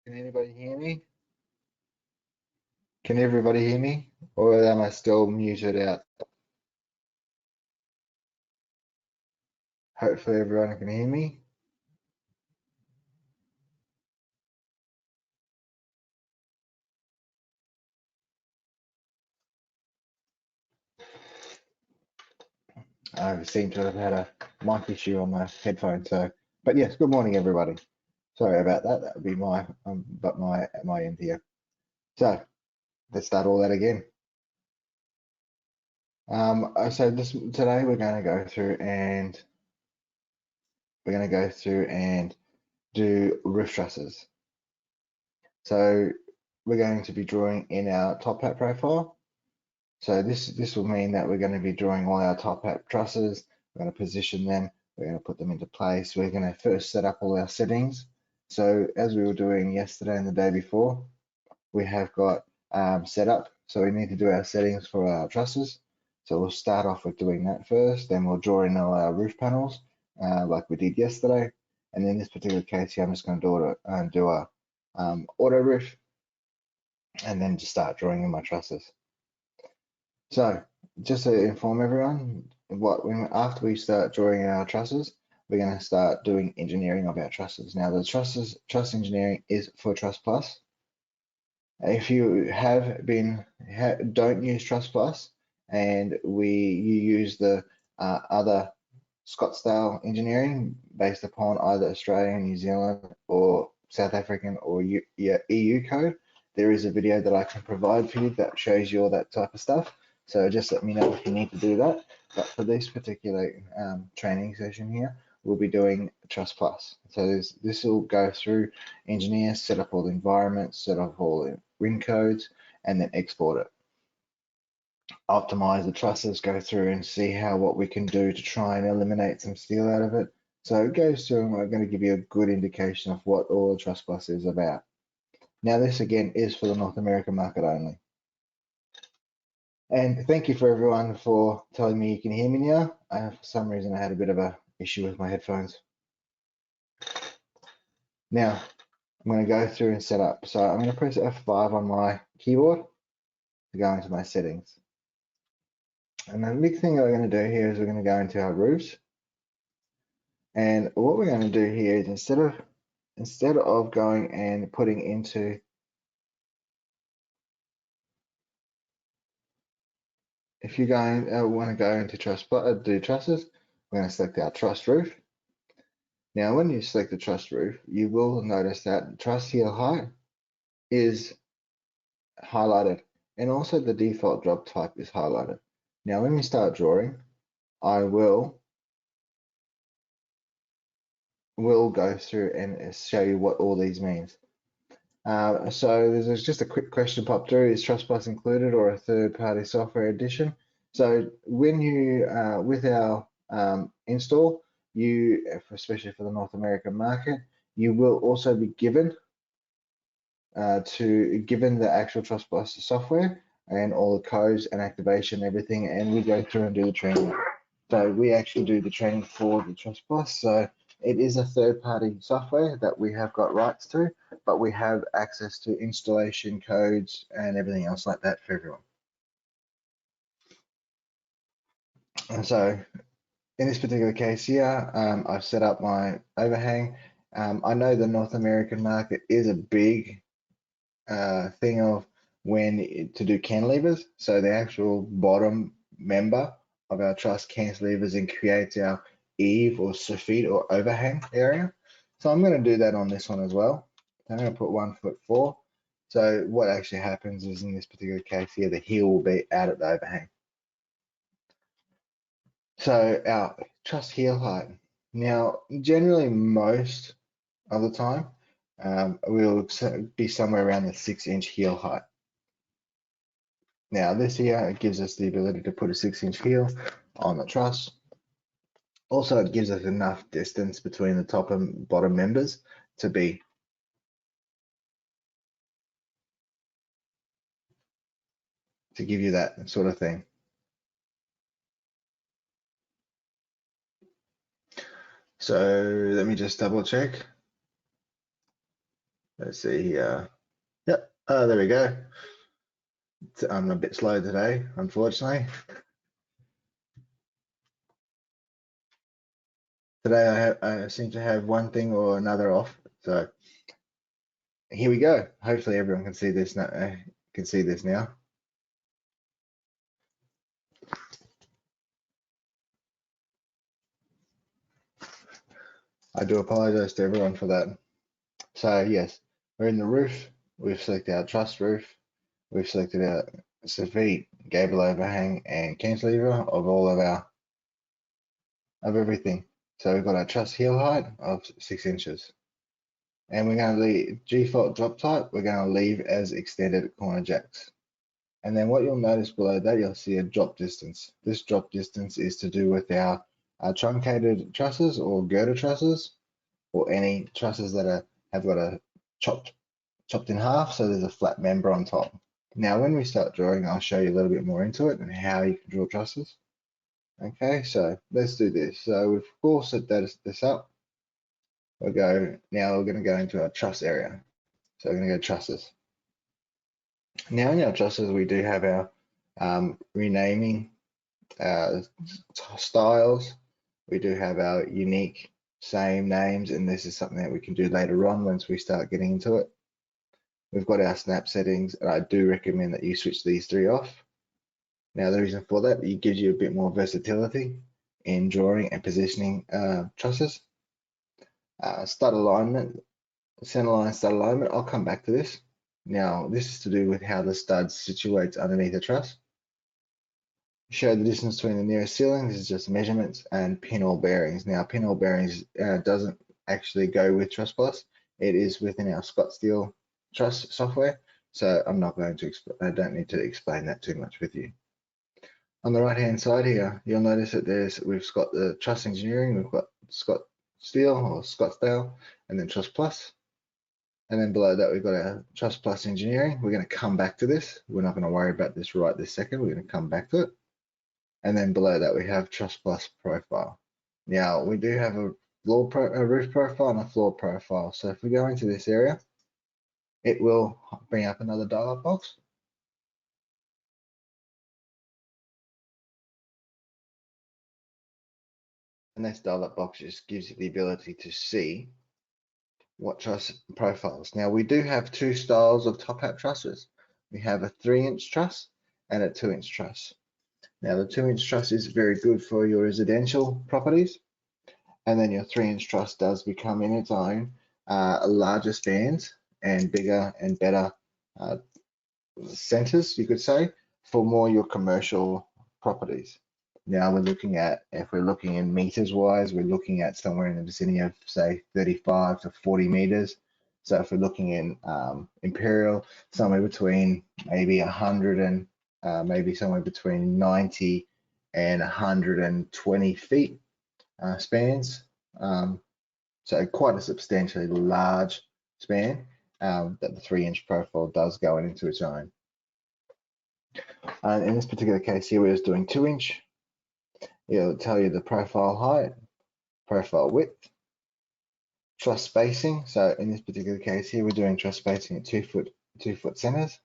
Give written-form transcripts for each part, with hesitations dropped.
Can anybody hear me? Can everybody hear me? Or am I still muted out? Hopefully everyone can hear me. I seem to have had a mic issue on my headphone, but yes, good morning everybody. Sorry about that. That would be my end here. So let's start all that again. So today we're going to go through and do roof trusses. So we're going to be drawing in our top hat profile. So this will mean that we're going to be drawing all our top hat trusses. We're going to position them. We're going to put them into place. We're going to first set up all our settings. So as we were doing yesterday and the day before, we have got set up. So we need to do our settings for our trusses. So we'll start off with doing that first. Then we'll draw in all our roof panels like we did yesterday. And in this particular case here, I'm just going to do a auto roof and then just start drawing in my trusses. So just to inform everyone, after we start drawing our trusses, we're going to start doing engineering of our trusses. Now the truss engineering is for Truss Plus. If you don't use Truss Plus and you use the other Scottsdale engineering based upon either Australian, New Zealand, or South African or EU code, there is a video that I can provide for you that shows you all that type of stuff. So just let me know if you need to do that. But for this particular training session here, we'll be doing Truss Plus. So this will go through engineer, set up all the environments, set up all the RIN codes, and then export it. Optimize the trusses, go through and see what we can do to try and eliminate some steel out of it. So it goes through and we're going to give you a good indication of what all the Truss Plus is about. Now this again is for the North American market only. And thank you for everyone for telling me you can hear me now. For some reason I had a bit of a issue with my headphones. Now I'm going to go through and set up. So I'm going to press F5 on my keyboard to go into my settings. And the big thing that we're going to do here is we're going to go into our roofs. And what we're going to do here is instead of going and putting into, if you're going want to go into do trusses, we're going to select our truss roof. Now, when you select the truss roof, you will notice that truss heel height is highlighted, and also the default job type is highlighted. Now, when we start drawing, I will go through and show you what all these means. So there's just a quick question popped through: is Truss Plus included or a third-party software addition? So when you with our install, especially for the North American market, you will also be given the actual Truss Plus software and all the codes and activation, everything, and we go through and do the training. So we actually do the training for the Truss Plus. So it is a third-party software that we have got rights to, but we have access to installation codes and everything else like that for everyone. And so in this particular case here, I've set up my overhang. I know the North American market is a big thing of to do cantilevers. So the actual bottom member of our truss cantilevers and creates our eave or soffit or overhang area. So I'm going to do that on this one as well. I'm going to put 1'4". So what actually happens is in this particular case here, the heel will be out at the overhang. So our truss heel height. Now, generally most of the time, we'll be somewhere around the 6-inch heel height. Now this here, it gives us the ability to put a 6-inch heel on the truss. Also, it gives us enough distance between the top and bottom members to give you that sort of thing. So let me just double check. Let's see here. Yep. Oh, there we go. I'm a bit slow today, unfortunately. Today I seem to have one thing or another off. So here we go. Hopefully everyone can see this now. Can see this now. I do apologize to everyone for that. So yes, we're in the roof. We've selected our truss roof. We've selected our soffit, gable overhang, and cantilever of all of our everything. So we've got our truss heel height of 6 inches. And we're going to leave default drop type, we're going to leave as extended corner jacks. And then what you'll notice below that, you'll see a drop distance. This drop distance is to do with our truncated trusses or girder trusses, or any trusses that have got a chopped in half, so there's a flat member on top. Now, when we start drawing, I'll show you a little bit more into it and how you can draw trusses. Okay, so let's do this. So we've all set this up. Now we're going to go into our truss area. So we're going to go trusses. Now in our trusses, we do have our renaming styles. We do have our unique same names, and this is something that we can do later on once we start getting into it. We've got our snap settings, and I do recommend that you switch these 3 off. Now the reason for that, it gives you a bit more versatility in drawing and positioning trusses. Stud alignment, centerline stud alignment, I'll come back to this. Now this is to do with how the stud situates underneath the truss. Show the distance between the nearest ceiling, this is just measurements, and pinhole bearings. Now pinhole bearings doesn't actually go with Truss Plus, it is within our Scottsdale Truss software, so I'm not going to I don't need to explain that too much with you. On the right hand side here, you'll notice that we've got the Truss Engineering, we've got Scottsdale, and then Truss Plus. And then below that, we've got our Truss Plus Engineering. We're going to come back to this. We're not going to worry about this right this second. We're going to come back to it. And then below that, we have Truss Plus Profile. Now, we do have a roof profile and a floor profile. So if we go into this area, it will bring up another dialog box. And this dialog box just gives you the ability to see what truss profiles. Now, we do have 2 styles of top hat trusses. We have a 3-inch truss and a 2-inch truss. Now, the 2-inch truss is very good for your residential properties. And then your 3-inch truss does become in its own larger spans and bigger and better centers, you could say, for more your commercial properties. Now we're looking at, if we're looking in meters wise, we're looking at somewhere in the vicinity of say 35 to 40 meters. So if we're looking in Imperial, somewhere between maybe 100 and maybe somewhere between 90 and 120 feet spans. So quite a substantially large span that the 3-inch profile does go into its own. In this particular case here, we're just doing 2-inch. It'll tell you the profile height, profile width, truss spacing. So in this particular case here, we're doing truss spacing at 2 foot centers.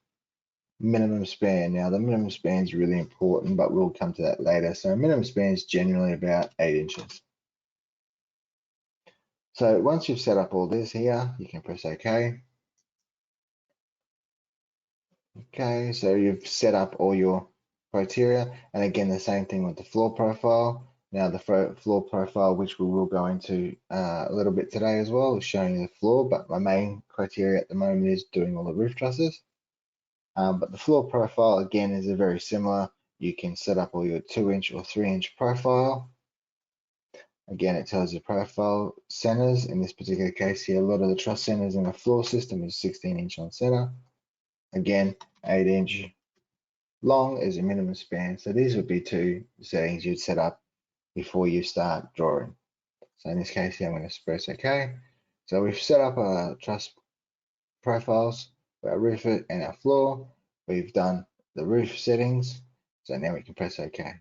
Minimum span. Now the minimum span is really important, but we'll come to that later. So minimum span is generally about 8 inches. So once you've set up all this here, you can press OK. Okay, so you've set up all your criteria, and again the same thing with the floor profile. Now the floor profile, which we will go into a little bit today as well, is showing the floor, but my main criteria at the moment is doing all the roof trusses. But the floor profile again is a very similar. You can set up all your 2-inch or 3-inch profile. Again, it tells you profile centers. In this particular case here, a lot of the truss centers in the floor system is 16-inch on center. Again, 8-inch long is your minimum span. So these would be 2 settings you'd set up before you start drawing. So in this case here, I'm going to press OK. So we've set up our truss profiles for our roof and our floor. We've done the roof settings. So now we can press OK.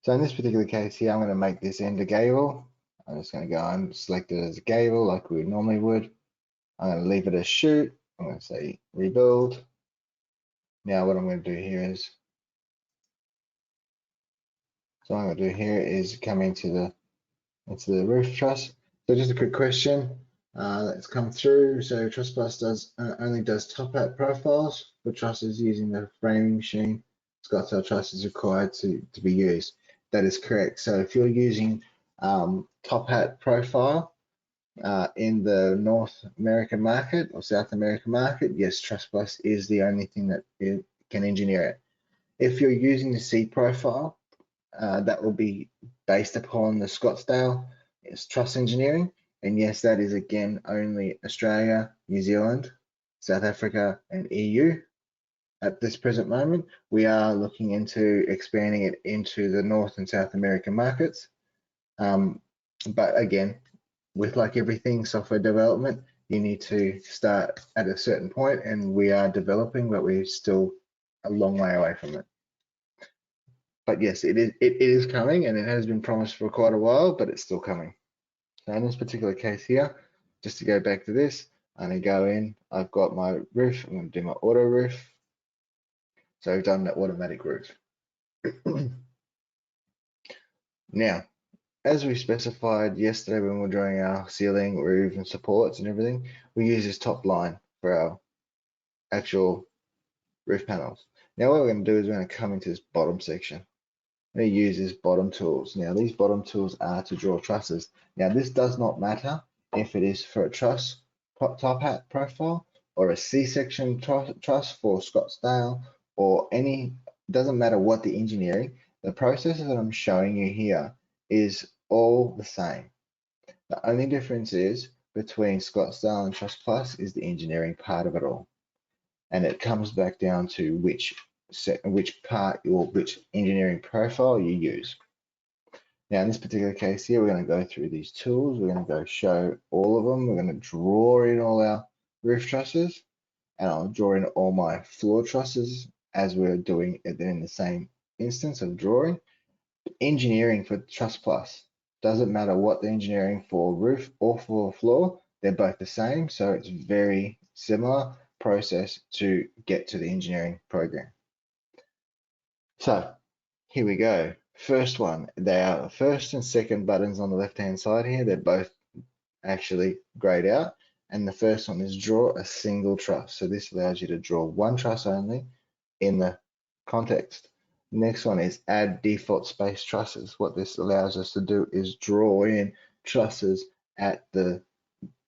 So in this particular case here, I'm going to make this end a gable. I'm just going to go and select it as a gable like we normally would. I'm going to leave it as shoot. I'm going to say rebuild. Now what I'm going to do here is, so what I'm going to do here is come into the roof truss. So just a quick question that's come through. So Truss Plus only does top hat profiles for trusses using the framing machine. Scott Style truss is required to be used. That is correct. So if you're using top hat profile in the North American market or South American market, yes, Truss Plus is the only thing that can engineer it. If you're using the C profile, that will be based upon the Scottsdale truss engineering. And yes, that is again only Australia, New Zealand, South Africa, and EU. At this present moment, we are looking into expanding it into the North and South American markets. But again, with like everything software development, you need to start at a certain point, and we are developing, but we're still a long way away from it. But yes, it is coming, and it has been promised for quite a while, but it's still coming. So in this particular case here, just to go back to this, I'm going to go in, I've got my roof, I'm going to do my auto roof. So I've done the automatic roof. Now, as we specified yesterday when we were drawing our ceiling, roof, and supports and everything, we use this top line for our actual roof panels. Now what we're going to do is we're going to come into this bottom section. I'm going to use these bottom tools. Now these bottom tools are to draw trusses. Now this does not matter if it is for a truss top hat profile or a C-section truss for Scottsdale or doesn't matter what the engineering, the processes that I'm showing you here is all the same. The only difference is between Scottsdale and Truss Plus is the engineering part of it all. And it comes back down to which part or which engineering profile you use. Now in this particular case here, we're going to go through these tools. We're going to go show all of them. We're going to draw in all our roof trusses, and I'll draw in all my floor trusses as we're doing it in the same instance of drawing. Engineering for Truss Plus doesn't matter what the engineering for roof or for floor, they're both the same, so it's very similar process to get to the engineering program. So here we go. First one, they are the first and second buttons on the left hand side here. They're both actually grayed out. And the first one is draw a single truss. So this allows you to draw one truss only in the context. Next one is add default space trusses. What this allows us to do is draw in trusses at the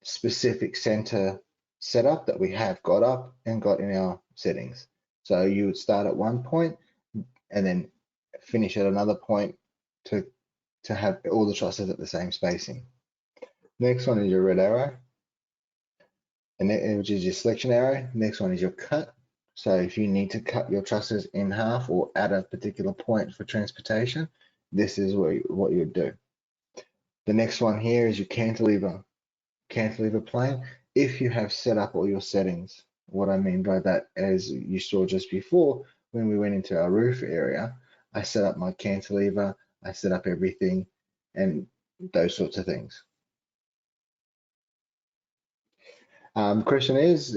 specific center setup that we have got up and got in our settings. So you would start at one point and then finish at another point to have all the trusses at the same spacing. Next one is your red arrow, and which is your selection arrow. Next one is your cut. So if you need to cut your trusses in half or at a particular point for transportation, this is what you would do. The next one here is your cantilever plane. If you have set up all your settings, what I mean by that, as you saw just before when we went into our roof area, I set up my cantilever, I set up everything, and those sorts of things. Question is,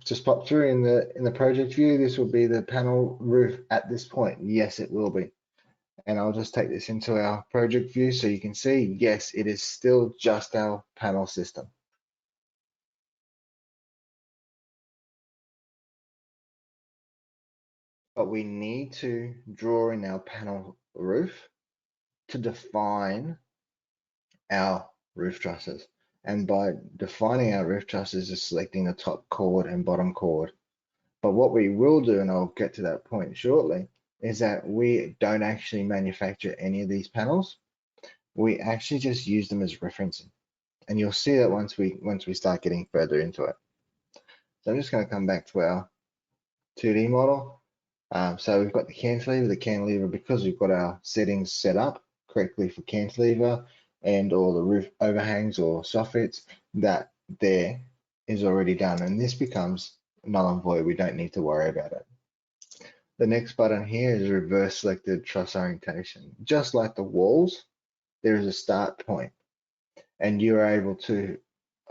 just pop through in the project view, this will be the panel roof at this point. Yes, it will be. And I'll just take this into our project view so you can see, yes, it is still just our panel system. But we need to draw in our panel roof to define our roof trusses. And by defining our roof trusses is selecting the top chord and bottom chord. But what we will do, and I'll get to that point shortly, is that we don't actually manufacture any of these panels. We actually just use them as referencing. And you'll see that once we start getting further into it. So I'm just going to come back to our 2D model. So we've got the cantilever, because we've got our settings set up correctly for cantilever and all the roof overhangs or soffits, that there is already done. And this becomes null and void. We don't need to worry about it. The next button here is reverse selected truss orientation. Just like the walls, there is a start point, and you're able to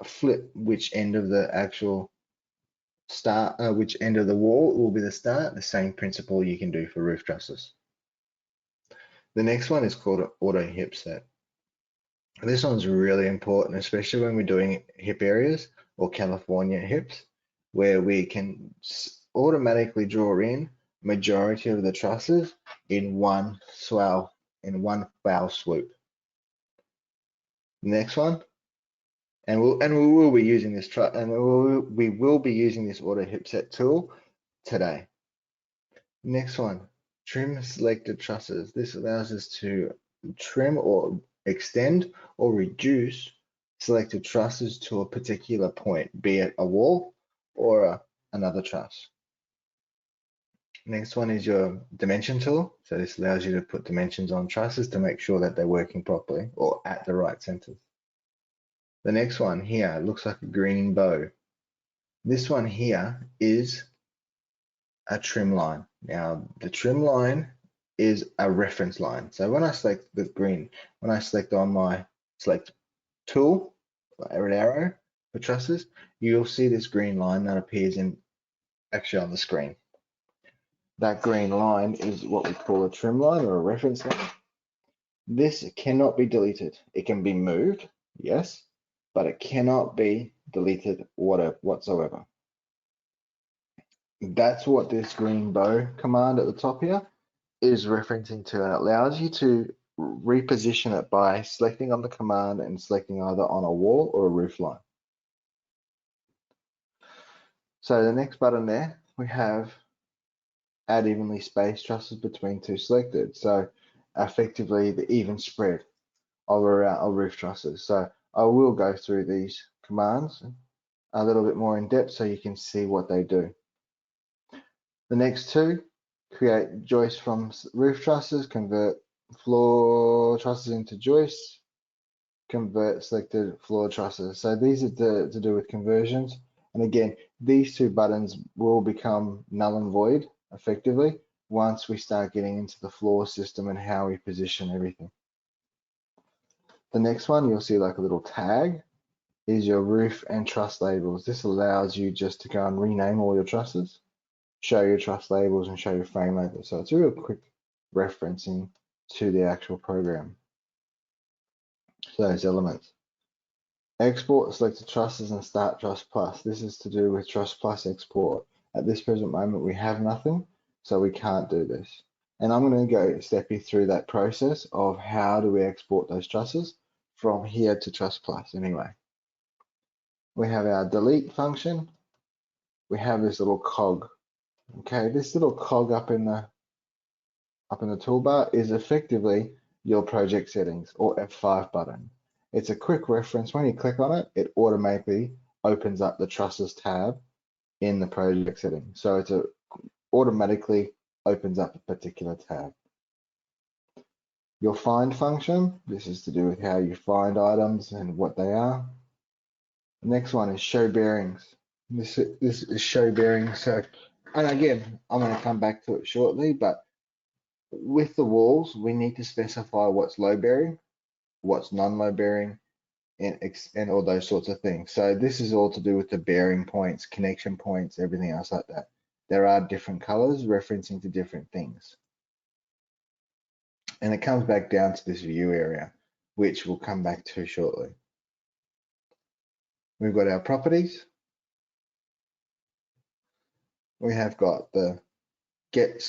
flip which end of the actual start, which end of the wall will be the start. The same principle you can do for roof trusses. The next one is called an auto hip set. This one's really important, especially when we're doing hip areas or California hips, where we can automatically draw in majority of the trusses in one foul swoop. Next one, and we will be using this we will be using this auto hip set tool today. Next one, trim selected trusses. This allows us to trim or extend or reduce selected trusses to a particular point, be it a wall or another truss. Next one is your dimension tool. So this allows you to put dimensions on trusses to make sure that they're working properly or at the right centers. The next one here looks like a green bow. This one here is a trim line. Now the trim line is a reference line. So when I select the green, when I select on my select tool, an arrow for trusses, you'll see this green line that appears actually on the screen. That green line is what we call a trim line or a reference line. This cannot be deleted. It can be moved, yes, but it cannot be deleted whatsoever. That's what this green bow command at the top here is referencing to, and it allows you to reposition it by selecting on the command and selecting either on a wall or a roof line. So the next button there, we have add evenly spaced trusses between two selected. So effectively the even spread of our roof trusses. So I will go through these commands a little bit more in depth so you can see what they do. The next two, create joists from roof trusses, convert floor trusses into joists, convert selected floor trusses. So these are to do with conversions. And again, these two buttons will become null and void effectively once we start getting into the floor system and how we position everything. The next one, you'll see like a little tag, is your roof and truss labels. This allows you just to go and rename all your trusses, show your truss labels and show your frame labels. So it's a real quick referencing to the actual program. So those elements. Export selected trusses and start Truss Plus. This is to do with Truss Plus export. At this present moment, we have nothing, so we can't do this. And I'm going to go step you through that process of how do we export those trusses from here to Truss Plus anyway. We have our delete function. We have this little cog. Okay, this little cog up in the toolbar is effectively your project settings or F5 button. It's a quick reference. When you click on it, it automatically opens up the trusses tab in the project settings. So it automatically opens up a particular tab. Your find function, this is to do with how you find items and what they are. The next one is show bearings. This is show bearings. So, and again, I'm going to come back to it shortly, but with the walls, we need to specify what's low bearing, what's non-low bearing, and all those sorts of things. So this is all to do with the bearing points, connection points, everything else like that. There are different colors referencing to different things. And it comes back down to this view area, which we'll come back to shortly. We've got our properties. We have got the get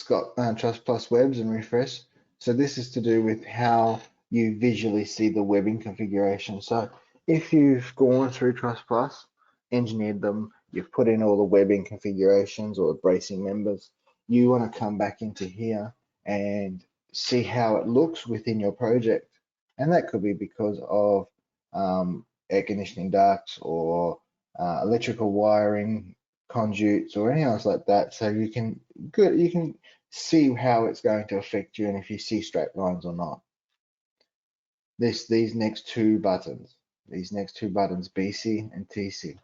Truss Plus webs and refresh. So this is to do with how you visually see the webbing configuration. So if you've gone through Truss Plus, engineered them, you've put in all the webbing configurations or bracing members, you want to come back into here and see how it looks within your project. And that could be because of air conditioning ducts or electrical wiring, conduits, or anything else like that. So you can see how it's going to affect you and if you see straight lines or not. These next two buttons, BC and TC,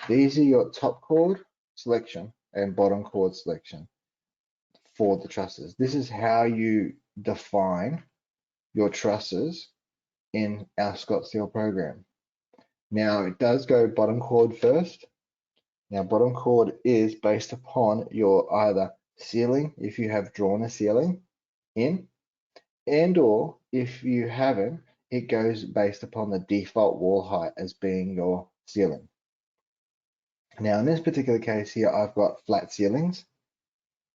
these are your top chord selection and bottom chord selection for the trusses. This is how you define your trusses in our Scott Steel program. Now it does go bottom chord first. Now bottom chord is based upon your either ceiling, if you have drawn a ceiling in, and or if you haven't, it goes based upon the default wall height as being your ceiling. Now in this particular case here, I've got flat ceilings.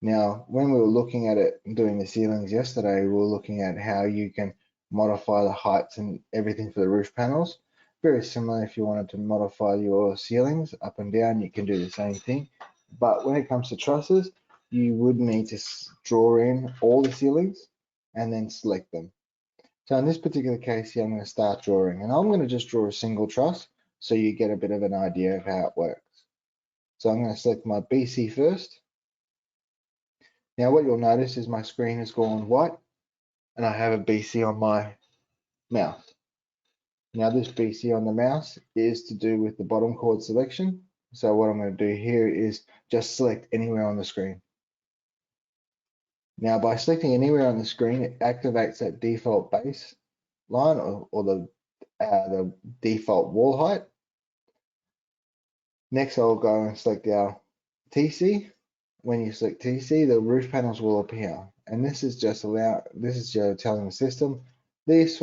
Now, when we were looking at it, doing the ceilings yesterday, we were looking at how you can modify the heights and everything for the roof panels. Very similar if you wanted to modify your ceilings up and down, you can do the same thing. But when it comes to trusses, you would need to draw in all the ceilings and then select them. So in this particular case here, I'm going to start drawing, and I'm going to just draw a single truss so you get a bit of an idea of how it works. So I'm going to select my BC first. Now what you'll notice is my screen has gone white and I have a BC on my mouse. Now this BC on the mouse is to do with the bottom chord selection. So what I'm going to do here is just select anywhere on the screen. Now by selecting anywhere on the screen, it activates that default base line or the default wall height. Next I'll go and select our TC. When you select TC, the roof panels will appear, and this is just telling the system this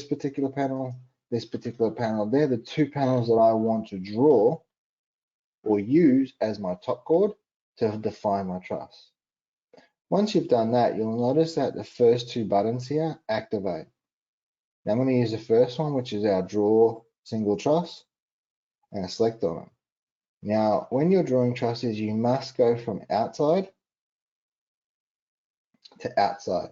particular panel, they're the two panels that I want to draw or use as my top chord to define my truss. Once you've done that, you'll notice that the first two buttons here activate. Now I'm going to use the first one, which is our draw single truss, and select on it. Now, when you're drawing trusses, you must go from outside to outside.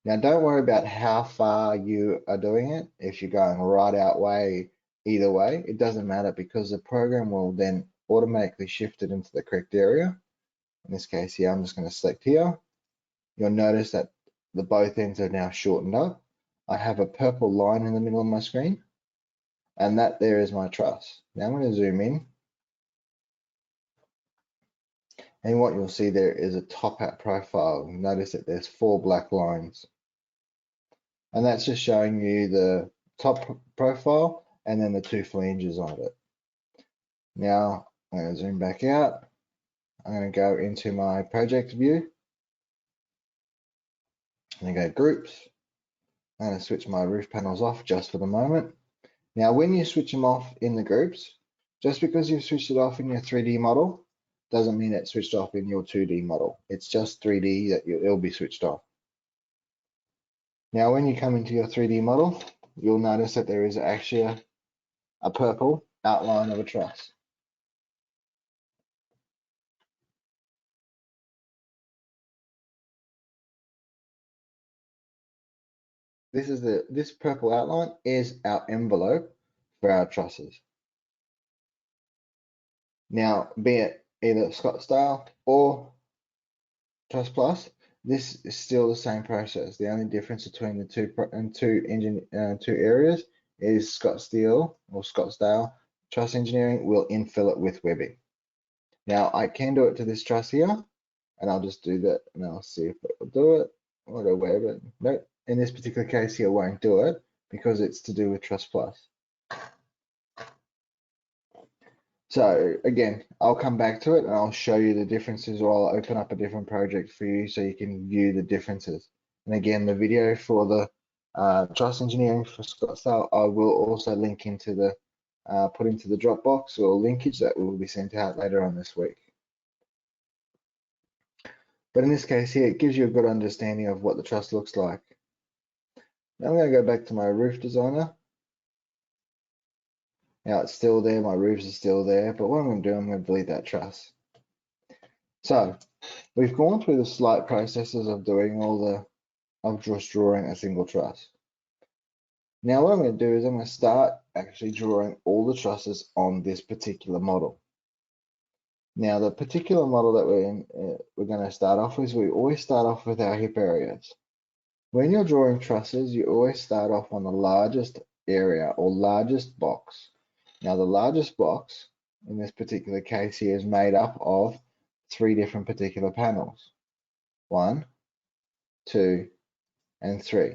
Now, don't worry about how far you are doing it. If you're going right out way, either way, it doesn't matter because the program will then automatically shift it into the correct area. In this case here, I'm just going to select here. You'll notice that the both ends are now shortened up. I have a purple line in the middle of my screen, and that there is my truss. Now I'm going to zoom in. And what you'll see there is a top hat profile. Notice that there's 4 black lines. And that's just showing you the top profile and then the 2 flanges of it. Now I'm going to zoom back out. I'm going to go into my project view. I'm going to go groups. I'm going to switch my roof panels off just for the moment. Now when you switch them off in the groups, just because you've switched it off in your 3D model, doesn't mean it's switched off in your 2D model. It's just 3D that it'll be switched off. Now, when you come into your 3D model, you'll notice that there is actually a purple outline of a truss. This purple outline is our envelope for our trusses. Now, be it either Scottsdale or Truss Plus, this is still the same process. The only difference between the two areas is Scottsdale Truss Engineering will infill it with webbing. Now I can do it to this truss here, and I'll just do that, and I'll see if it will do it. I'll go web it. Nope. In this particular case here, it won't do it because it's to do with Truss Plus. So again, I'll come back to it and I'll show you the differences, or I'll open up a different project for you so you can view the differences. And again, the video for the truss engineering for Scottsdale, I will also link into the put into the Dropbox or linkage that will be sent out later on this week. But in this case here, it gives you a good understanding of what the truss looks like. Now I'm going to go back to my roof designer. Now it's still there, my roofs are still there, but what I'm going to do, I'm going to delete that truss. So we've gone through the slight processes of doing of just drawing a single truss. Now what I'm going to do is I'm going to start actually drawing all the trusses on this particular model. Now the particular model that we're going to start off with, we always start off with our hip areas. When you're drawing trusses, you always start off on the largest area or largest box. Now the largest box in this particular case here is made up of 3 different particular panels. 1, 2, and 3.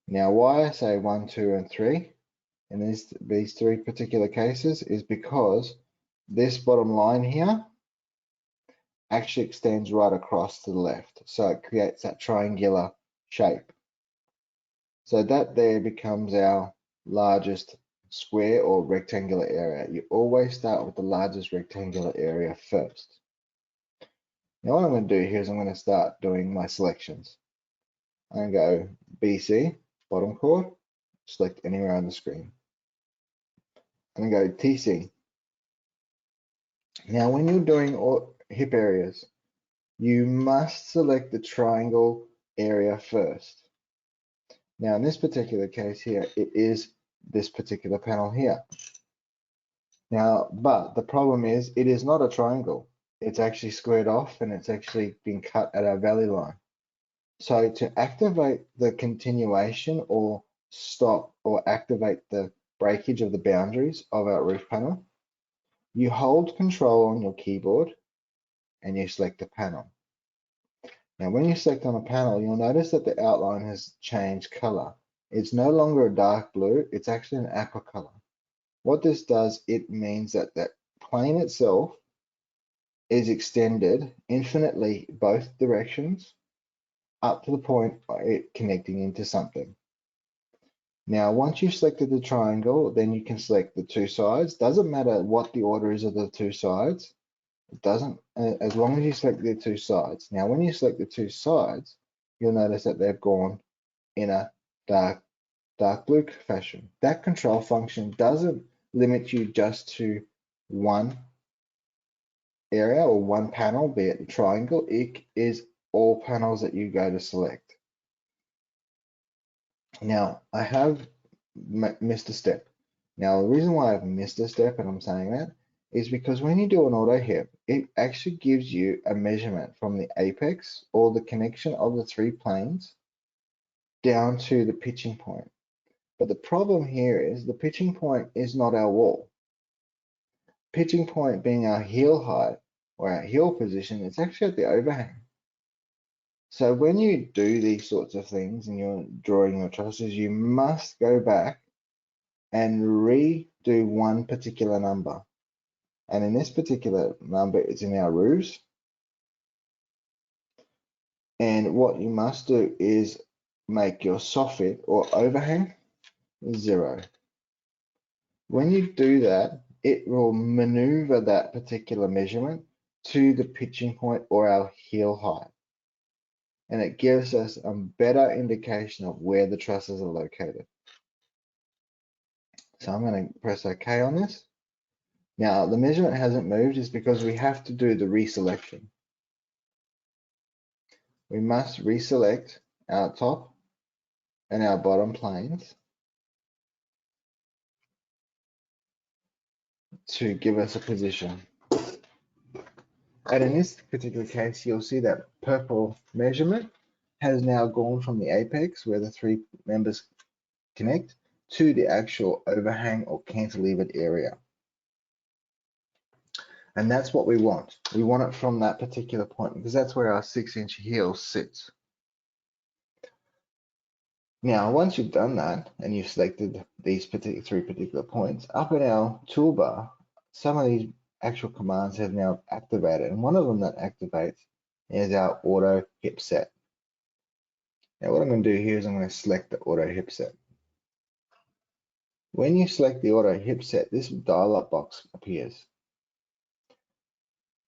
Now why I say 1, 2, and 3 in these three particular cases is because this bottom line here actually extends right across to the left. So it creates that triangular shape. So that there becomes our largest square or rectangular area. You always start with the largest rectangular area first. Now what I'm going to do here is I'm going to start doing my selections. I'm going to go BC, bottom chord, select anywhere on the screen. I'm going to go TC. Now when you're doing all hip areas, you must select the triangle area first. Now in this particular case here, it is this particular panel here. Now, but the problem is it is not a triangle. It's actually squared off and it's actually been cut at our valley line. So to activate the continuation or stop or activate the breakage of the boundaries of our roof panel, you hold control on your keyboard and you select the panel. Now, when you select on a panel, you'll notice that the outline has changed color. It's no longer a dark blue, it's actually an aqua color. What this does, it means that that plane itself is extended infinitely both directions up to the point of it connecting into something. Now, once you've selected the triangle, then you can select the two sides. Doesn't matter what the order is of the two sides. It doesn't, as long as you select the two sides. Now, when you select the two sides, you'll notice that they've gone in a dark blue fashion. That control function doesn't limit you just to one area or one panel, be it the triangle. It is all panels that you go to select. Now, I have missed a step. Now, the reason why I've missed a step, and I'm saying that, is because when you do an auto hip, it actually gives you a measurement from the apex or the connection of the three planes down to the pitching point. But the problem here is the pitching point is not our wall. Pitching point being our heel height or our heel position, it's actually at the overhang. So when you do these sorts of things and you're drawing your trusses, you must go back and redo one particular number. And in this particular number, it's in our roofs. And what you must do is make your soffit or overhang 0. When you do that, it will maneuver that particular measurement to the pitching point or our heel height. And it gives us a better indication of where the trusses are located. So I'm going to press OK on this. Now, the measurement hasn't moved is because we have to do the reselection. We must reselect our top and our bottom planes to give us a position. And in this particular case, you'll see that purple measurement has now gone from the apex where the three members connect to the actual overhang or cantilevered area. And that's what we want. We want it from that particular point because that's where our 6-inch heel sits. Now, once you've done that and you've selected these three particular points, up in our toolbar, some of these actual commands have now activated. And one of them that activates is our auto hip set. Now, what I'm going to do here is I'm going to select the auto hip set. When you select the auto hip set, this dial-up box appears.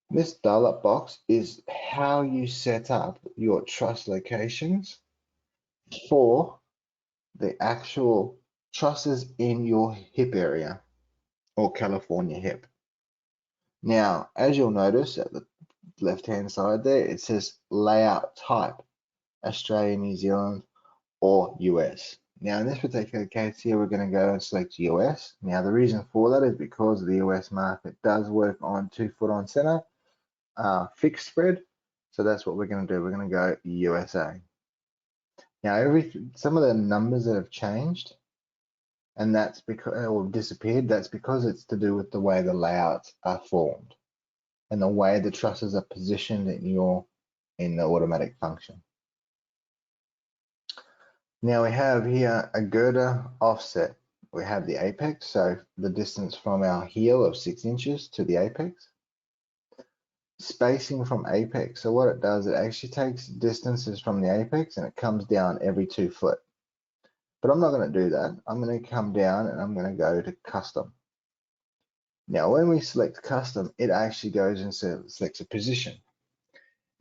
This dial-up box is how you set up your truss locations for the actual trusses in your hip area or California hip. Now, as you'll notice at the left-hand side there, it says layout type, Australia, New Zealand, or US. Now, in this particular case here, we're going to go and select US. Now, the reason for that is because the US market does work on 2 foot on center, fixed spread. So that's what we're going to do. We're going to go USA. Now, some of the numbers that have changed, and that's because, or disappeared, that's because it's to do with the way the layouts are formed and the way the trusses are positioned in the automatic function. Now we have here a girder offset. we have the apex, so the distance from our heel of 6 inches to the apex. Spacing from apex, so what it does, it actually takes distances from the apex and it comes down every 2 foot. But I'm not going to do that. I'm going to come down and I'm going to go to custom. Now, when we select custom, it actually goes and selects a position.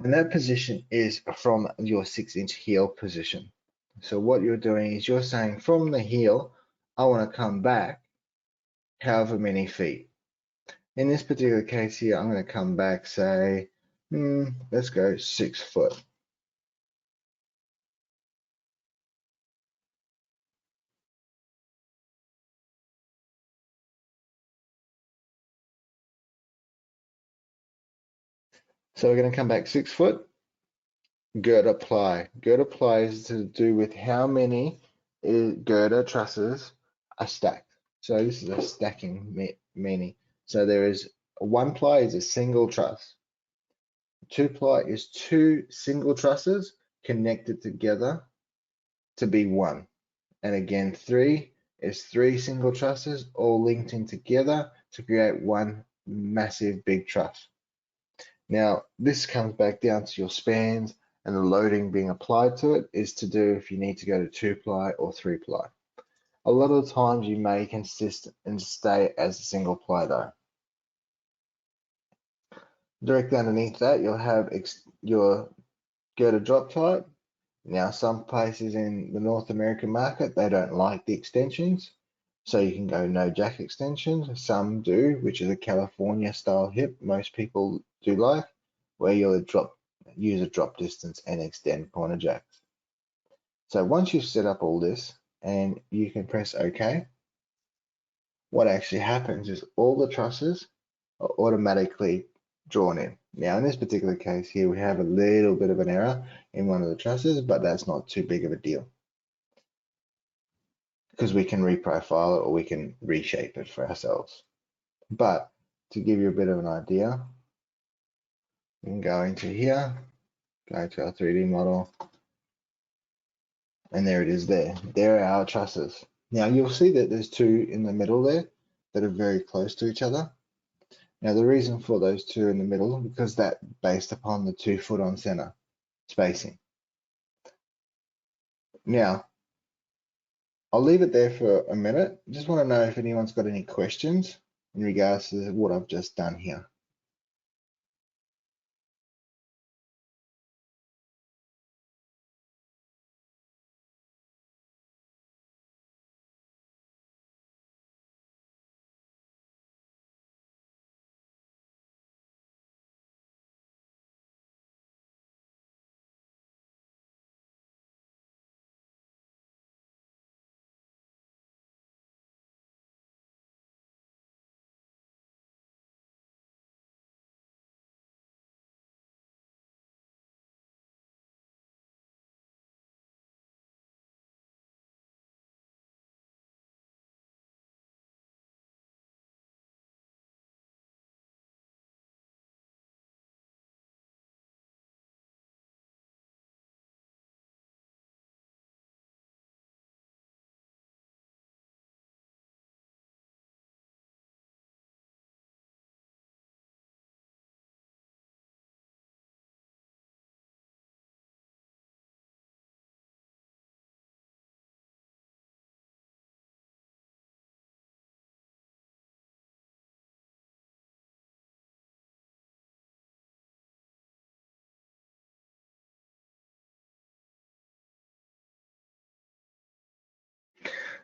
And that position is from your 6-inch heel position. So what you're doing is you're saying from the heel, I want to come back however many feet. In this particular case here, I'm going to come back, say, let's go 6 foot. So we're going to come back 6 foot. Girder ply. Girder ply is to do with how many girder trusses are stacked. So this is a stacking meaning. So there is 1 ply is a single truss. 2 ply is 2 single trusses connected together to be 1. And again, 3 is 3 single trusses all linked in together to create 1 massive big truss. Now, this comes back down to your spans, and the loading being applied to it is to do if you need to go to 2 ply or 3 ply. A lot of the times you may consist and stay as a single ply though. Directly underneath that, you'll have your girder drop type. Now, some places in the North American market, they don't like the extensions. So you can go no jack extensions. Some do, which is a California style hip. Most people do like, where you'll use a drop distance and extend pointer jacks. So once you've set up all this and you can press OK, what actually happens is all the trusses are automatically drawn in. Now in this particular case here, we have a little bit of an error in one of the trusses, but that's not too big of a deal because we can reprofile it or we can reshape it for ourselves. But to give you a bit of an idea, we can go into here, go to our 3D model, and there it is there. There are our trusses. Now you'll see that there's 2 in the middle there that are very close to each other. Now the reason for those 2 in the middle, because that based upon the 2 foot on center spacing. Now, I'll leave it there for a minute. Just want to know if anyone's got any questions in regards to what I've just done here.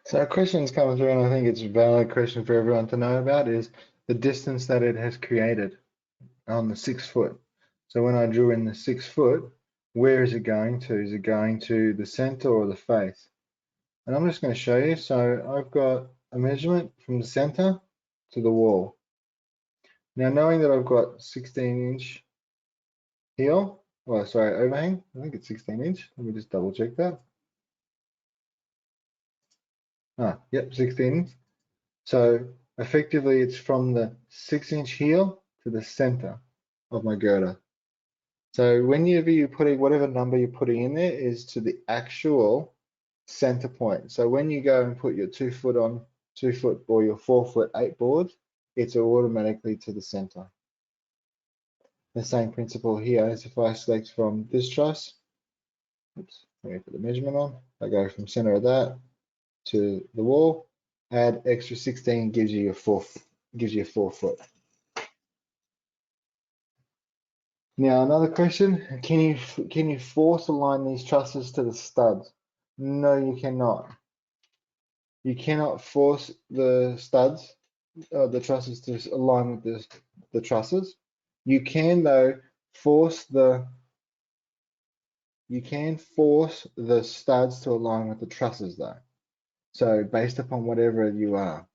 So a question's coming through, and I think it's a valid question for everyone to know about, is the distance that it has created on the 6 foot. So when I drew in the 6 foot, where is it going to? Is it going to the center or the face? And I'm just going to show you. So I've got a measurement from the center to the wall. Now knowing that I've got 16-inch heel, well, sorry, overhang, I think it's 16-inch. Let me just double check that. Yep, 16. So effectively it's from the 6-inch heel to the center of my girder. So whenever you're putting, whatever number you're putting in there is to the actual center point. So when you go and put your 2 foot on 2 foot or your 4 foot 8 board, it's automatically to the center. The same principle here is if I select from this truss, oops, let me put the measurement on. I go from center of that to the wall, add extra 16 gives you your 4 foot. Now another question, can you force align these trusses to the studs? No, you cannot. You cannot force the studs, the trusses to align with the trusses. You can though force the studs to align with the trusses though. So based upon whatever you are.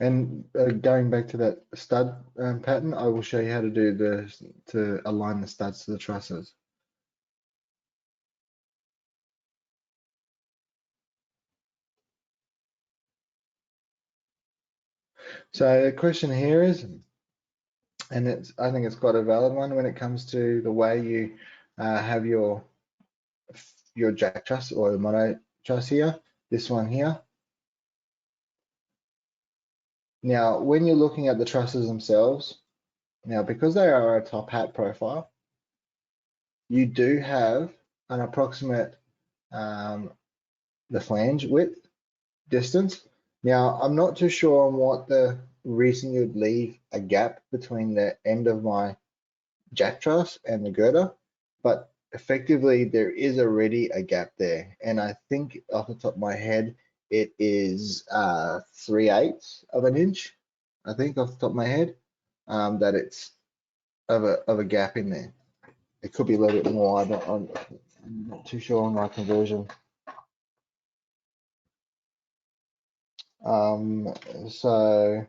And going back to that stud pattern, I will show you how to do to align the studs to the trusses. So the question here is, and I think it's quite a valid one when it comes to the way you have your jack truss or the mono truss here, this one here. Now, when you're looking at the trusses themselves, now because they are a top hat profile, you do have an approximate the flange width distance. Now, I'm not too sure on what the reason you'd leave a gap between the end of my jack truss and the girder, but effectively there is already a gap there. And I think off the top of my head, it is 3/8 of an inch. I think off the top of my head, that it's of a gap in there. It could be a little bit more. I'm not too sure on my conversion. So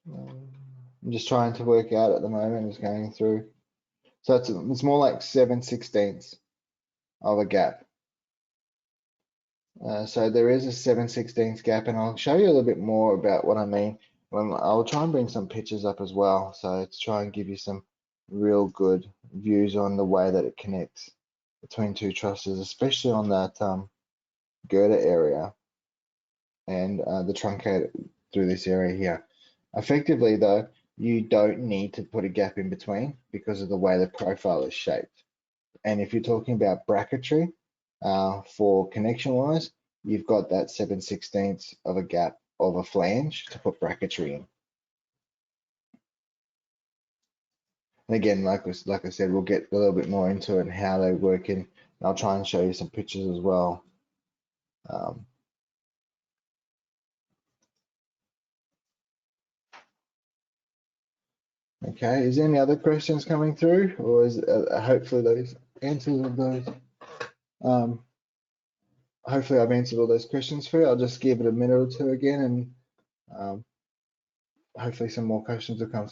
I'm just trying to work out at the moment, it's going through. So it's more like 7/16 of a gap. So there is a 7/16 gap, and I'll show you a little bit more about what I mean. I'll try and bring some pictures up as well, so to try and give you some real good views on the way that it connects between two trusses, especially on that girder area and the truncate through this area here. Effectively though, you don't need to put a gap in between because of the way the profile is shaped. And if you're talking about bracketry for connection wise, you've got that 7/16 of a gap of a flange to put bracketry in. And again, like I said, we'll get a little bit more into it and how they work in. And I'll try and show you some pictures as well. Okay, is there any other questions coming through, or is hopefully those answers of those? Hopefully I've answered all those questions for you. I'll just give it a minute or two again, and hopefully some more questions will come.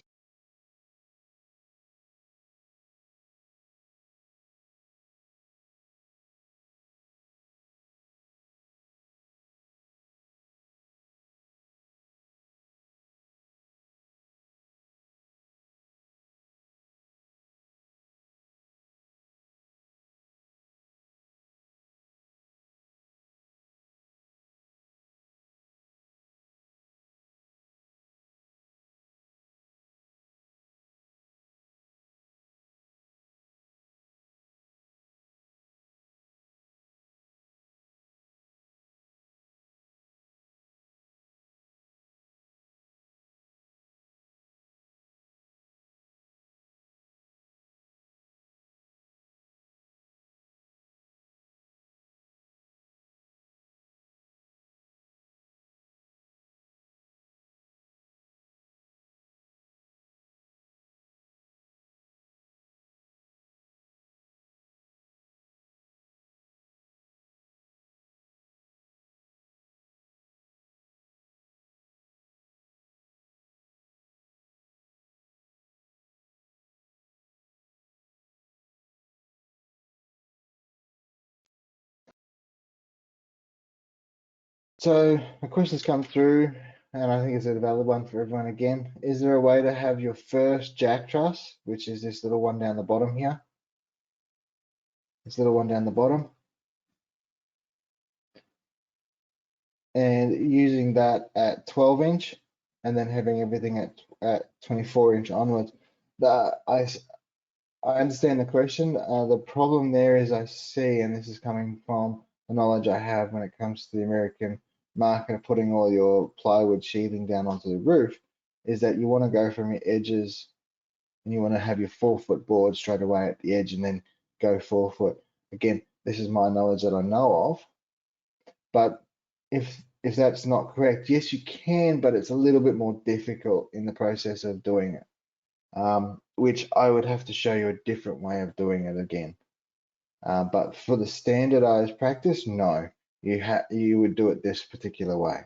So a question's come through, and I think it's a valid one for everyone again. Is there a way to have your first jack truss, which is this little one down the bottom here? This little one down the bottom. And using that at 12 inch and then having everything at 24 inch onwards. I understand the question. The problem there is I see, and this is coming from the knowledge I have when it comes to the American market of putting all your plywood sheathing down onto the roof, is that you want to go from your edges and you want to have your 4-foot board straight away at the edge and then go 4 foot. Again, this is my knowledge that I know of, but if that's not correct, yes, you can, but it's a little bit more difficult in the process of doing it. Which I would have to show you a different way of doing it again. But for the standardized practice, no, you would do it this particular way.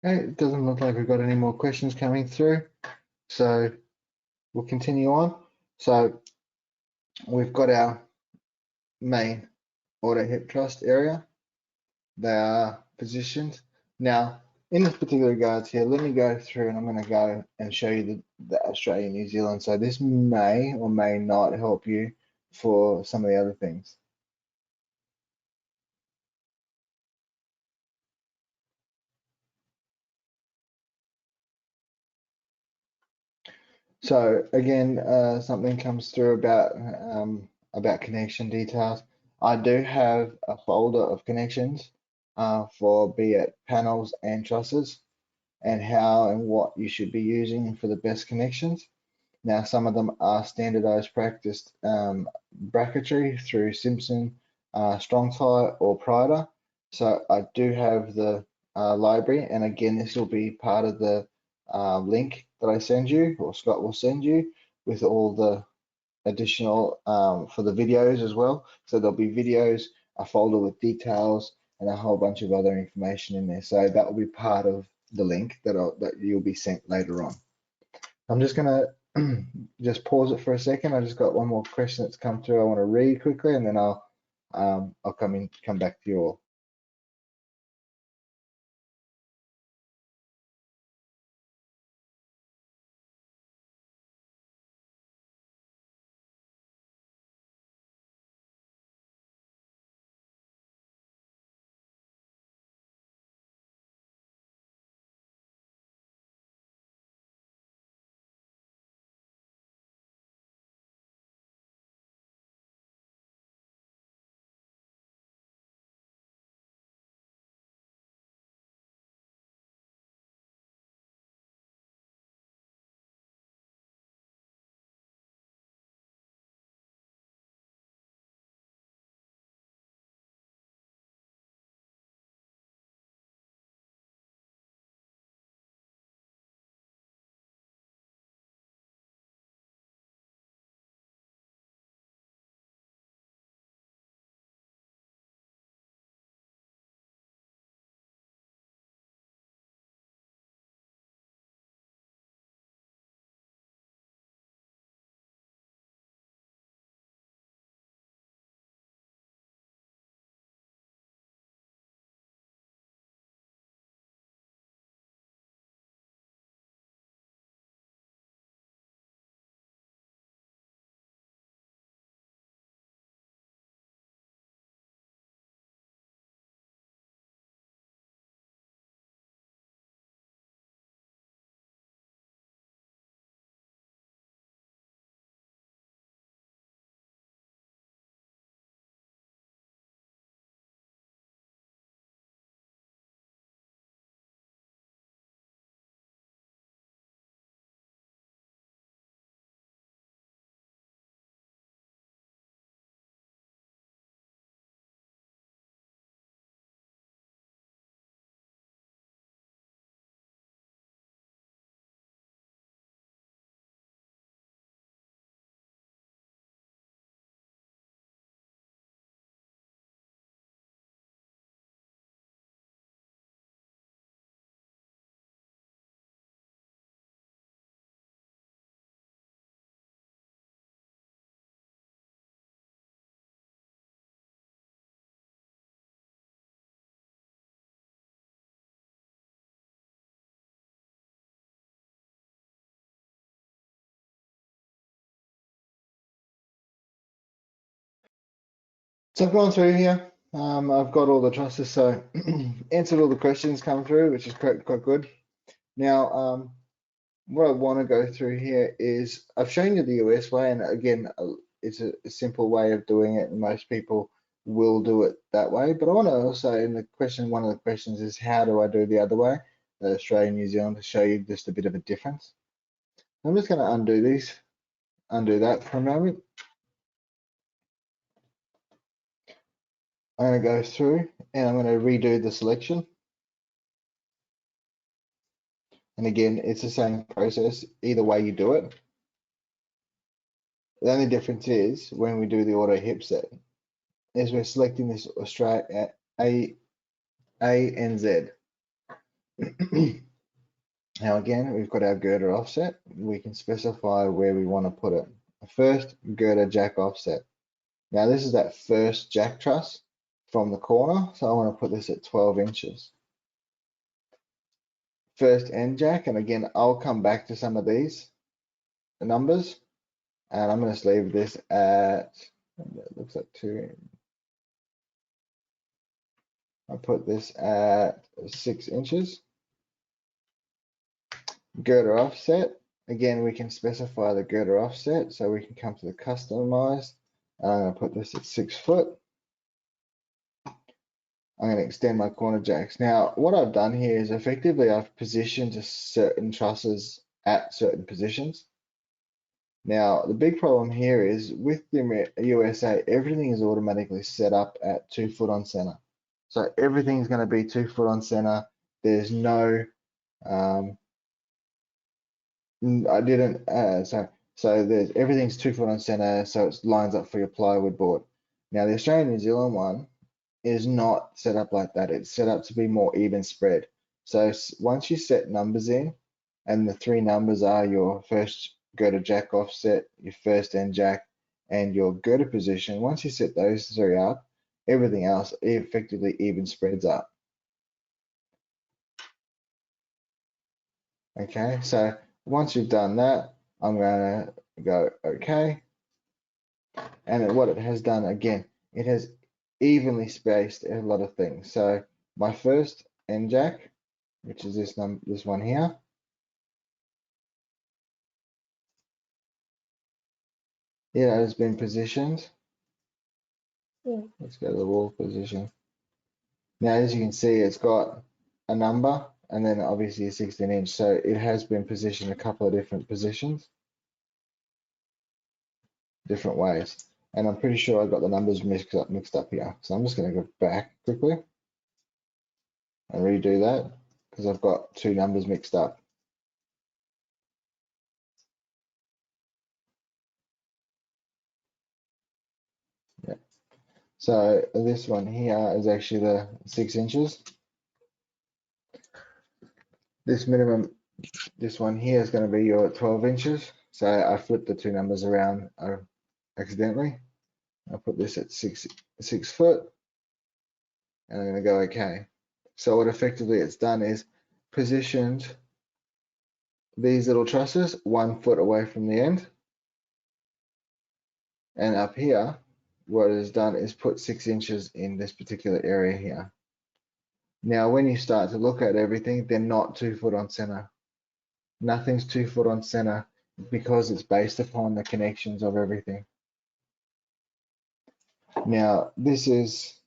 Okay, it doesn't look like we've got any more questions coming through, so we'll continue on. So we've got our main auto hip thrust area. They are positioned. Now, in this particular regards here, let me go through and I'm going to go and show you the Australia New Zealand. So this may or may not help you for some of the other things. So again, something comes through about connection details. I do have a folder of connections for be it panels and trusses and how and what you should be using for the best connections. Now, some of them are standardized practiced bracketry through Simpson, Strong-Tie, or Pryda. So I do have the library, and again, this will be part of the link that I send you, or Scott will send you, with all the additional for the videos as well. So there'll be videos, a folder with details, and a whole bunch of other information in there. So that will be part of the link that you'll be sent later on. I'm just gonna just pause it for a second. I just got one more question that's come through. I want to read quickly, and then I'll come back to you all. So I've gone through here. I've got all the trusses, so answered all the questions come through, which is quite good. Now, what I want to go through here is I've shown you the US way, and again, it's a simple way of doing it, and most people will do it that way. But I want to also, in the question, one of the questions is how do I do the other way, the Australia and New Zealand, to show you just a bit of a difference. I'm just going to undo that for a moment. I'm going to go through and I'm going to redo the selection. And again, it's the same process, either way you do it. The only difference is when we do the auto hip set, is we're selecting this Australia A and Z. Now again, we've got our girder offset. We can specify where we want to put it. First, girder jack offset. Now this is that first jack truss from the corner, so I want to put this at 12 inches. First end jack, and again, I'll come back to some of these numbers, and I'm going to leave this at, it looks like 2. I'll put this at 6 inches. Girder offset, again, we can specify the girder offset, so we can come to the customized. I'm going to put this at 6 foot. I'm going to extend my corner jacks. Now, what I've done here is effectively I've positioned certain trusses at certain positions. Now, the big problem here is with the USA, everything is automatically set up at 2 foot on center. So everything's going to be 2 foot on center. There's no, I didn't, so there's everything's 2 foot on center, so it lines up for your plywood board. Now, the Australian New Zealand one is not set up like that. It's set up to be more even spread. So once you set numbers in, and the 3 numbers are your first girder jack offset, your first end jack, and your girder position, once you set those 3 up, everything else effectively even spreads up. Okay, so once you've done that, I'm going to go OK. And what it has done, again, it has evenly spaced a lot of things. So my first end jack, which is this one here, it has been positioned. Let's go to the wall position. Now, as you can see, it's got a number and then obviously a 16 inch. So it has been positioned a couple of different positions, different ways. And I'm pretty sure I got the numbers mixed up here. So I'm just going to go back quickly and redo that because I've got 2 numbers mixed up. Yeah. So this one here is actually the 6 inches. This one here is going to be your 12 inches. So I flipped the 2 numbers around accidentally. I'll put this at 6 foot, and I'm going to go OK. So what effectively it's done is positioned these little trusses 1 foot away from the end. And up here, what it has done is put 6 inches in this particular area here. Now, when you start to look at everything, they're not 2 foot on center. Nothing's 2 foot on center because it's based upon the connections of everything. Now, this is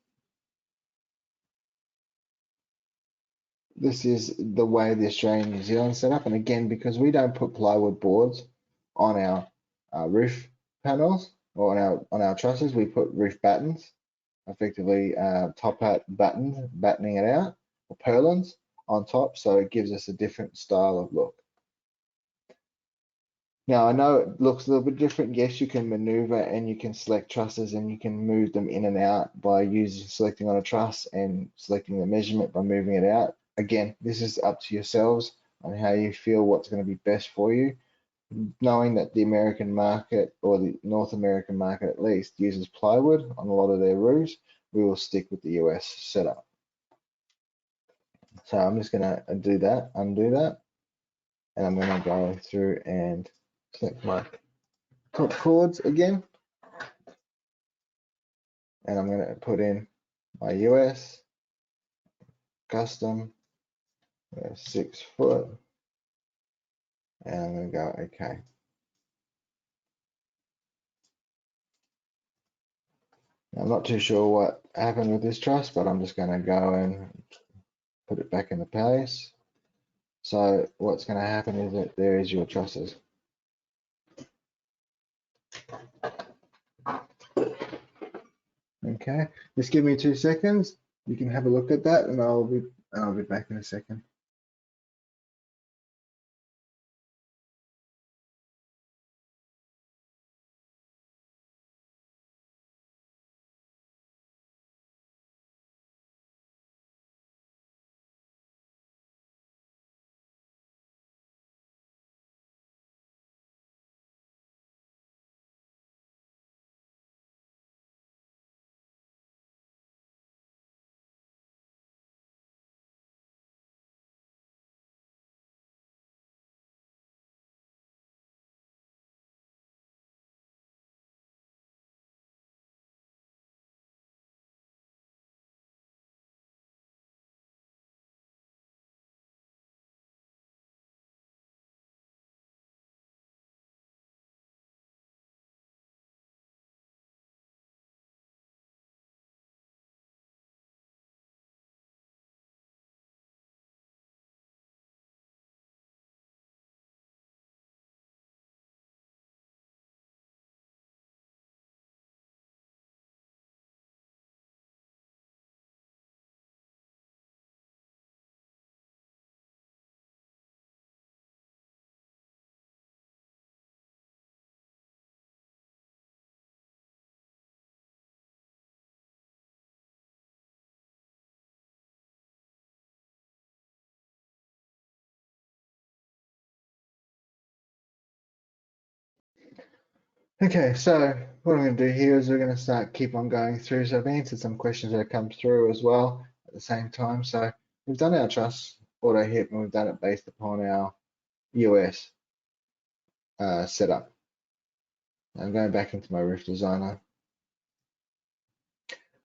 the way the Australian New Zealand set up, and again, because we don't put plywood boards on our roof panels or on our trusses, we put roof battens, effectively top hat battening it out, or purlins on top, so it gives us a different style of look. Now, I know it looks a little bit different. Yes, you can maneuver and you can select trusses and you can move them in and out by selecting on a truss and selecting the measurement by moving it out. Again, this is up to yourselves on how you feel what's going to be best for you. Knowing that the American market, or the North American market at least, uses plywood on a lot of their roofs, we will stick with the US setup. So I'm just going to undo that, and I'm going to go through and select my top chords again, and I'm going to put in my US custom 6 foot, and I'm going to go okay. I'm not too sure what happened with this truss, but I'm just going to go and put it back into place. So what's going to happen is that there is your trusses. Okay, just give me 2 seconds. You can have a look at that, and I'll be back in a second. Okay, so what I'm going to do here is we're going to keep on going through. So I've answered some questions that have come through as well at the same time. So we've done our truss auto hip, and we've done it based upon our US setup. I'm going back into my roof designer.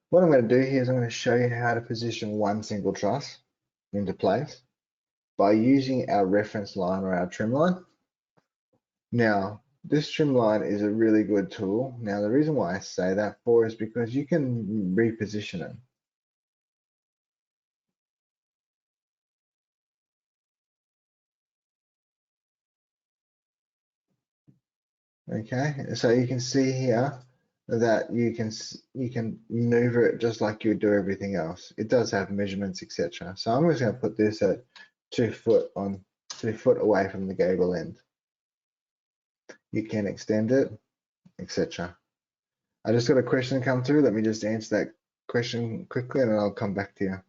What I'm going to do here is I'm going to show you how to position one single truss into place by using our reference line or our trim line. Now, this trim line is a really good tool. Now, the reason why I say that for is because you can reposition it. Okay, so you can see here that you can maneuver it just like you would do everything else. It does have measurements, etc. So I'm just going to put this at 2 foot on 2 foot away from the gable end. You can extend it, etc. I just got a question come through. Let me just answer that question quickly, and then I'll come back to you.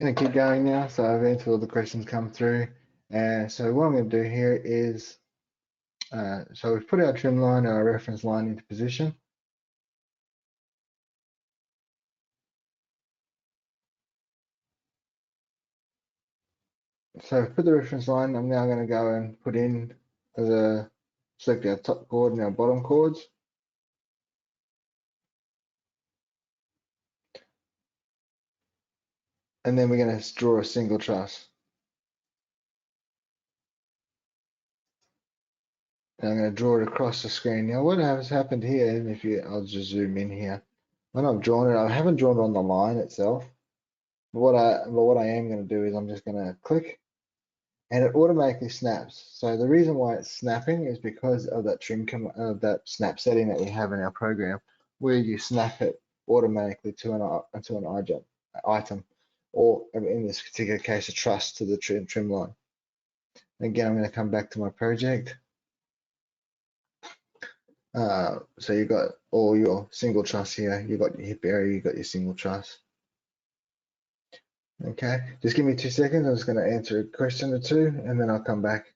Gonna keep going now. So I've answered all the questions come through, And so what I'm going to do here is, so we've put our trim line, our reference line into position. So for the reference line, I'm now going to go and put in select our top chord and our bottom chords. And then we're going to draw a single truss. And I'm going to draw it across the screen. Now what has happened here, and if you, I'll just zoom in here. When I've drawn it, I haven't drawn it on the line itself. But what I am going to do is I'm just going to click, and it automatically snaps. So the reason why it's snapping is because of that that snap setting that we have in our program, where you snap it automatically to an item, or in this particular case, a truss to the trim line. Again, I'm going to come back to my project. So you've got all your single truss here. You've got your hip area. You've got your single truss. Okay, just give me 2 seconds. I'm just going to answer a question or two, and then I'll come back.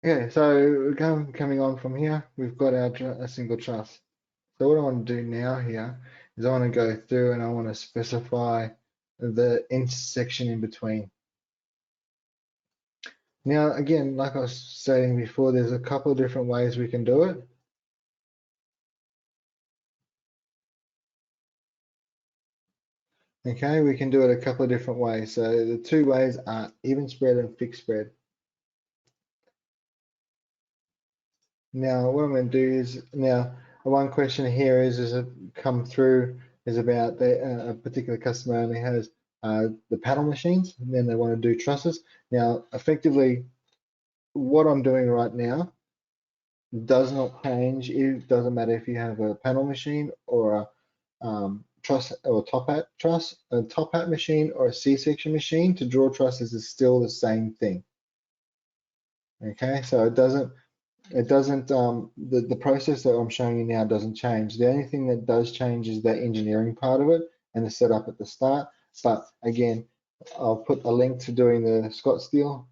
Okay, so we're coming on from here. We've got a single truss. So what I want to do now here is I want to go through and I want to specify the intersection in between. Now, again, like I was saying before, there's a couple of different ways we can do it. Okay, we can do it a couple of different ways. So the two ways are even spread and fixed spread. Now, what I'm going to do is, now, one question here is it come through is about a particular customer only has the paddle machines, and then they want to do trusses. Now, effectively, what I'm doing right now does not change. It doesn't matter if you have a panel machine or a truss or top hat truss, a top hat machine or a C-section machine. To draw trusses is still the same thing. Okay, so it doesn't the process that I'm showing you now doesn't change. The only thing that does change is the engineering part of it and the setup at the start. But again, I'll put a link to doing the Scottsdale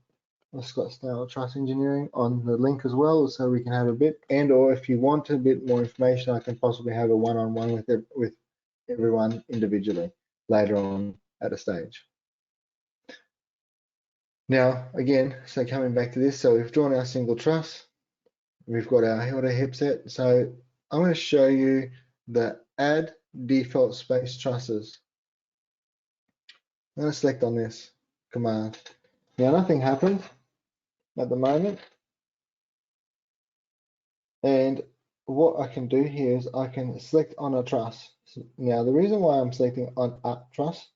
truss engineering on the link as well, so we can have a bit, and or if you want a bit more information, I can possibly have a one-on-one with everyone individually later on at a stage. Now, again, so coming back to this, so we've drawn our single truss. We've got our header hip set. So I'm going to show you the add default space trusses. I'm going to select on this command. Now nothing happened at the moment. And what I can do here is I can select on a truss. Now the reason why I'm selecting on a truss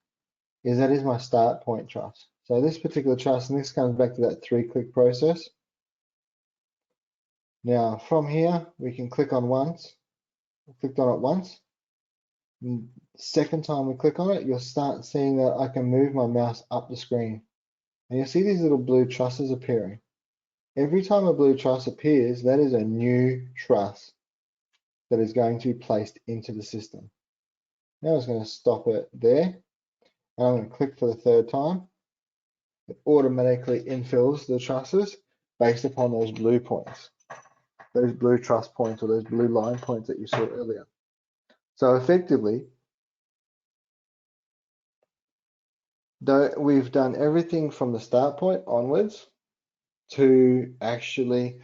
is that is my start point truss. So this particular truss, and this comes back to that 3-click process. Now from here, we can click on once. I clicked on it once. Second time we click on it, you'll start seeing that I can move my mouse up the screen. And you'll see these little blue trusses appearing. Every time a blue truss appears, that is a new truss that is going to be placed into the system. Now I'm just going to stop it there, and I'm going to click for the third time. It automatically infills the trusses based upon those blue points, those blue truss points or those blue line points that you saw earlier. So effectively, though we've done everything from the start point onwards to actually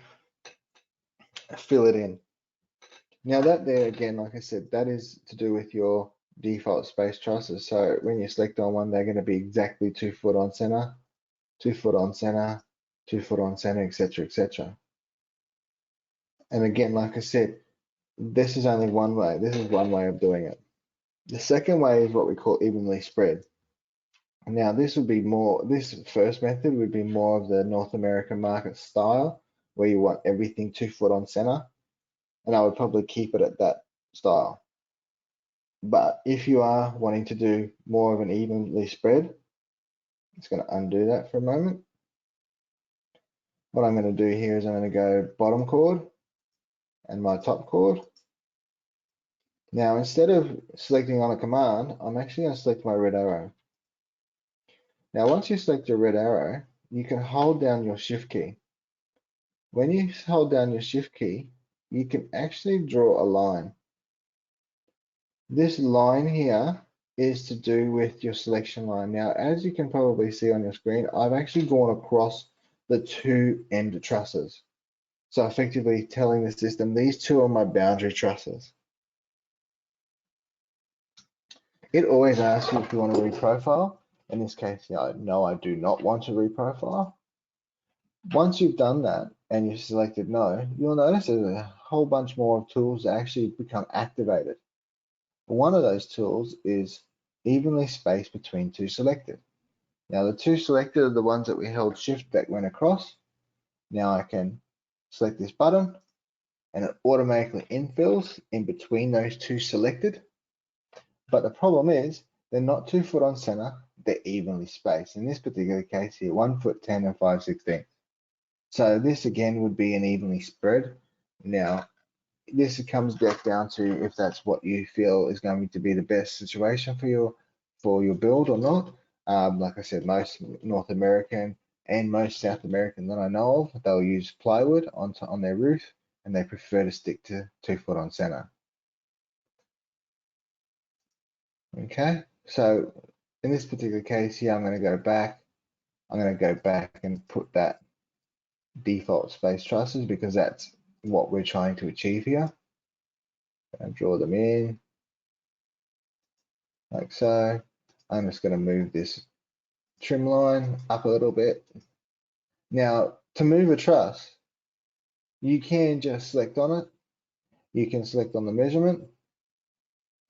fill it in. Now that there again, like I said, that is to do with your default space trusses. So when you select on one, they're going to be exactly 2 foot on center, 2 foot on center, 2 foot on center, etc., etc. And again, like I said, this is only one way. This is one way of doing it. The second way is what we call evenly spread. Now this would be more, this first method would be more of the North American market style, where you want everything 2 foot on center, and I would probably keep it at that style. But if you are wanting to do more of an evenly spread, it's going to undo that for a moment. What I'm going to do here is I'm going to go bottom chord and my top chord. Now, instead of selecting on a command, I'm actually going to select my red arrow. Now, once you select your red arrow, you can hold down your shift key. When you hold down your shift key, you can actually draw a line. This line here is to do with your selection line. Now, as you can probably see on your screen, I've actually gone across the 2 end trusses. So effectively telling the system, these 2 are my boundary trusses. It always asks you if you want to reprofile. In this case, no, I do not want to reprofile. Once you've done that and you've selected no, you'll notice there's a whole bunch more tools that actually become activated. One of those tools is evenly spaced between 2 selected. Now the 2 selected are the ones that we held shift that went across. Now I can select this button and it automatically infills in between those 2 selected. But the problem is they're not 2 foot on center, they're evenly spaced. In this particular case here, 1 foot 10 and 5/16. So this again would be an evenly spread. Now this comes back down to if that's what you feel is going to be the best situation for your build or not. Like I said, most North American and most South American that I know of, they'll use plywood on their roof, and they prefer to stick to 2 foot on center. Okay, so in this particular case here, I'm going to go back. I'm going to go back and put that default space trusses because that's what we're trying to achieve here. And draw them in like so. I'm just going to move this trim line up a little bit. Now, to move a truss, you can just select on it. You can select on the measurement,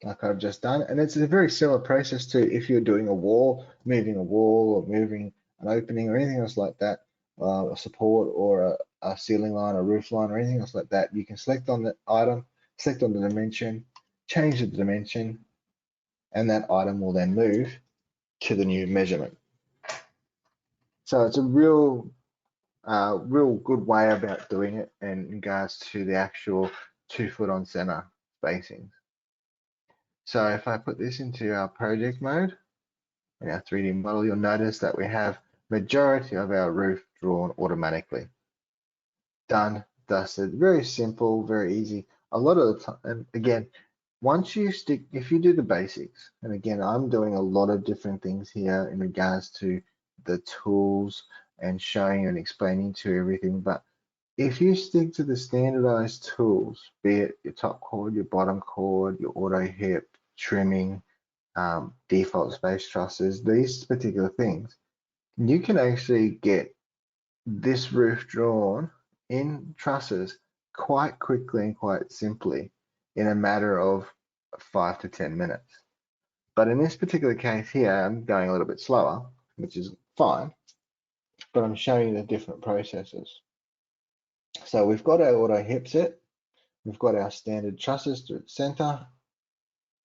like I've just done. And it's a very similar process to if you're doing a wall, moving a wall or moving an opening or anything else like that, a support or a ceiling line, a roof line or anything else like that. You can select on the item, select on the dimension, change the dimension, and that item will then move to the new measurement. So it's a real good way about doing it in regards to the actual 2 foot on center spacings. So if I put this into our project mode in our 3D model, you'll notice that we have majority of our roof drawn automatically. Done, dusted, very simple, very easy. A lot of the time, and again, once you stick, if you do the basics, and again, I'm doing a lot of different things here in regards to the tools and showing and explaining to everything, but if you stick to the standardized tools, be it your top chord, your bottom chord, your auto hip, trimming, default space trusses, these particular things, you can actually get this roof drawn in trusses quite quickly and quite simply in a matter of 5 to 10 minutes. But in this particular case here, I'm going a little bit slower, which is fine, but I'm showing you the different processes. So we've got our auto hip set, we've got our standard trusses to its center,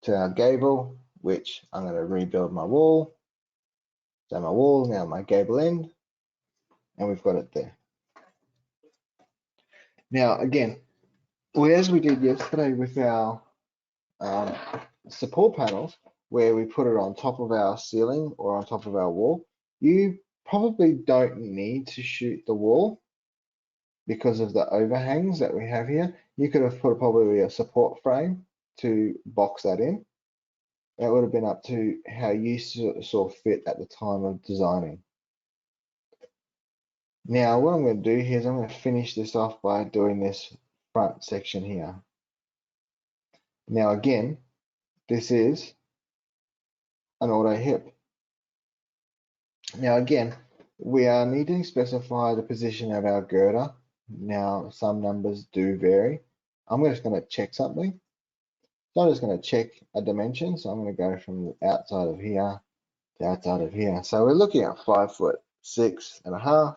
to our gable, which I'm going to rebuild my wall. So my wall, now my gable end, and we've got it there. Now again, as we did yesterday with our support panels where we put it on top of our ceiling or on top of our wall, you probably don't need to shoot the wall because of the overhangs that we have here. You could have put probably a support frame to box that in. That would have been up to how you saw fit at the time of designing. Now, what I'm going to do here is I'm going to finish this off by doing this front section here. Now, again, this is an auto hip. Now, again, we are needing to specify the position of our girder. Now, some numbers do vary. I'm just going to check something. So I'm just going to check a dimension. So I'm going to go from the outside of here to outside of here. So we're looking at 5'6.5".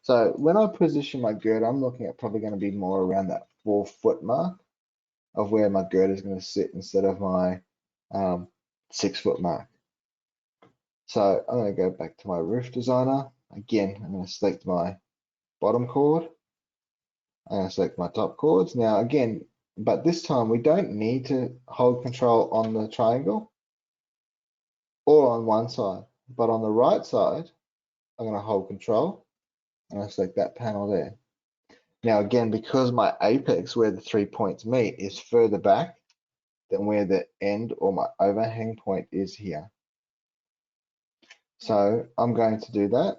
So when I position my girder, I'm looking at probably going to be more around that 4 foot mark of where my girder is going to sit instead of my 6 foot mark. So I'm going to go back to my roof designer. Again, I'm going to select my bottom chord. I'm going to select my top chords. Now again, but this time we don't need to hold control on the triangle or on one side, but on the right side, I'm going to hold control and I select that panel there. Now again, because my apex where the 3 points meet is further back than where the end or my overhang point is here. So I'm going to do that.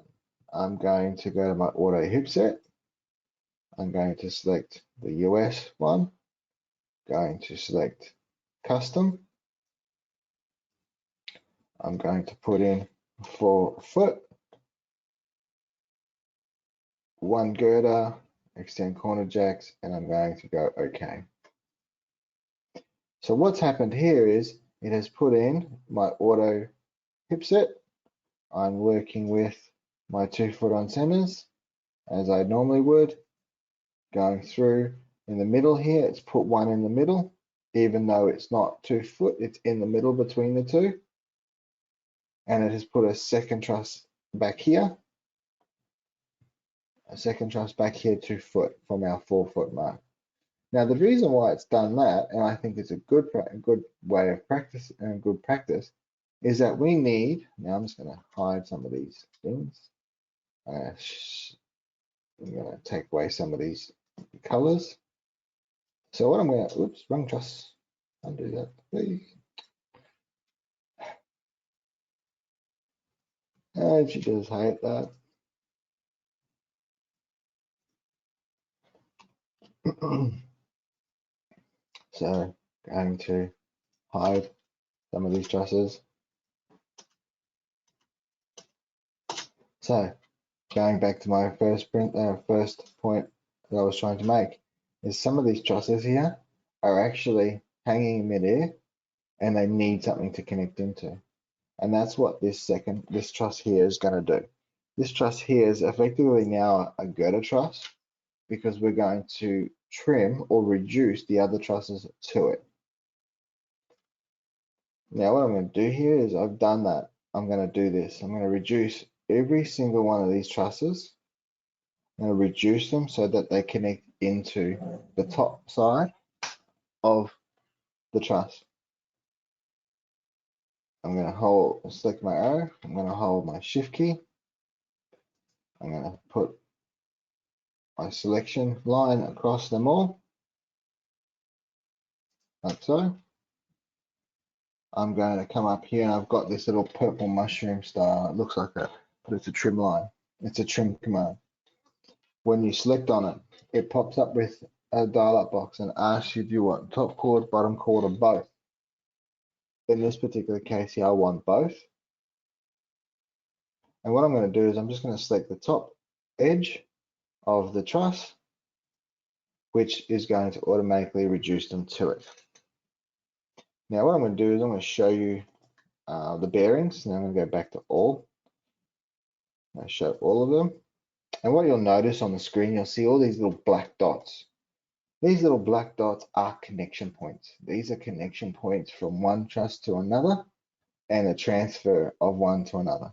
I'm going to go to my auto hip set. I'm going to select the US one. Going to select custom. I'm going to put in 4 foot, 1 girder, extend corner jacks, and I'm going to go OK. So what's happened here is it has put in my auto hip set. I'm working with my 2 foot on centers as I normally would. Going through in the middle here, it's put 1 in the middle, even though it's not 2 foot, it's in the middle between the two. And it has put a second truss back here, a second truss back here 2 foot from our 4 foot mark. Now the reason why it's done that, and I think it's a good way of practice and good practice, is that we need, now I'm just going to hide some of these things. I'm going to take away some of these colors. So what I'm going to, oops, wrong truss, undo that please. And she does hate that. So going to hide some of these trusses. So going back to my first point that I was trying to make is some of these trusses here are actually hanging in midair and they need something to connect into. And that's what this truss here is going to do. This truss here is effectively now a girder truss because we're going to trim or reduce the other trusses to it. Now what I'm going to do here is I've done that. I'm going to do this. I'm going to reduce every single one of these trusses. I'm going to reduce them so that they connect into the top side of the truss. I'm going to select my arrow. I'm going to hold my shift key. I'm going to put my selection line across them all, like so. I'm going to come up here and I've got this little purple mushroom star. It looks like that, but it's a trim line. It's a trim command. When you select on it, it pops up with a dial-up box and asks you if you want top chord, bottom chord, or both. In this particular case here, I want both. And what I'm going to do is I'm just going to select the top edge of the truss, which is going to automatically reduce them to it. Now what I'm going to do is I'm going to show you the bearings. Now I'm going to go back to all. I'll show all of them. And what you'll notice on the screen, you'll see all these little black dots. These little black dots are connection points. These are connection points from one truss to another and a transfer of one to another.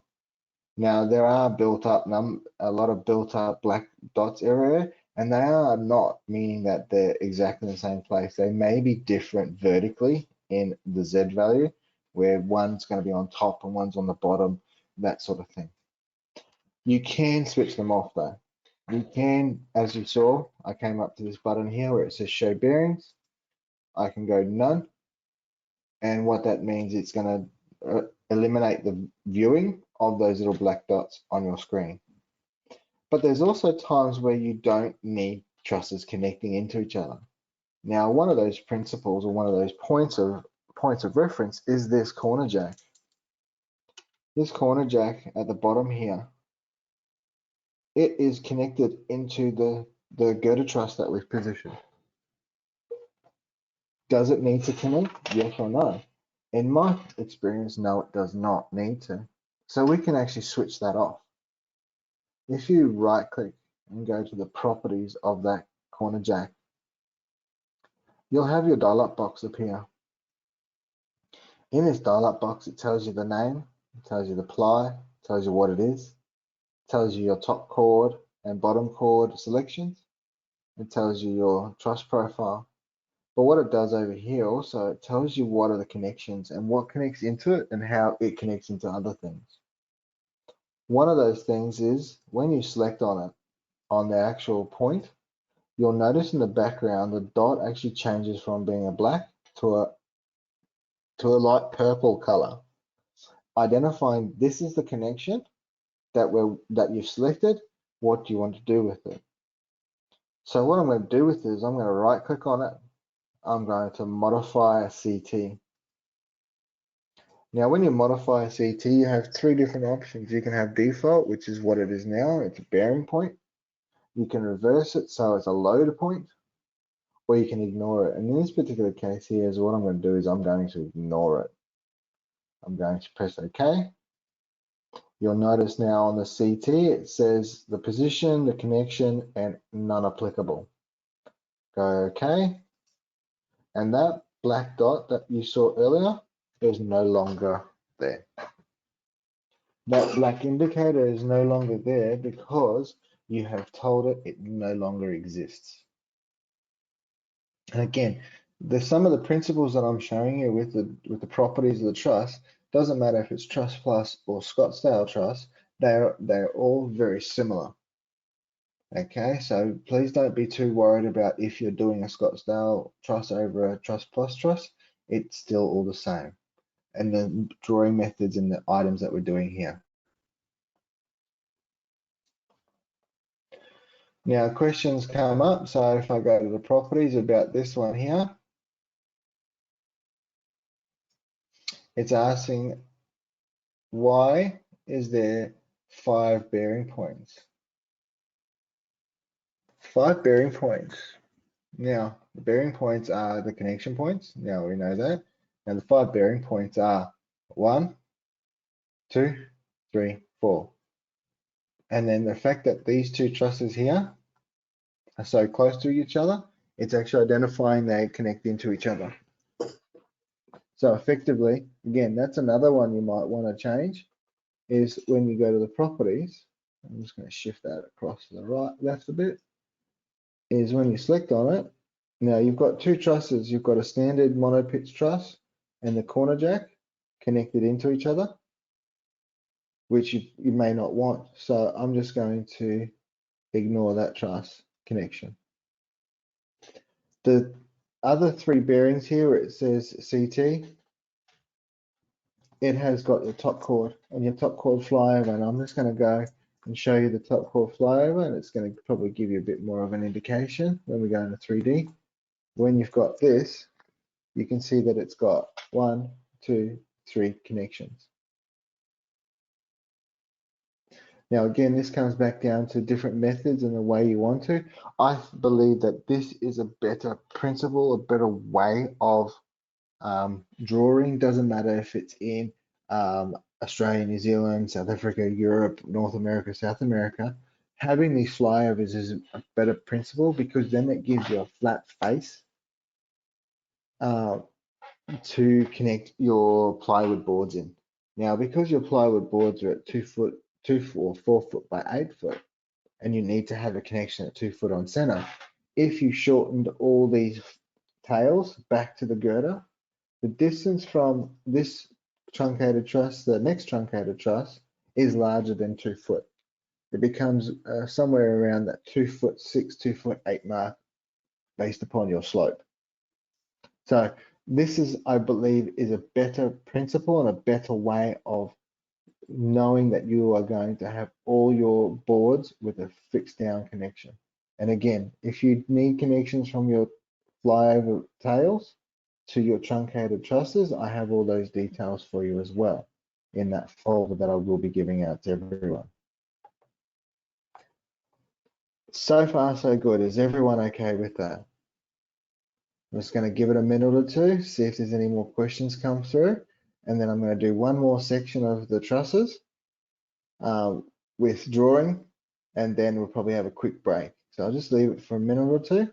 Now there are a lot of built up black dots everywhere, and they are not meaning that they're exactly in the same place. They may be different vertically in the Z value, where one's going to be on top and one's on the bottom, that sort of thing. You can switch them off though. You can, as you saw, I came up to this button here where it says show bearings. I can go none. And what that means, it's going to eliminate the viewing of those little black dots on your screen. But there's also times where you don't need trusses connecting into each other. Now, one of those principles or one of those points of reference is this corner jack. This corner jack at the bottom here, it is connected into the girder truss that we've positioned. Does it need to connect? Yes or no? In my experience, no, it does not need to. So we can actually switch that off. If you right click and go to the properties of that corner jack, you'll have your dial-up box appear. In this dial-up box, it tells you the name, it tells you the ply, it tells you what it is, it tells you your top chord and bottom chord selections, it tells you your truss profile. But what it does over here also, it tells you what are the connections and what connects into it and how it connects into other things. One of those things is when you select on it, on the actual point, you'll notice in the background, the dot actually changes from being a black to a light purple color, identifying this is the connection that you've selected. What do you want to do with it? So what I'm going to do with it is I'm going to right click on it. I'm going to modify a CT. Now, when you modify a CT, you have three different options. You can have default, which is what it is now. It's a bearing point. You can reverse it so it's a load point, or you can ignore it. And in this particular case here, is what I'm going to do is I'm going to ignore it. I'm going to press OK. You'll notice now on the CT, it says the position, the connection, and none applicable. Go OK. And that black dot that you saw earlier is no longer there. That black indicator is no longer there because you have told it it no longer exists. And again, some of the principles that I'm showing you with the properties of the truss, doesn't matter if it's Truss Plus or Scottsdale truss, they're all very similar. Okay, so please don't be too worried about if you're doing a Scottsdale truss over a Truss Plus truss, it's still all the same. And the drawing methods and the items that we're doing here. Now questions come up, so if I go to the properties about this one here, it's asking why is there 5 bearing points? 5 bearing points. Now, the bearing points are the connection points. Now we know that. And the 5 bearing points are 1, 2, 3, 4. And then the fact that these two trusses here are so close to each other, it's actually identifying they connect into each other. So effectively, again, that's another one you might want to change, is when you go to the properties, I'm just going to shift that across to the right, left a bit, is when you select on it, now you've got two trusses, you've got a standard monopitch truss and the corner jack connected into each other, which you may not want. So I'm just going to ignore that truss connection. The other 3 bearings here, it says CT, it has got your top chord and your top chord flyover, and I'm just going to go and show you the top chord flyover, and it's going to probably give you a bit more of an indication when we go into 3D. When you've got this, you can see that it's got 1, 2, 3 connections. Now again, this comes back down to different methods and the way you want to. I believe that this is a better principle, a better way of drawing. Doesn't matter if it's in Australia, New Zealand, South Africa, Europe, North America, South America. Having these flyovers is a better principle because then it gives you a flat face to connect your plywood boards in. Now, because your plywood boards are at 2 foot, 4 foot by 8 foot, and you need to have a connection at 2 foot on center, if you shortened all these tails back to the girder, the distance from this truncated truss to the next truncated truss is larger than 2 foot. It becomes somewhere around that 2'6", 2'8" mark based upon your slope. So this is, I believe, is a better principle and a better way of knowing that you are going to have all your boards with a fixed down connection. And again, if you need connections from your flyover tails to your truncated trusses, I have all those details for you as well in that folder that I will be giving out to everyone. So far, so good. Is everyone okay with that? I'm just going to give it a minute or two, see if there's any more questions come through, and then I'm going to do one more section of the trusses with drawing, and then we'll probably have a quick break. So I'll just leave it for a minute or two.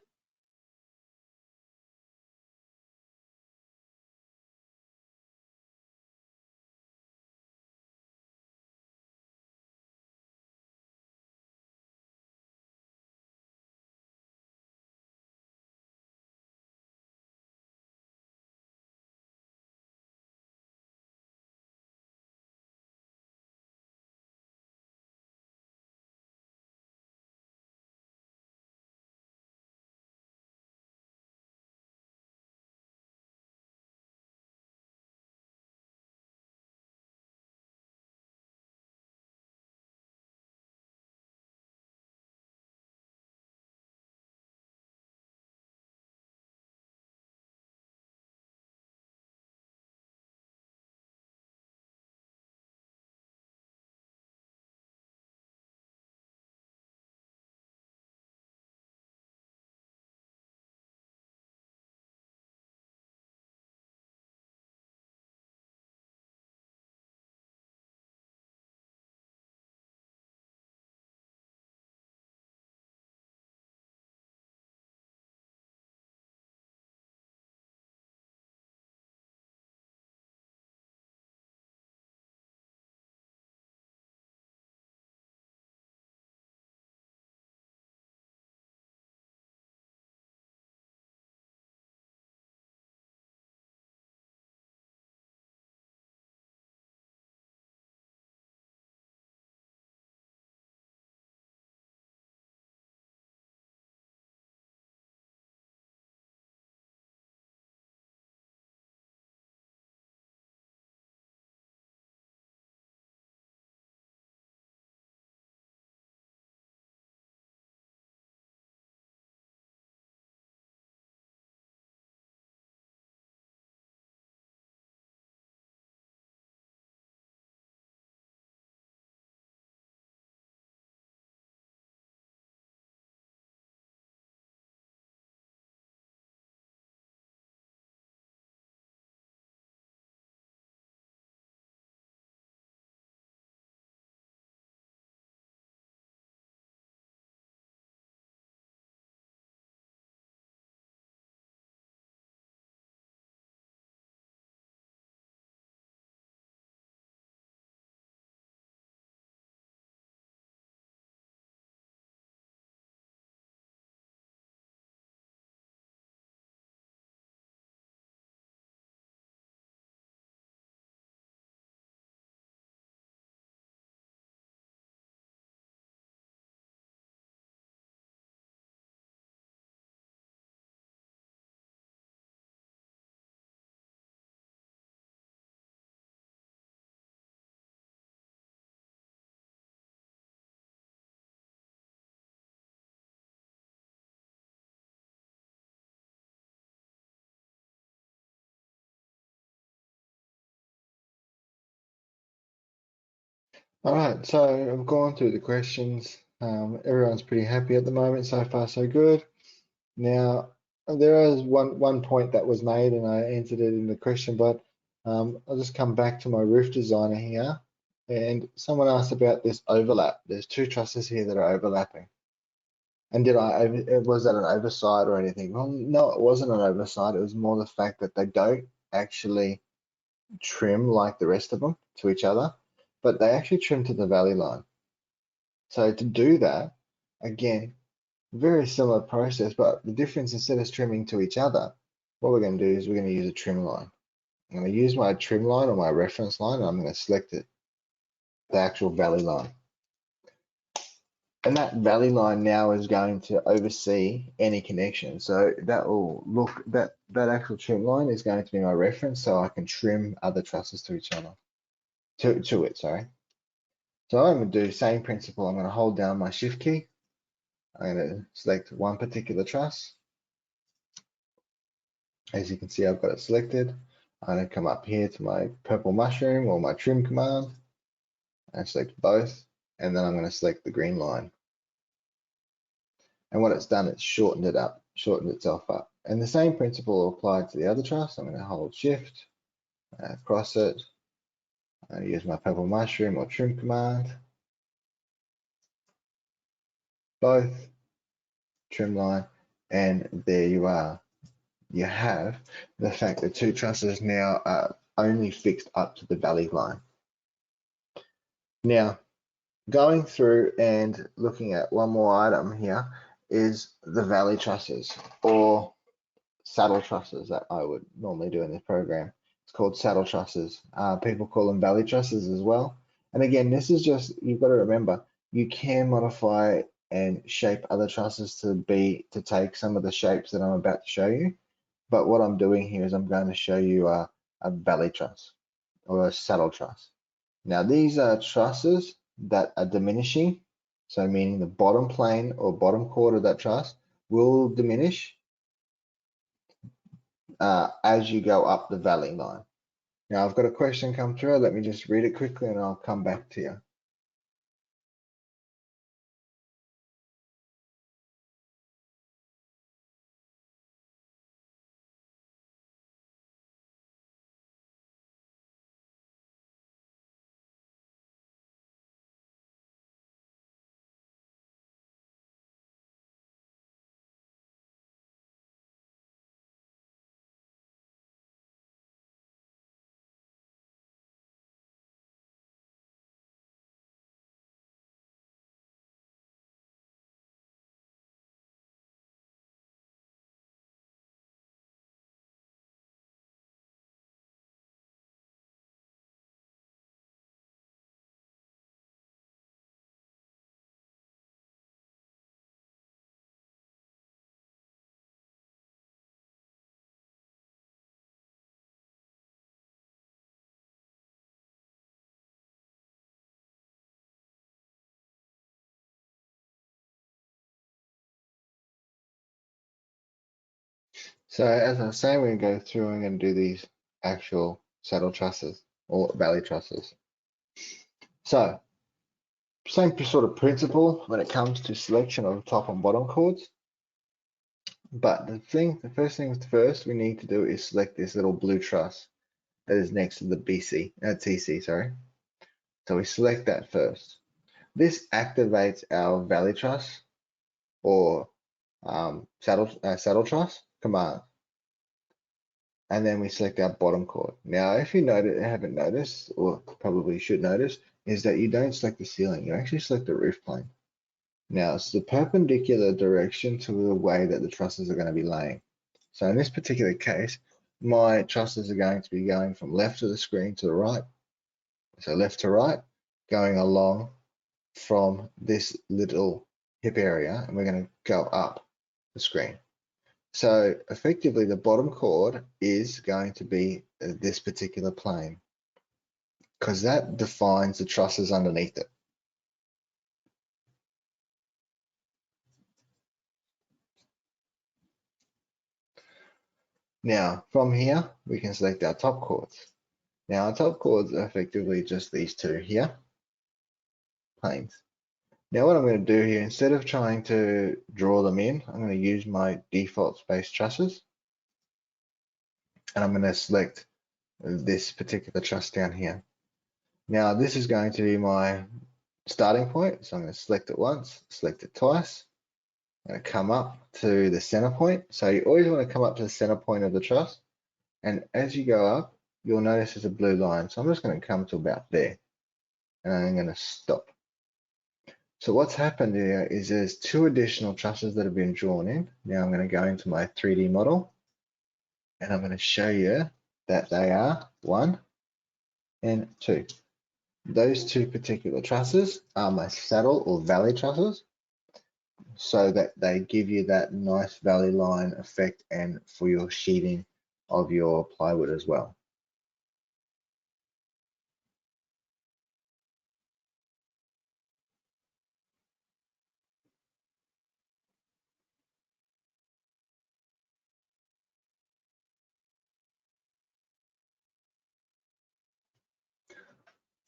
All right, so I've gone through the questions. Everyone's pretty happy at the moment. So far, so good. Now, there is one point that was made, and I answered it in the question, but I'll just come back to my roof designer here. And someone asked about this overlap. There's two trusses here that are overlapping. And was that an oversight or anything? Well, no, it wasn't an oversight. It was more the fact that they don't actually trim like the rest of them to each other, but they actually trim to the valley line. So to do that, again, very similar process, but the difference, instead of trimming to each other, what we're going to do is we're going to use a trim line. I'm going to use my trim line or my reference line, and I'm going to select it, the actual valley line. And that valley line now is going to oversee any connection. So that will look, that actual trim line is going to be my reference, so I can trim other trusses to each other, to it, sorry. So I'm going to do the same principle. I'm going to hold down my shift key. I'm going to select one particular truss. As you can see, I've got it selected. I'm going to come up here to my purple mushroom or my trim command and select both. And then I'm going to select the green line. And what it's done, it's shortened it up, shortened itself up. And the same principle applied to the other truss. I'm going to hold shift, cross it. I'm going to use my purple mushroom or trim command. Both, trim line, and there you are. You have the fact that two trusses now are only fixed up to the valley line. Now, going through and looking at one more item here is the valley trusses or saddle trusses that I would normally do in this program. It's called saddle trusses. People call them valley trusses as well. And again, this is just, you've got to remember, you can modify and shape other trusses to take some of the shapes that I'm about to show you. But what I'm doing here is I'm going to show you a valley truss or a saddle truss. Now these are trusses that are diminishing, so meaning the bottom plane or bottom chord of that truss will diminish as you go up the valley line. Now I've got a question come through. Let me just read it quickly and I'll come back to you. So as I was saying, we're going to go through and going to do these actual saddle trusses or valley trusses. So same sort of principle when it comes to selection of top and bottom chords. But the first things first we need to do is select this little blue truss that is next to the TC, sorry. So we select that first. This activates our valley truss or saddle truss command. And then we select our bottom chord. Now, if you haven't noticed, or probably should notice, is that you don't select the ceiling, you actually select the roof plane. Now, it's the perpendicular direction to the way that the trusses are going to be laying. So in this particular case, my trusses are going to be going from left of the screen to the right. So left to right, going along from this little hip area, and we're going to go up the screen. So effectively, the bottom chord is going to be this particular plane because that defines the trusses underneath it. Now, from here, we can select our top chords. Now, our top chords are effectively just these two here, planes. Now, what I'm going to do here, instead of trying to draw them in, I'm going to use my default space trusses. And I'm going to select this particular truss down here. Now, this is going to be my starting point. So I'm going to select it once, select it twice. I'm going to come up to the center point. So you always want to come up to the center point of the truss. And as you go up, you'll notice there's a blue line. So I'm just going to come to about there. And I'm going to stop. So what's happened here is there's two additional trusses that have been drawn in. Now I'm going to go into my 3D model. And I'm going to show you that they are 1 and 2. Those two particular trusses are my saddle or valley trusses, so that they give you that nice valley line effect and for your sheeting of your plywood as well.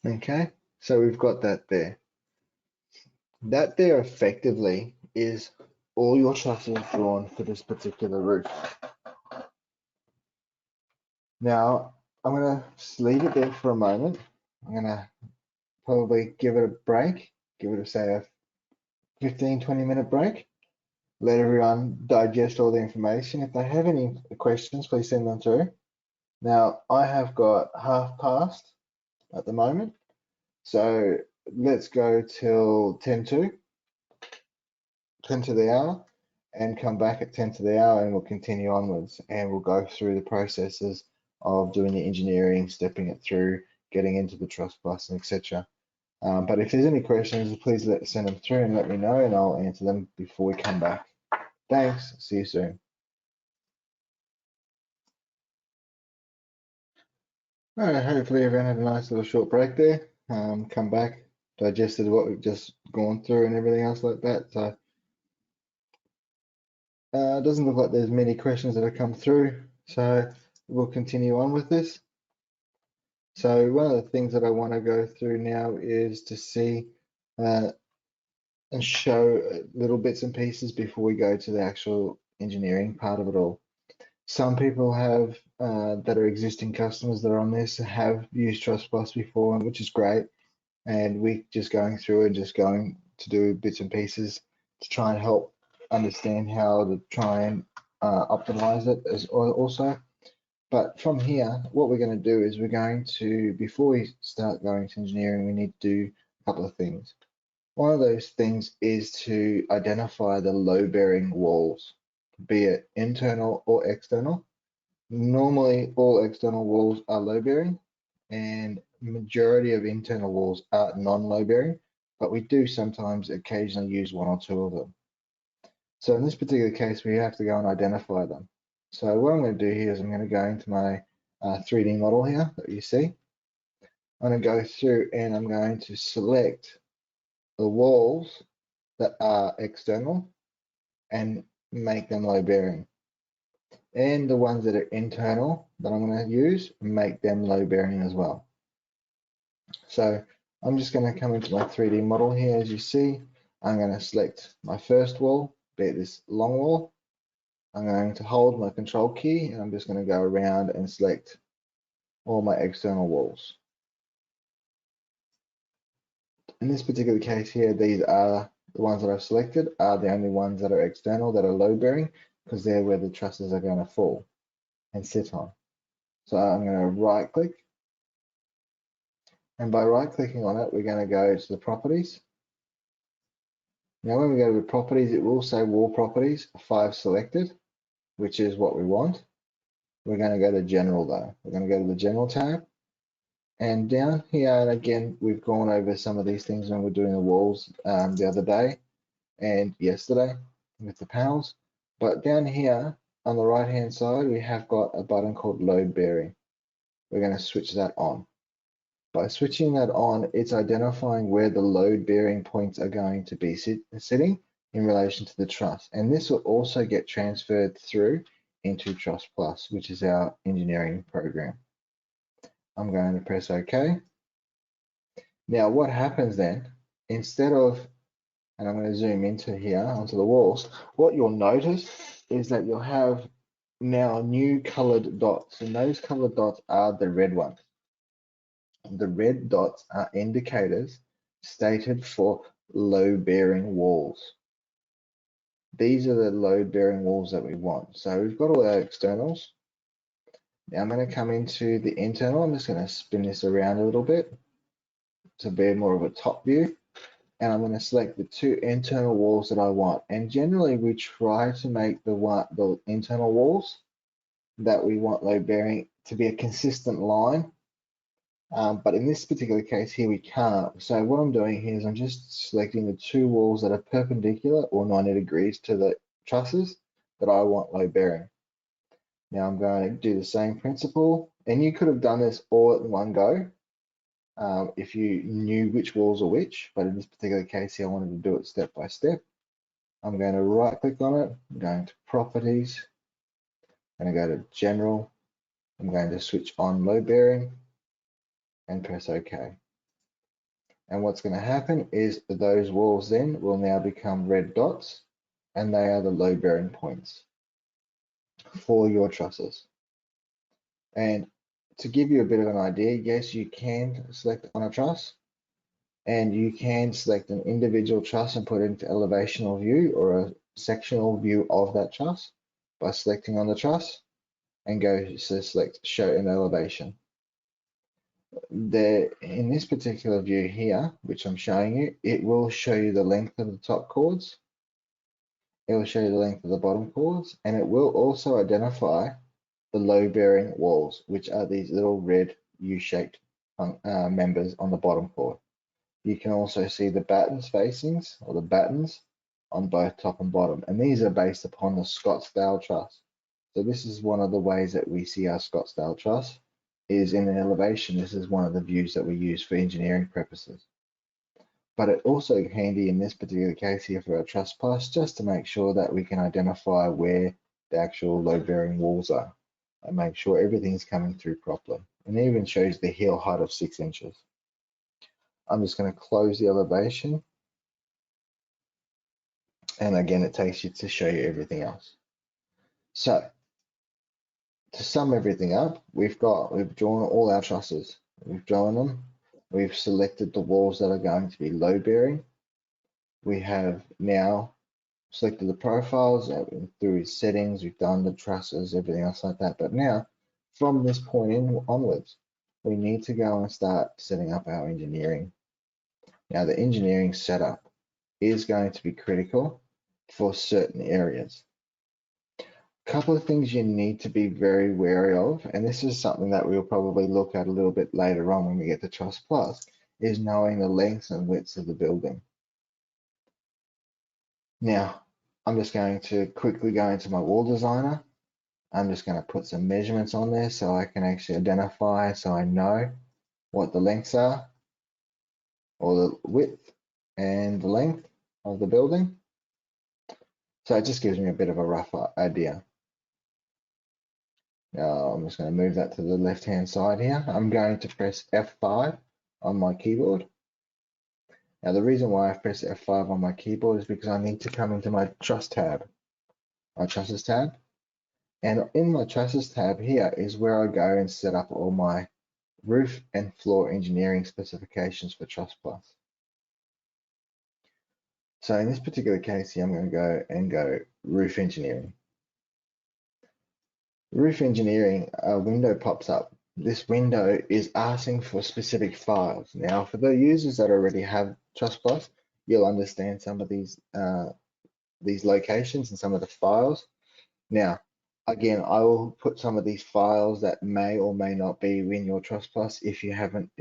Okay, so we've got that there. That there effectively is all your trusses drawn for this particular roof. Now, I'm going to leave it there for a moment. I'm going to probably give it a break, give it, say, a 15-20 minute break. Let everyone digest all the information. If they have any questions, please send them through. Now, I have got 1/2 at the moment. So let's go till 10 to the hour and come back at 10 to the hour, and we'll continue onwards, and we'll go through the processes of doing the engineering, stepping it through, getting into the Truss Plus, and etc. But if there's any questions, please send them through and let me know, and I'll answer them before we come back. Thanks. See you soon. All right, hopefully everyone had a nice little short break there. Come back, digested what we've just gone through and everything else like that. So it doesn't look like there's many questions that have come through. So we'll continue on with this. So one of the things that I want to go through now is to see and show little bits and pieces before we go to the actual engineering part of it all. Some people have that are existing customers that are on this have used Truss Plus before, which is great. And we're just going through and just going to do bits and pieces to try and help understand how to try and optimize it as also. But from here, what we're going to do is we're going to, before we start going to engineering, we need to do a couple of things. One of those things is to identify the load-bearing walls, be it internal or external. Normally, all external walls are load-bearing, and majority of internal walls are non-load-bearing, but we do sometimes occasionally use 1 or 2 of them. So in this particular case, we have to go and identify them. So what I'm going to do here is I'm going to go into my 3D model here that you see. I'm going to go through and I'm going to select the walls that are external and make them load bearing. And the ones that are internal that I'm going to use, make them load bearing as well. So I'm just going to come into my 3D model here. As you see, I'm going to select my first wall, be it this long wall. I'm going to hold my control key and I'm just going to go around and select all my external walls. In this particular case here, these are the ones that I've selected are the only ones that are external that are load bearing, because they're where the trusses are going to fall and sit on. So I'm going to right click, and by right clicking on it, we're going to go to the properties. Now when we go to the properties, it will say wall properties 5 selected, which is what we want. We're going to go to general though. We're going to go to the general tab, and down here, and again, we've gone over some of these things when we're doing the walls the other day and yesterday with the panels. But down here on the right hand side, we have got a button called load bearing. We're going to switch that on. By switching that on, it's identifying where the load bearing points are going to be sitting in relation to the truss. And this will also get transferred through into Truss Plus, which is our engineering program. I'm going to press OK. Now what happens then, instead of, and I'm going to zoom into here onto the walls, what you'll notice is that you'll have now new colored dots, and those colored dots are the red ones. The red dots are indicators stated for load-bearing walls. These are the load-bearing walls that we want. So we've got all our externals. Now I'm going to come into the internal. I'm just going to spin this around a little bit to be more of a top view. And I'm going to select the 2 internal walls that I want. And generally we try to make the internal walls that we want load bearing to be a consistent line. But in this particular case here, we can't. So what I'm doing here is I'm just selecting the two walls that are perpendicular or 90 degrees to the trusses that I want load bearing. Now I'm going to do the same principle, and you could have done this all at one go if you knew which walls are which, but in this particular case here, I wanted to do it step by step. I'm going to right click on it, I'm going to properties, I'm going to go to general, I'm going to switch on load bearing and press OK. And what's going to happen is that those walls then will now become red dots, and they are the load bearing points for your trusses. And to give you a bit of an idea, yes, you can select on a truss, and you can select an individual truss and put it into elevational view or a sectional view of that truss by selecting on the truss and go to select show in elevation. There, in this particular view here, which I'm showing you, it will show you the length of the top chords, it will show you the length of the bottom chords, and it will also identify the load bearing walls, which are these little red U-shaped members on the bottom chord. You can also see the battens facings, or the battens, on both top and bottom, and these are based upon the Scottsdale truss. So this is one of the ways that we see our Scottsdale truss is in an elevation. This is one of the views that we use for engineering purposes. But it's also handy in this particular case here for our truss plus, just to make sure that we can identify where the actual load bearing walls are and make sure everything's coming through properly. And it even shows the heel height of 6 inches. I'm just going to close the elevation. And again, it takes you to show you everything else. So to sum everything up, we've drawn all our trusses. We've drawn them. We've selected the walls that are going to be load bearing. We have now selected the profiles through settings. We've done the trusses, everything else like that. But now, from this point onwards, we need to go and start setting up our engineering. Now, the engineering setup is going to be critical for certain areas. A couple of things you need to be very wary of, and this is something that we'll probably look at a little bit later on when we get to Truss Plus, is knowing the lengths and widths of the building. Now, I'm just going to quickly go into my wall designer. I'm just going to put some measurements on there so I can actually identify, so I know what the lengths are, or the width and the length of the building. So it just gives me a bit of a rough idea. Now I'm just going to move that to the left hand side here. I'm going to press F5 on my keyboard. Now the reason why I've pressed F5 on my keyboard is because I need to come into my truss tab, my trusses tab. And in my trusses tab here is where I go and set up all my roof and floor engineering specifications for Truss Plus. So in this particular case here, I'm going to go roof engineering. Roof engineering, a window pops up. This window is asking for specific files. Now, for the users that already have Truss Plus, you'll understand some of these locations and some of the files. Now, again, I will put some of these files that may or may not be in your Truss Plus if you haven't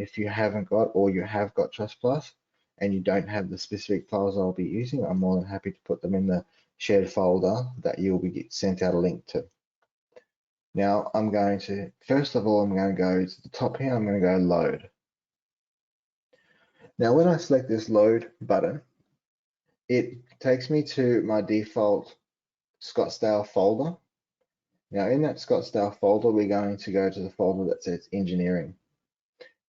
got, or you have got Truss Plus and you don't have the specific files I'll be using. I'm more than happy to put them in the shared folder that you'll be sent out a link to. Now I'm going to, first of all, I'm going to go to the top here. I'm going to go load. Now when I select this load button, it takes me to my default Scottsdale folder. Now in that Scottsdale folder, we're going to go to the folder that says engineering.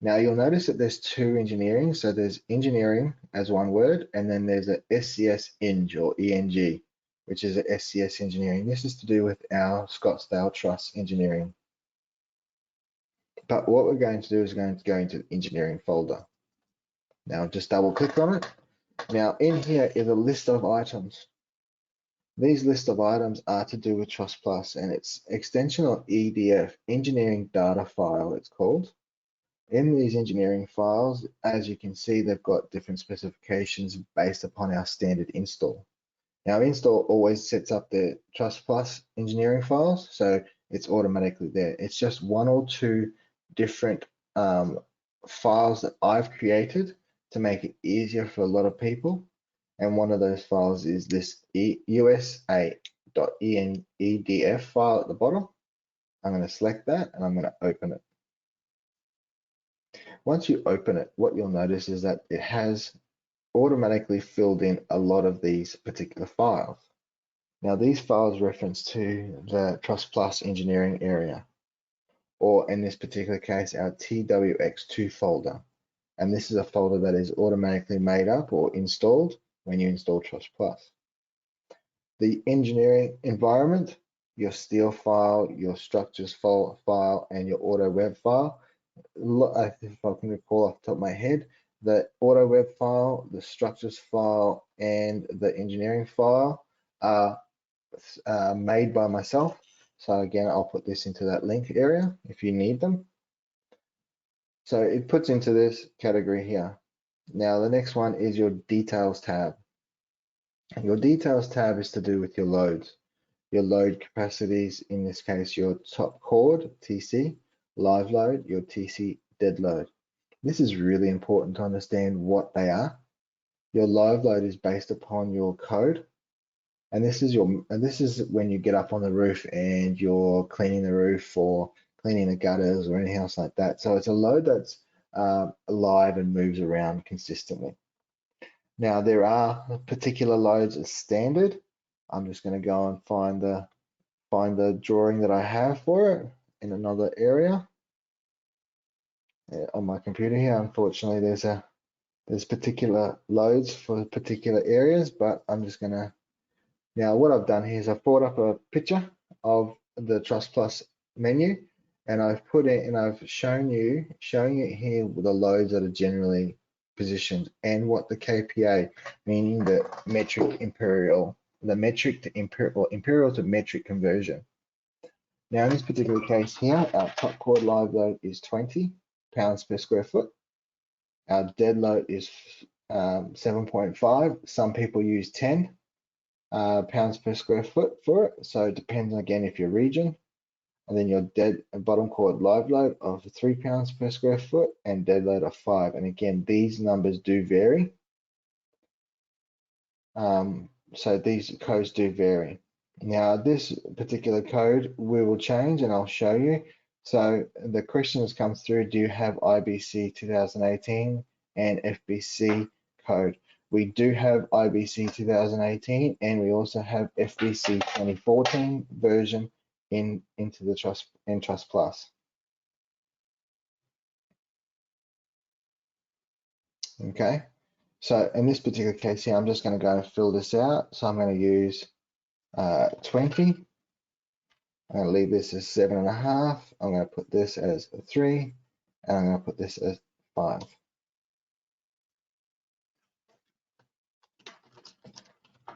Now you'll notice that there's two engineering. So there's engineering as one word, and then there's a SCS Eng or ENG, which is a SCS engineering. This is to do with our Scottsdale Truss engineering. But what we're going to do is going to go into the engineering folder. Now just double click on it. Now in here is a list of items. These list of items are to do with Truss Plus, and it's extension or EDF, engineering data file it's called. In these engineering files, as you can see, they've got different specifications based upon our standard install. Now install always sets up the Truss Plus engineering files. So it's automatically there. It's just one or two different files that I've created to make it easier for a lot of people. And one of those files is this usa.enedf file at the bottom. I'm going to select that and I'm going to open it. Once you open it, what you'll notice is that it has automatically filled in a lot of these particular files. Now, these files reference to the Trust Plus engineering area, or in this particular case, our TWX2 folder. And this is a folder that is automatically made up or installed when you install Trust Plus. The engineering environment, your steel file, your structures file, and your AutoWeb file. If I can recall off the top of my head, the AutoWeb file, the structures file, and the engineering file are made by myself. So again, I'll put this into that link area if you need them. So it puts into this category here. Now the next one is your details tab. Your details tab is to do with your loads, your load capacities, in this case, your top chord, TC, live load, your TC dead load. This is really important to understand what they are. Your live load is based upon your code. And this is when you get up on the roof and you're cleaning the roof or cleaning the gutters or anything else like that. So it's a load that's live and moves around consistently. Now there are particular loads as standard. I'm just going to go and find the drawing that I have for it in another area on my computer here. Unfortunately, there's particular loads for particular areas, but I'm just going to. Now what I've done here is I've brought up a picture of the Trust Plus menu, and I've put it and I've showing it here with the loads that are generally positioned and what the KPA, meaning the metric imperial, the metric to imperial, imperial to metric conversion. Now in this particular case here, our top chord live load is 20 pounds per square foot. Our dead load is 7.5. Some people use 10 pounds per square foot for it. So it depends again if your region. And then your dead bottom chord live load of 3 pounds per square foot and dead load of 5. And again, these numbers do vary. So these codes do vary. Now this particular code we will change and I'll show you. So the question has come through, do you have IBC 2018 and FBC code? We do have IBC 2018 and we also have FBC 2014 version into the Trust Plus. Okay, so in this particular case here, I'm just going to go and fill this out. So I'm going to use 20. I'm going to leave this as 7.5. I'm going to put this as 3, and I'm going to put this as 5.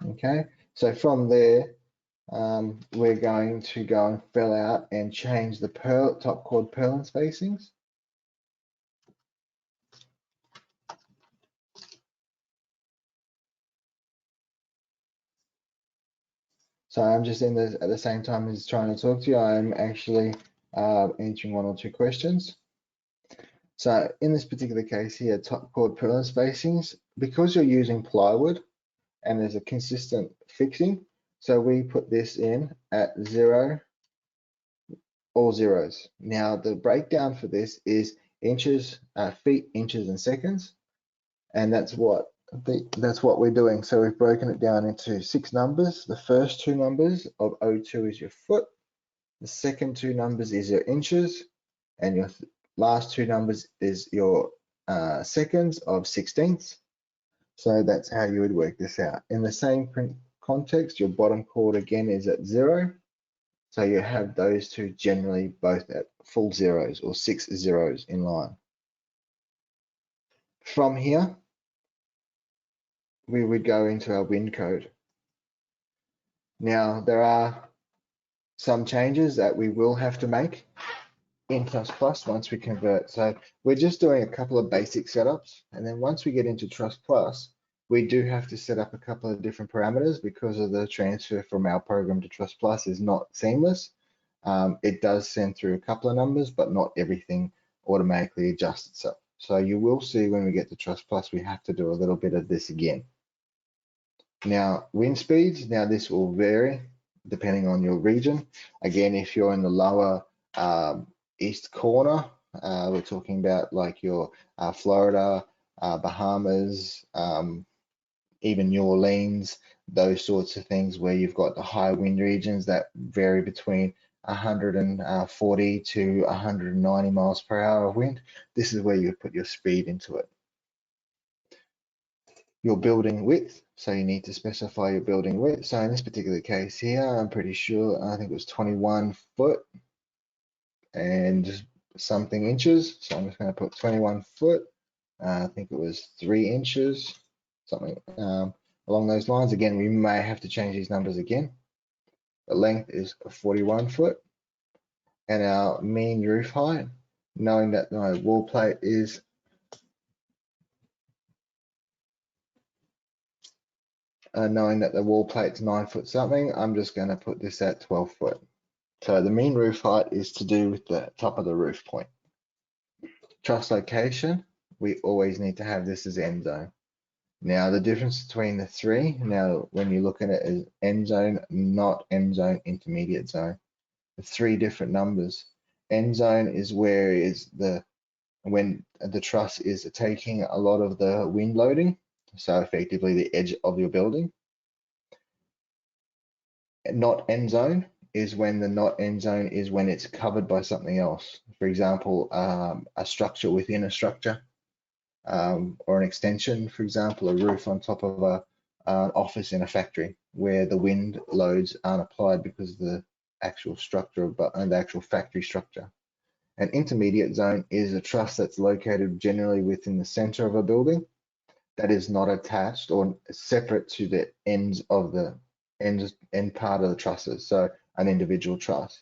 Okay, so from there, we're going to go and fill out and change the top chord purlin spacings. So I'm just at the same time as trying to talk to you, I'm actually answering one or two questions. So in this particular case here, top chord purlin spacings, because you're using plywood and there's a consistent fixing, so we put this in at 0, all zeros. Now the breakdown for this is inches, feet, inches, and seconds, and that's what we're doing. So we've broken it down into 6 numbers. The first 2 numbers of 02 is your foot. The second 2 numbers is your inches, and your last 2 numbers is your seconds of 16ths. So that's how you would work this out. In the same context, your bottom chord again is at 0. So you have those two generally both at full zeros or 6 zeros in line. From here, we would go into our wind code. Now, there are some changes that we will have to make in Trust Plus once we convert. So we're just doing a couple of basic setups. And then once we get into Trust Plus, we do have to set up a couple of different parameters because of the transfer from our program to Trust Plus is not seamless. it does send through a couple of numbers, but not everything automatically adjusts itself. So you will see when we get to Trust Plus, we have to do a little bit of this again. Now, wind speeds, now this will vary depending on your region. Again, if you're in the lower east corner, we're talking about like your Florida, Bahamas, even New Orleans, those sorts of things where you've got the high wind regions that vary between 140 to 190 miles per hour of wind. This is where you put your speed into it. Your building width, so you need to specify your building width. So in this particular case here, I'm pretty sure, I think it was 21 foot and something inches. So I'm just going to put 21 foot. I think it was 3 inches, something along those lines. Again, we may have to change these numbers again. The length is 41 foot. And our mean roof height, knowing that my wall plate is knowing that the wall plate's 9 foot something, I'm just going to put this at 12 foot. So the mean roof height is to do with the top of the roof point. Truss location, we always need to have this as end zone. Now the difference between the three, now when you look at it as end zone, not end zone, intermediate zone, the 3 different numbers. End zone is where is when the truss is taking a lot of the wind loading, so effectively the edge of your building. Not end zone is when the not end zone is when it's covered by something else. For example, a structure within a structure, or an extension, for example, a roof on top of an office in a factory where the wind loads aren't applied because of the actual structure and the actual factory structure. An intermediate zone is a truss that's located generally within the center of a building that is not attached or separate to the ends of the end part of the trusses, so an individual truss.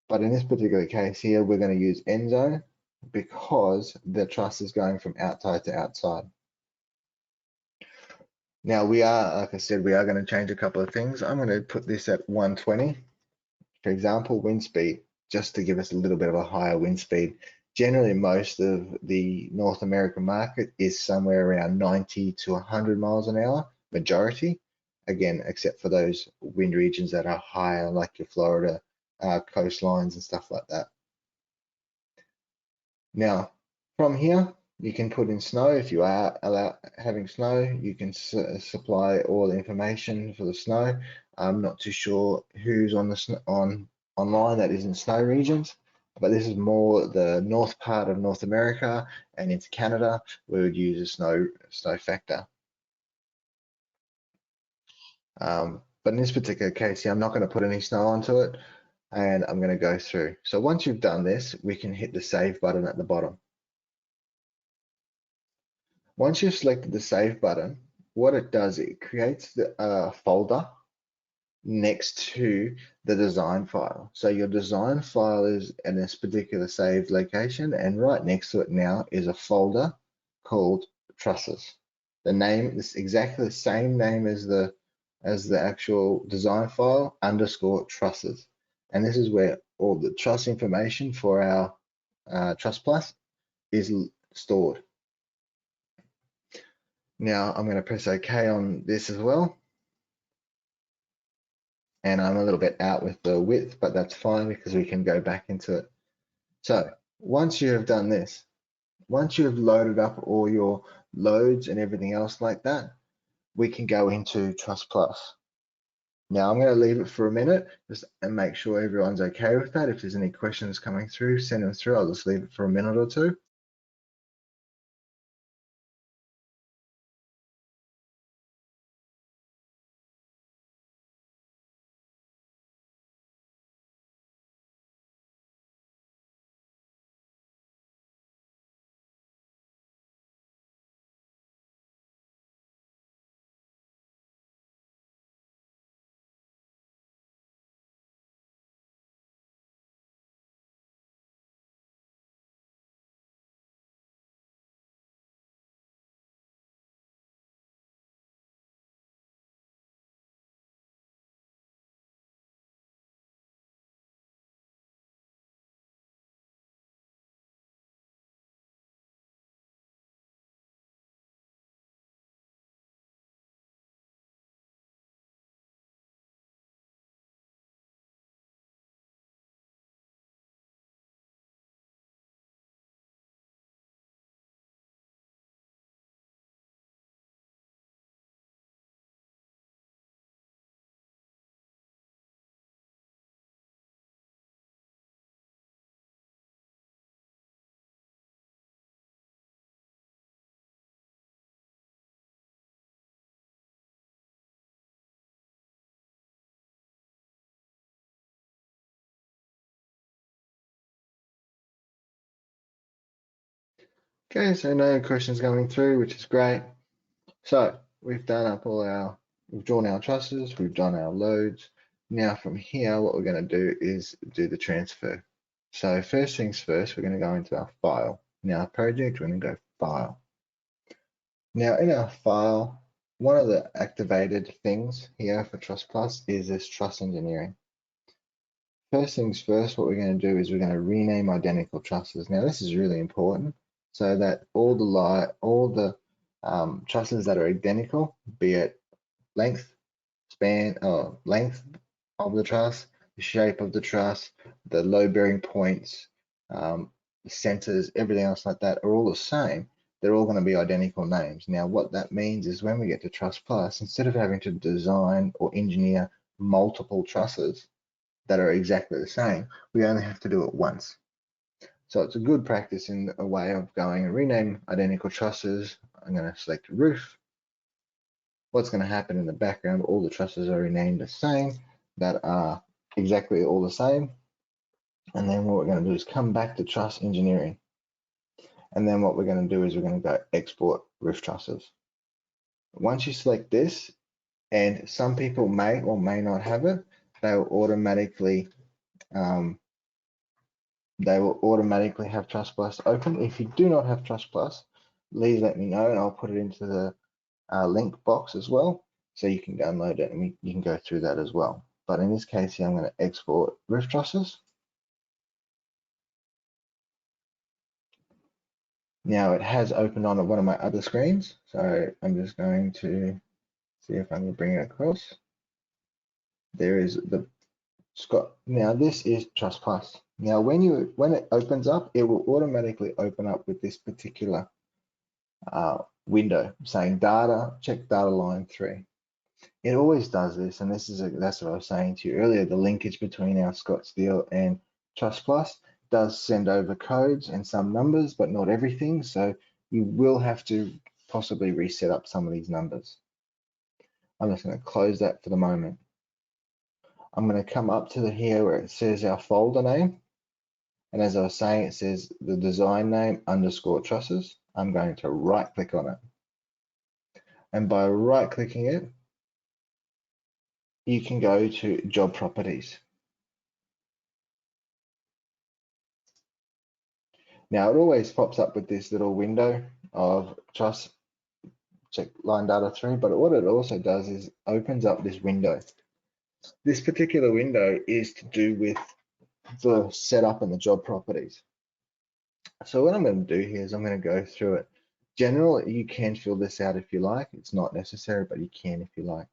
But in this particular case here, we're going to use end zone because the truss is going from outside to outside. Now we are, like I said, we are going to change a couple of things. I'm going to put this at 120, for example, wind speed, just to give us a little bit of a higher wind speed. Generally, most of the North American market is somewhere around 90 to 100 miles an hour, majority. Again, except for those wind regions that are higher, like your Florida coastlines and stuff like that. Now, from here, you can put in snow. If you are having snow, you can supply all the information for the snow. I'm not too sure who's on the online that is in snow regions, but this is more the north part of North America and into Canada. We would use a snow factor. But in this particular case here, I'm not going to put any snow onto it, and I'm going to go through. So once you've done this, we can hit the save button at the bottom. Once you've selected the save button, what it does, it creates the folder next to the design file. So your design file is in this particular saved location, and right next to it now is a folder called trusses. The name is exactly the same name as the actual design file, underscore trusses. And this is where all the truss information for our Truss Plus is stored. Now I'm going to press OK on this as well. And I'm a little bit out with the width, but that's fine because we can go back into it. So once you have done this, once you have loaded up all your loads and everything else like that, we can go into Truss Plus. Now I'm going to leave it for a minute just and make sure everyone's okay with that. If there's any questions coming through, send them through. I'll just leave it for a minute or two. Okay, so no questions going through, which is great. So we've done up we've drawn our trusses, we've done our loads. Now from here, what we're going to do is do the transfer. So first things first, we're going to go into our file. In our project, we're going to go file. Now in our file, one of the activated things here for Truss Plus is this truss engineering. First things first, what we're going to do is we're going to rename identical trusses. Now this is really important so that all the trusses that are identical, be it length, span, length of the truss, the shape of the truss, the load bearing points, the centers, everything else like that are all the same. They're all going to be identical names. Now what that means is when we get to Truss Plus, instead of having to design or engineer multiple trusses that are exactly the same, we only have to do it once. So it's a good practice in a way of going and rename identical trusses. I'm going to select roof. What's going to happen in the background, all the trusses are renamed the same, that are exactly all the same. And then what we're going to do is come back to truss engineering. And then what we're going to do is we're going to go export roof trusses. Once you select this, and some people may or may not have it, they will automatically have Truss Plus open. If you do not have Truss Plus, please let me know and I'll put it into the link box as well, so you can download it and you can go through that as well. But in this case here, I'm going to export roof trusses. Now it has opened on one of my other screens, so I'm just going to see if I can bring it across. There is the Scott. Now this is Truss Plus. Now when it opens up, it will automatically open up with this particular window saying data, check data line 3. It always does this, and that's what I was saying to you earlier. The linkage between our Scott Steel and Truss Plus does send over codes and some numbers, but not everything. So you will have to possibly reset up some of these numbers. I'm just going to close that for the moment. I'm going to come up to here where it says our folder name. And as I was saying, it says the design name _ trusses. I'm going to right click on it. And by right clicking it, you can go to job properties. Now it always pops up with this little window of truss check line data 3, but what it also does is opens up this window. This particular window is to do with the setup and the job properties. So what I'm going to do here is I'm going to go through it. Generally, you can fill this out if you like. It's not necessary, but you can if you like.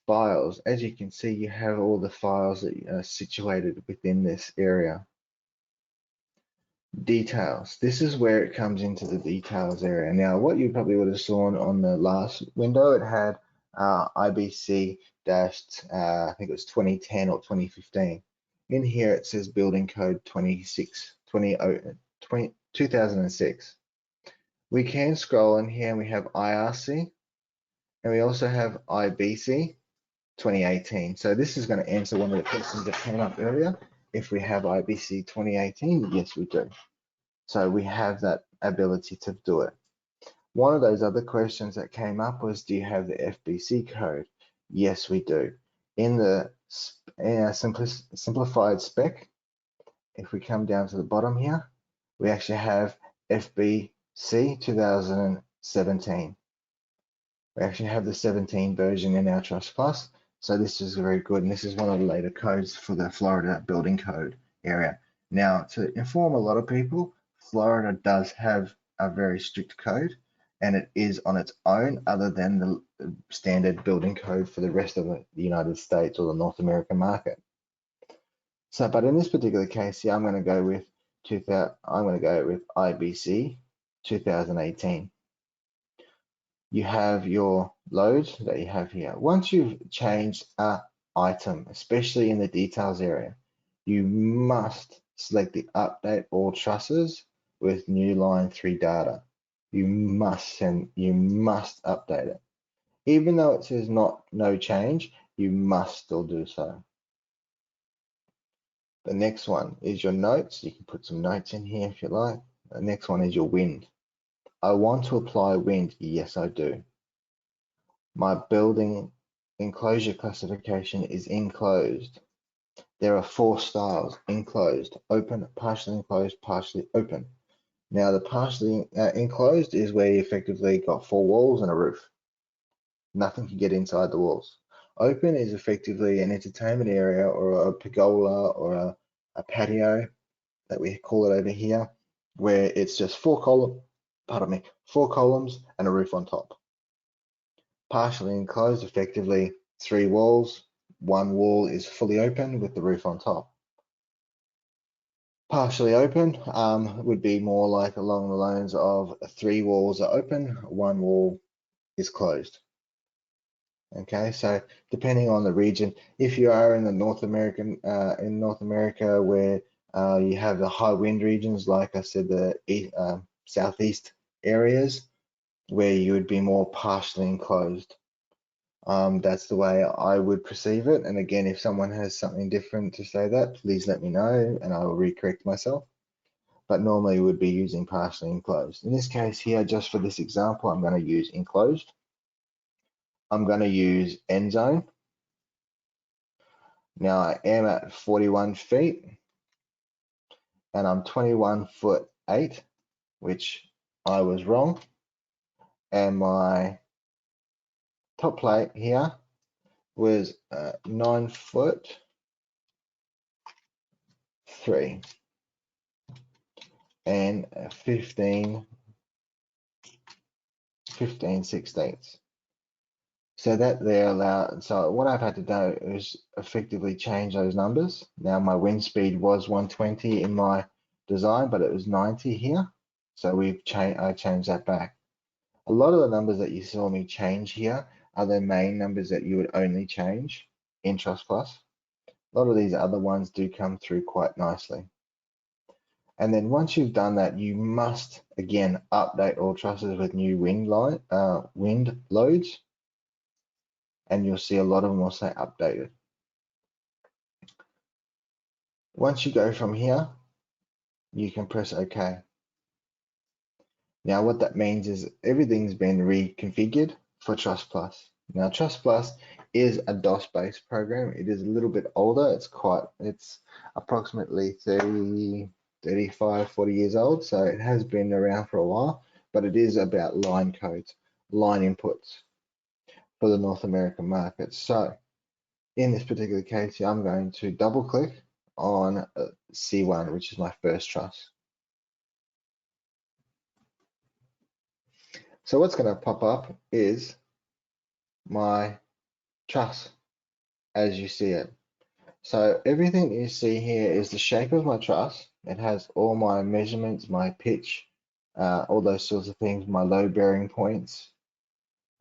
Files, as you can see, you have all the files that are situated within this area. Details. This is where it comes into the details area. Now, what you probably would have saw on the last window, it had IBC I think it was 2010 or 2015. In here, it says building code 2006. We can scroll in here and we have IRC, and we also have IBC 2018. So this is going to answer one of the questions that came up earlier. If we have IBC 2018, yes, we do. So we have that ability to do it. One of those other questions that came up was, do you have the FBC code? Yes, we do. In our simplified spec, if we come down to the bottom here, we actually have FBC 2017. We actually have the 17 version in our Truss Plus. So this is very good. And this is one of the later codes for the Florida building code area. Now, to inform a lot of people, Florida does have a very strict code, and it is on its own other than the standard building code for the rest of the United States or the North American market. So, but in this particular case, yeah, I'm going to go with IBC 2018. You have your loads that you have here. Once you've changed an item, especially in the details area, you must select the update all trusses with new line 3 data. You must update it. Even though it says no change, you must still do so. The next one is your notes. You can put some notes in here if you like. The next one is your wind. I want to apply wind. Yes, I do. My building enclosure classification is enclosed. There are 4 styles: enclosed, open, partially enclosed, partially open. Now, the partially enclosed is where you effectively got 4 walls and a roof. Nothing can get inside the walls. Open is effectively an entertainment area or a pergola or a patio that we call it over here, where it's just 4 columns and a roof on top. Partially enclosed, effectively 3 walls. 1 wall is fully open with the roof on top. Partially open would be more like along the lines of 3 walls are open, 1 wall is closed. Okay, so depending on the region, if you are in the North America where you have the high wind regions, like I said, the southeast areas, where you would be more partially enclosed. That's the way I would perceive it. And again, if someone has something different to say that, please let me know and I will recorrect myself. But normally we would be using partially enclosed. In this case here, just for this example, I'm going to use enclosed. I'm going to use end zone. Now I am at 41 feet and I'm 21 foot 8, which I was wrong. And my top plate here was 9 foot 3 and 15 16ths. So that there allowed, so what I've had to do is effectively change those numbers. Now my wind speed was 120 in my design, but it was 90 here. So I changed that back. A lot of the numbers that you saw me change here are the main numbers that you would only change in Truss Plus. A lot of these other ones do come through quite nicely. And then once you've done that, you must again update all trusses with new wind loads. And you'll see a lot of them will say updated. Once you go from here, you can press OK. Now what that means is everything's been reconfigured for Truss Plus. Now Truss Plus is a DOS-based program. It is a little bit older. It's approximately 30, 35, 40 years old. So it has been around for a while, but it is about line codes, line inputs for the North American market. So in this particular case, I'm going to double click on C1, which is my first truss. So what's going to pop up is my truss as you see it. So everything you see here is the shape of my truss. It has all my measurements, my pitch, all those sorts of things, my load bearing points.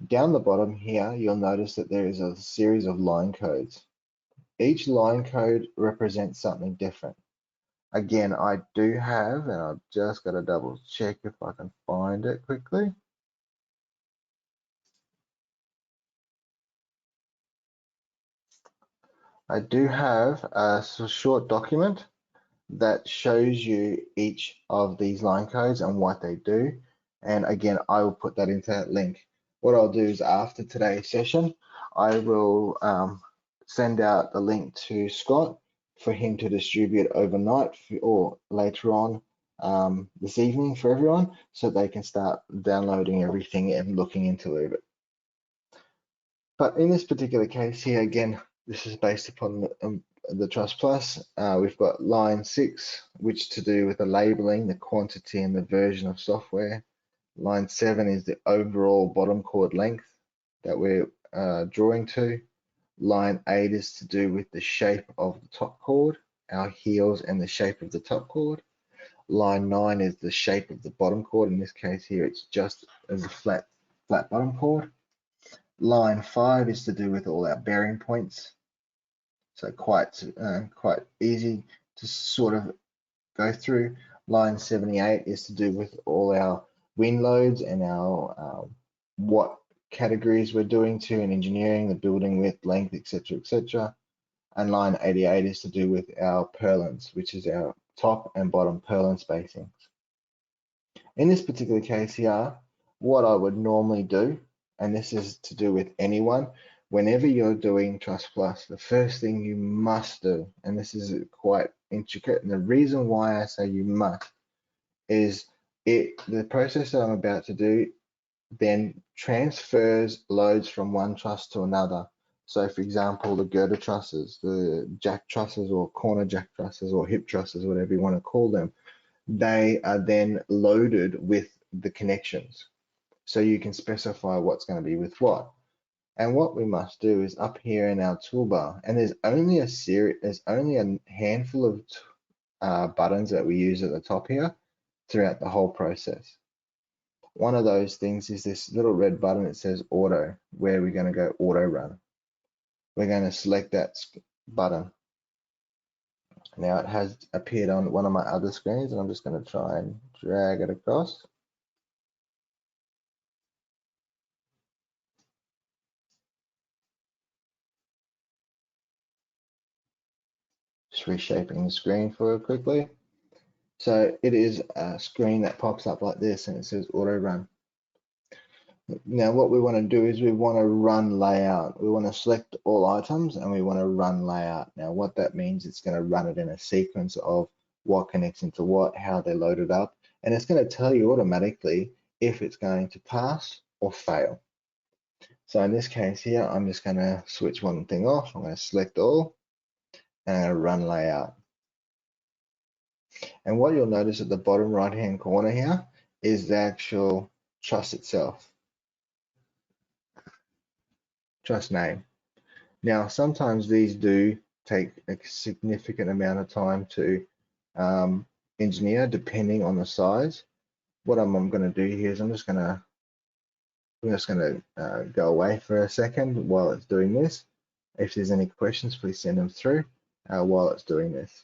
Down the bottom here, you'll notice that there is a series of line codes. Each line code represents something different. Again, I do have, and I've just got to double check if I can find it quickly. I do have a short document that shows you each of these line codes and what they do. And again, I will put that into that link. What I'll do is after today's session, I will send out the link to Scott for him to distribute overnight or later on this evening for everyone, so they can start downloading everything and looking into it. But in this particular case here, again, this is based upon the Truss Plus. We've got line 6, which to do with the labeling, the quantity and the version of software. Line 7 is the overall bottom chord length that we're drawing to. Line 8 is to do with the shape of the top chord, our heels and the shape of the top chord. Line 9 is the shape of the bottom chord. In this case here, it's just as a flat bottom chord. Line 5 is to do with all our bearing points. So quite easy to sort of go through. Line 78 is to do with all our wind loads and our what categories we're doing to in engineering, the building width, length, etc., etc. And line 88 is to do with our purlins, which is our top and bottom purlin spacings. In this particular case here, what I would normally do, and this is to do with anyone, whenever you're doing Trust Plus, the first thing you must do, and this is quite intricate, and the reason why I say you must is the process that I'm about to do then transfers loads from one truss to another. So for example, the girder trusses, the jack trusses or corner jack trusses or hip trusses, whatever you want to call them, they are then loaded with the connections. So you can specify what's going to be with what. And what we must do is up here in our toolbar, and there's only a handful of buttons that we use at the top here throughout the whole process. One of those things is this little red button that says auto, where we're going to go auto run. We're going to select that button. Now it has appeared on one of my other screens, and I'm just going to try and drag it across. Just reshaping the screen for it quickly. So it is a screen that pops up like this, and it says auto run. Now what we want to do is we want to run layout. We want to select all items and we want to run layout. Now what that means, it's going to run it in a sequence of what connects into what, how they're loaded up, and it's going to tell you automatically if it's going to pass or fail. So in this case here, I'm just going to switch one thing off. I'm going to select all and I'm going to run layout. And what you'll notice at the bottom right hand corner here is the actual truss itself. Truss name. Now, sometimes these do take a significant amount of time to engineer, depending on the size. What I'm going to do here is I'm just going to go away for a second while it's doing this. If there's any questions, please send them through while it's doing this.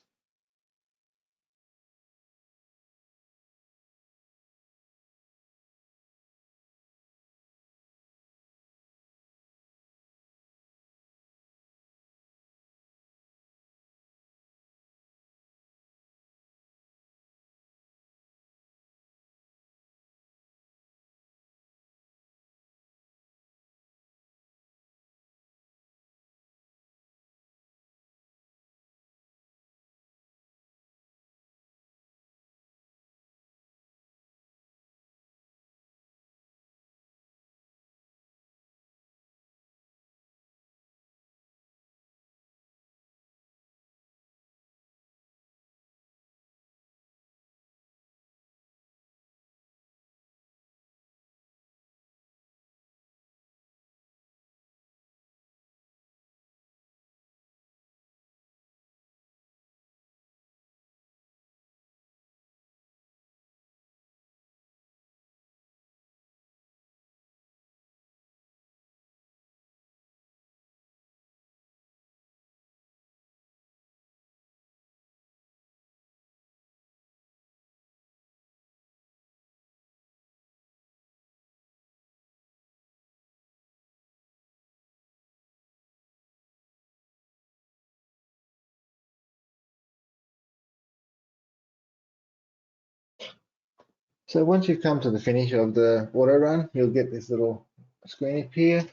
So once you've come to the finish of the auto run, you'll get this little screen appear,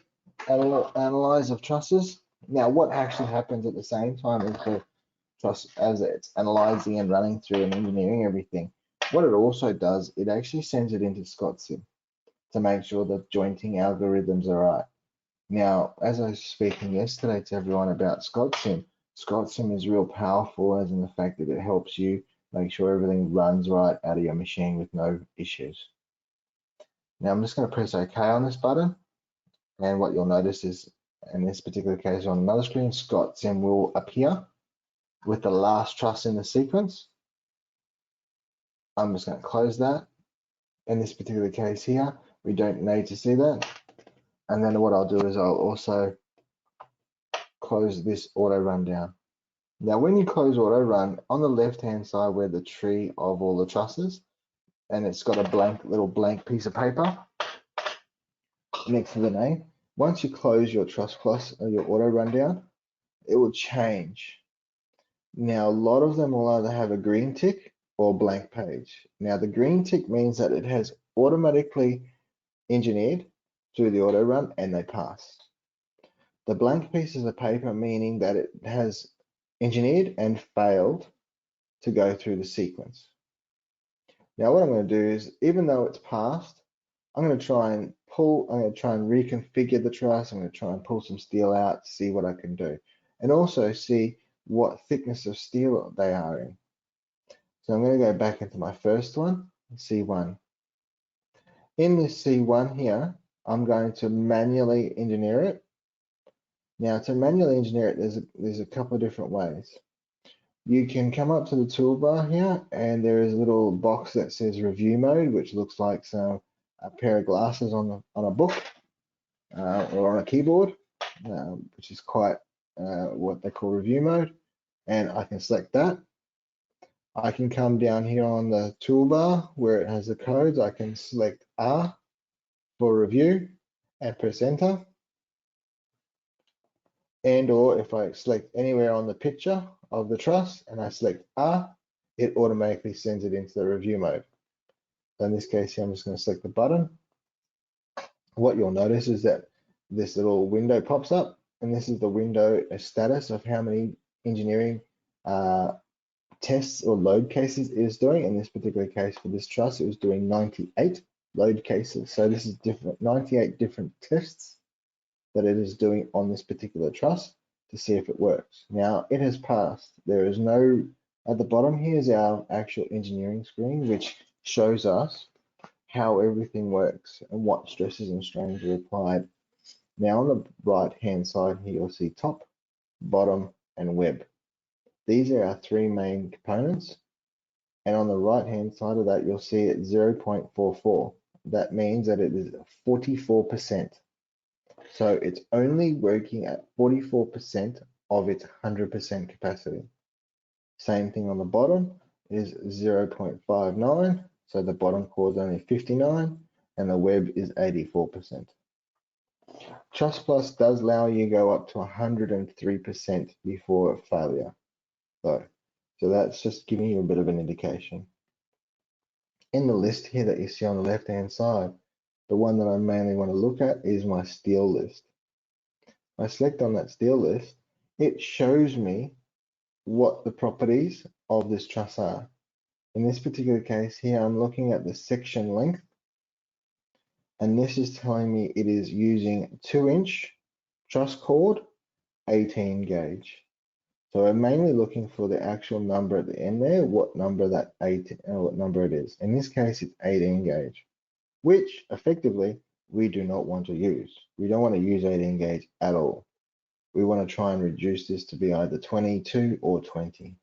analyze of trusses. Now, what actually happens at the same time as the truss, as it's analyzing and running through and engineering everything, what it also does, it actually sends it into ScotSim to make sure that jointing algorithms are right. Now, as I was speaking yesterday to everyone about ScotSim, ScotSim is real powerful as in the fact that it helps you make sure everything runs right out of your machine with no issues. Now I'm just going to press OK on this button, and what you'll notice is, in this particular case on another screen, ScotSim will appear with the last truss in the sequence. I'm just going to close that. In this particular case here, we don't need to see that. And then what I'll do is I'll also close this auto run down. Now, when you close auto run, on the left hand side where the tree of all the trusses, and it's got a little blank piece of paper next to the name. Once you close your Trust Plus or your auto rundown, it will change. Now, a lot of them will either have a green tick or blank page. Now the green tick means that it has automatically engineered through the auto run and they pass. The blank pieces of paper meaning that it has engineered and failed to go through the sequence. Now what I'm going to do is, even though it's passed, I'm going to try and reconfigure the truss. I'm going to try and pull some steel out to see what I can do, and also see what thickness of steel they are in. So I'm going to go back into my first one, C1. In this C1 here, I'm going to manually engineer it. Now to manually engineer it, there's a couple of different ways. You can come up to the toolbar here, and there is a little box that says review mode, which looks like a pair of glasses on a book or on a keyboard, which is quite what they call review mode. And I can select that. I can come down here on the toolbar where it has the codes. I can select R for review and press enter. And or if I select anywhere on the picture of the truss and I select R, it automatically sends it into the review mode. So in this case here, I'm just going to select the button. What you'll notice is that this little window pops up, and this is the window status of how many engineering tests or load cases it is doing. In this particular case for this truss, it was doing 98 load cases. So this is 98 different tests that it is doing on this particular truss to see if it works. Now it has passed. There is no, at the bottom here is our actual engineering screen, which shows us how everything works and what stresses and strains are applied. Now on the right hand side here, you'll see top, bottom, and web. These are our three main components. And on the right hand side of that, you'll see it 0.44. That means that it is 44%. So it's only working at 44% of its 100% capacity. Same thing on the bottom is 0.59. So the bottom core is only 59 and the web is 84%. Truss Plus does allow you to go up to 103% before failure. So that's just giving you a bit of an indication. In the list here that you see on the left hand side, the one that I mainly want to look at is my steel list. I select on that steel list, it shows me what the properties of this truss are. In this particular case here, I'm looking at the section length, and this is telling me it is using 2-inch truss cord, 18 gauge. So we're mainly looking for the actual number at the end there, what number it is. In this case, it's 18 gauge, which effectively we do not want to use. We don't want to use 18 gauge at all. We want to try and reduce this to be either 22 or 20.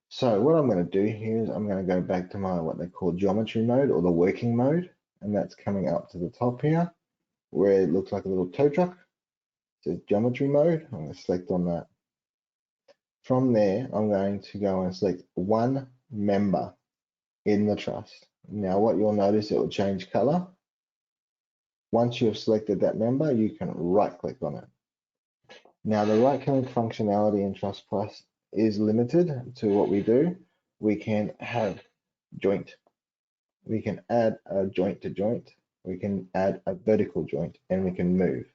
So what I'm going to do here is I'm going to go back to my what they call geometry mode or the working mode, and that's coming up to the top here where it looks like a little tow truck. It says geometry mode. I'm going to select on that. From there, I'm going to go and select one member in the truss. Now what you'll notice, it will change color. Once you've selected that member, you can right click on it. Now the right click functionality in Truss Plus is limited to what we do. We can have joint. We can add a joint to joint. We can add a vertical joint, and we can move.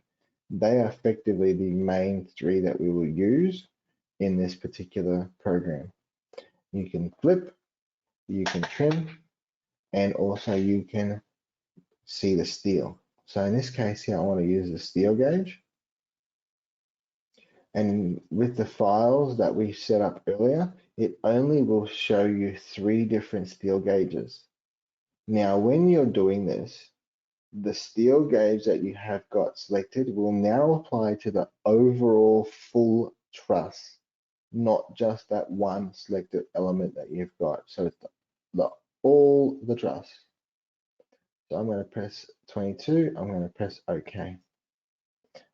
They are effectively the main three that we will use in this particular program. You can flip, you can trim, and also you can see the steel. So in this case here, I want to use the steel gauge. And with the files that we set up earlier, it only will show you 3 different steel gauges. Now, when you're doing this, the steel gauge that you have got selected will now apply to the overall full truss, not just that one selected element that you've got. So it's all the truss. So I'm going to press 22. I'm going to press OK.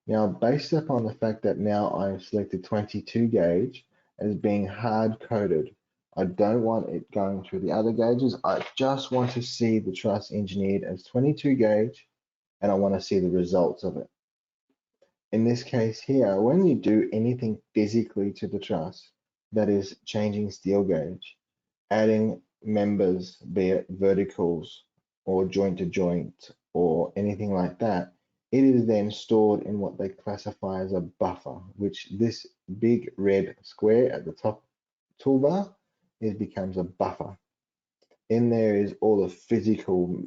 Now, based upon the fact that now I've selected 22 gauge as being hard coded, I don't want it going through the other gauges. I just want to see the truss engineered as 22 gauge, and I want to see the results of it. In this case here, when you do anything physically to the truss that is changing steel gauge, adding members, be it verticals or joint to joint or anything like that, it is then stored in what they classify as a buffer, which this big red square at the top toolbar becomes a buffer. In there is all the physical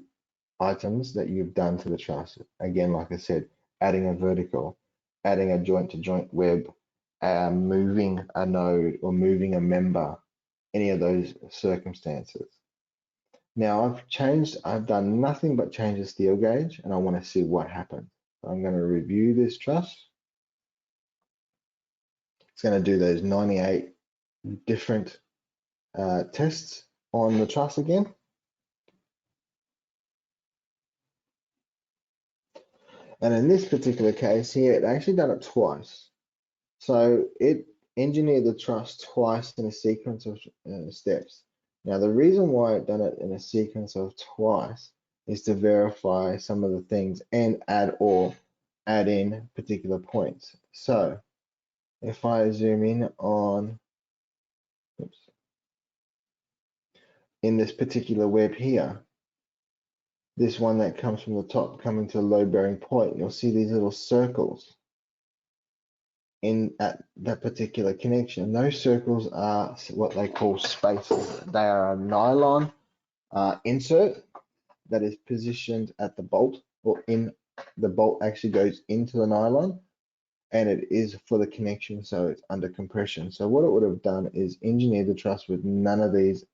items that you've done to the truss. Again, like I said, adding a vertical, adding a joint to joint web, moving a node or moving a member, any of those circumstances. Now I've done nothing but change the steel gauge, and I want to see what happens. So I'm going to review this truss. It's going to do those 98 different tests on the truss again. And in this particular case here, it actually done it twice. So it engineered the truss twice in a sequence of steps. Now, the reason why it done it in a sequence of twice is to verify some of the things and add in particular points. So if I zoom in on, oops, in this particular web here, this one that comes from the top coming to the load bearing point, you'll see these little circles at that particular connection. Those circles are what they call spaces. They are a nylon insert that is positioned at the bolt, or in the bolt actually goes into the nylon, and it is for the connection, so it's under compression. So what it would have done is engineered the truss with none of these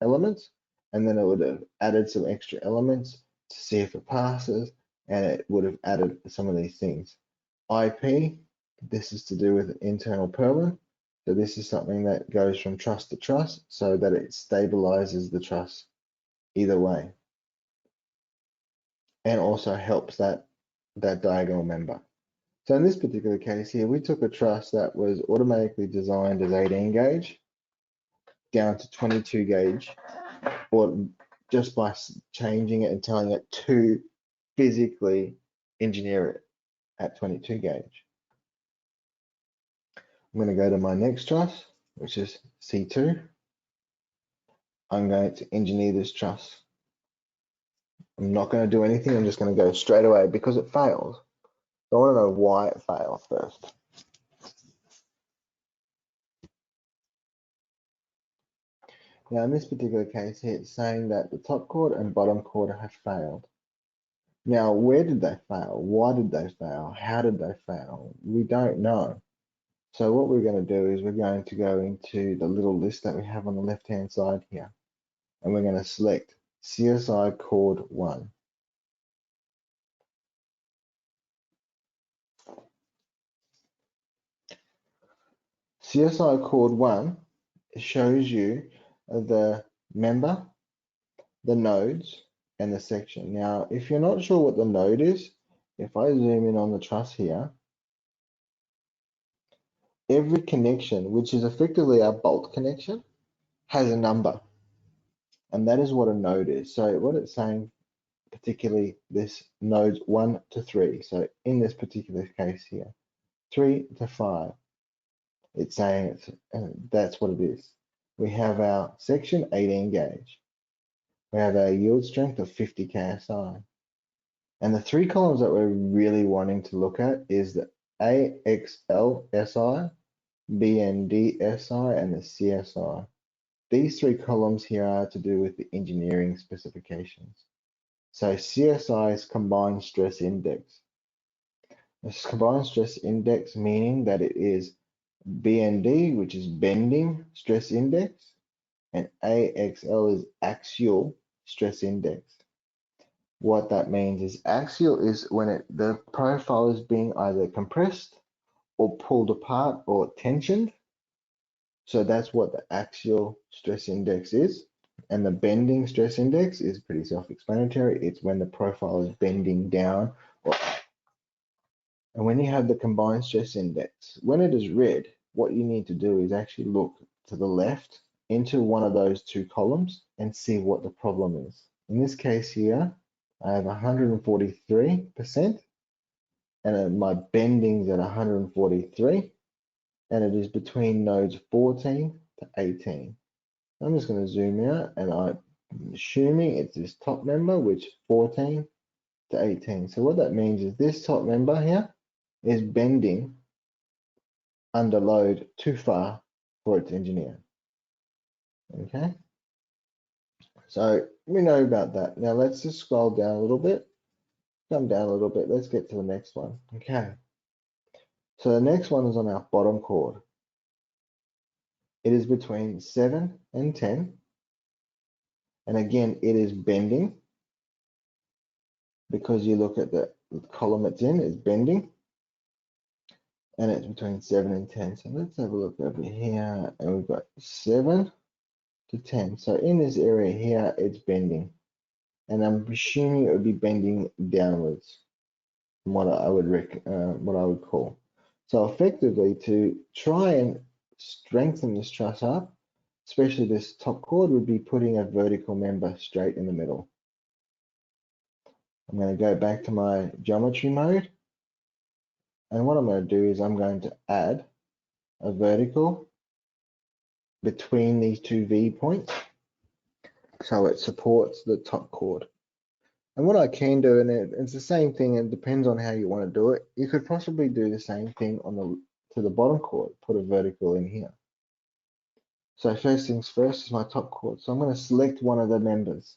elements, and then it would have added some extra elements to see if it passes, and it would have added some of these things. IP, this is to do with internal purlin. So this is something that goes from truss to truss so that it stabilizes the truss either way, and also helps that diagonal member. So in this particular case here, we took a truss that was automatically designed as 18 gauge down to 22 gauge, or just by changing it and telling it to physically engineer it at 22 gauge. I'm going to go to my next truss, which is C2. I'm going to engineer this truss. I'm not going to do anything. I'm just going to go straight away because it failed. So I want to know why it failed first. Now in this particular case here, it's saying that the top quarter and bottom quarter have failed. Now, where did they fail? Why did they fail? How did they fail? We don't know. So what we're going to do is we're going to go into the little list that we have on the left-hand side here, and we're going to select CSI Chord 1. CSI Chord 1 shows you the member, the nodes, and the section. Now, if you're not sure what the node is, if I zoom in on the truss here, every connection, which is effectively our bolt connection, has a number, and that is what a node is. So what it's saying, particularly this nodes 1 to 3. So in this particular case here, 3 to 5, it's saying that's what it is. We have our section 18 gauge. We have our yield strength of 50 KSI. And the three columns that we're really wanting to look at is the AXL SI, BND SI, and the CSI. These three columns here are to do with the engineering specifications. So CSI is combined stress index. This combined stress index meaning that it is BND, which is bending stress index, and AXL is axial stress index. What that means is axial is when the profile is being either compressed or pulled apart or tensioned. So that's what the axial stress index is. And the bending stress index is pretty self-explanatory. It's when the profile is bending down or up. And when you have the combined stress index, when it is red, what you need to do is actually look to the left into one of those two columns and see what the problem is. In this case here, I have 143%, and my bending's at 143, and it is between nodes 14 to 18. I'm just going to zoom out, and I'm assuming it's this top member, which 14 to 18. So what that means is this top member here is bending under load too far for its engineer. Okay, so we know about that. Now let's just scroll down a little bit, come down a little bit. Let's get to the next one. Okay, so the next one is on our bottom chord. It is between 7 and 10. And again, it is bending because you look at the column it's in, it's bending. And it's between 7 and 10. So let's have a look over here. And we've got 7 to 10. So in this area here, it's bending. And I'm assuming it would be bending downwards from what I would call. So effectively, to try and strengthen this truss up, especially this top chord, would be putting a vertical member straight in the middle. I'm going to go back to my geometry mode. And what I'm going to do is I'm going to add a vertical between these two V points so it supports the top chord. And what I can do, and it's the same thing, and it depends on how you want to do it. You could possibly do the same thing on to the bottom chord, put a vertical in here. So first things first is my top chord. So I'm going to select one of the members.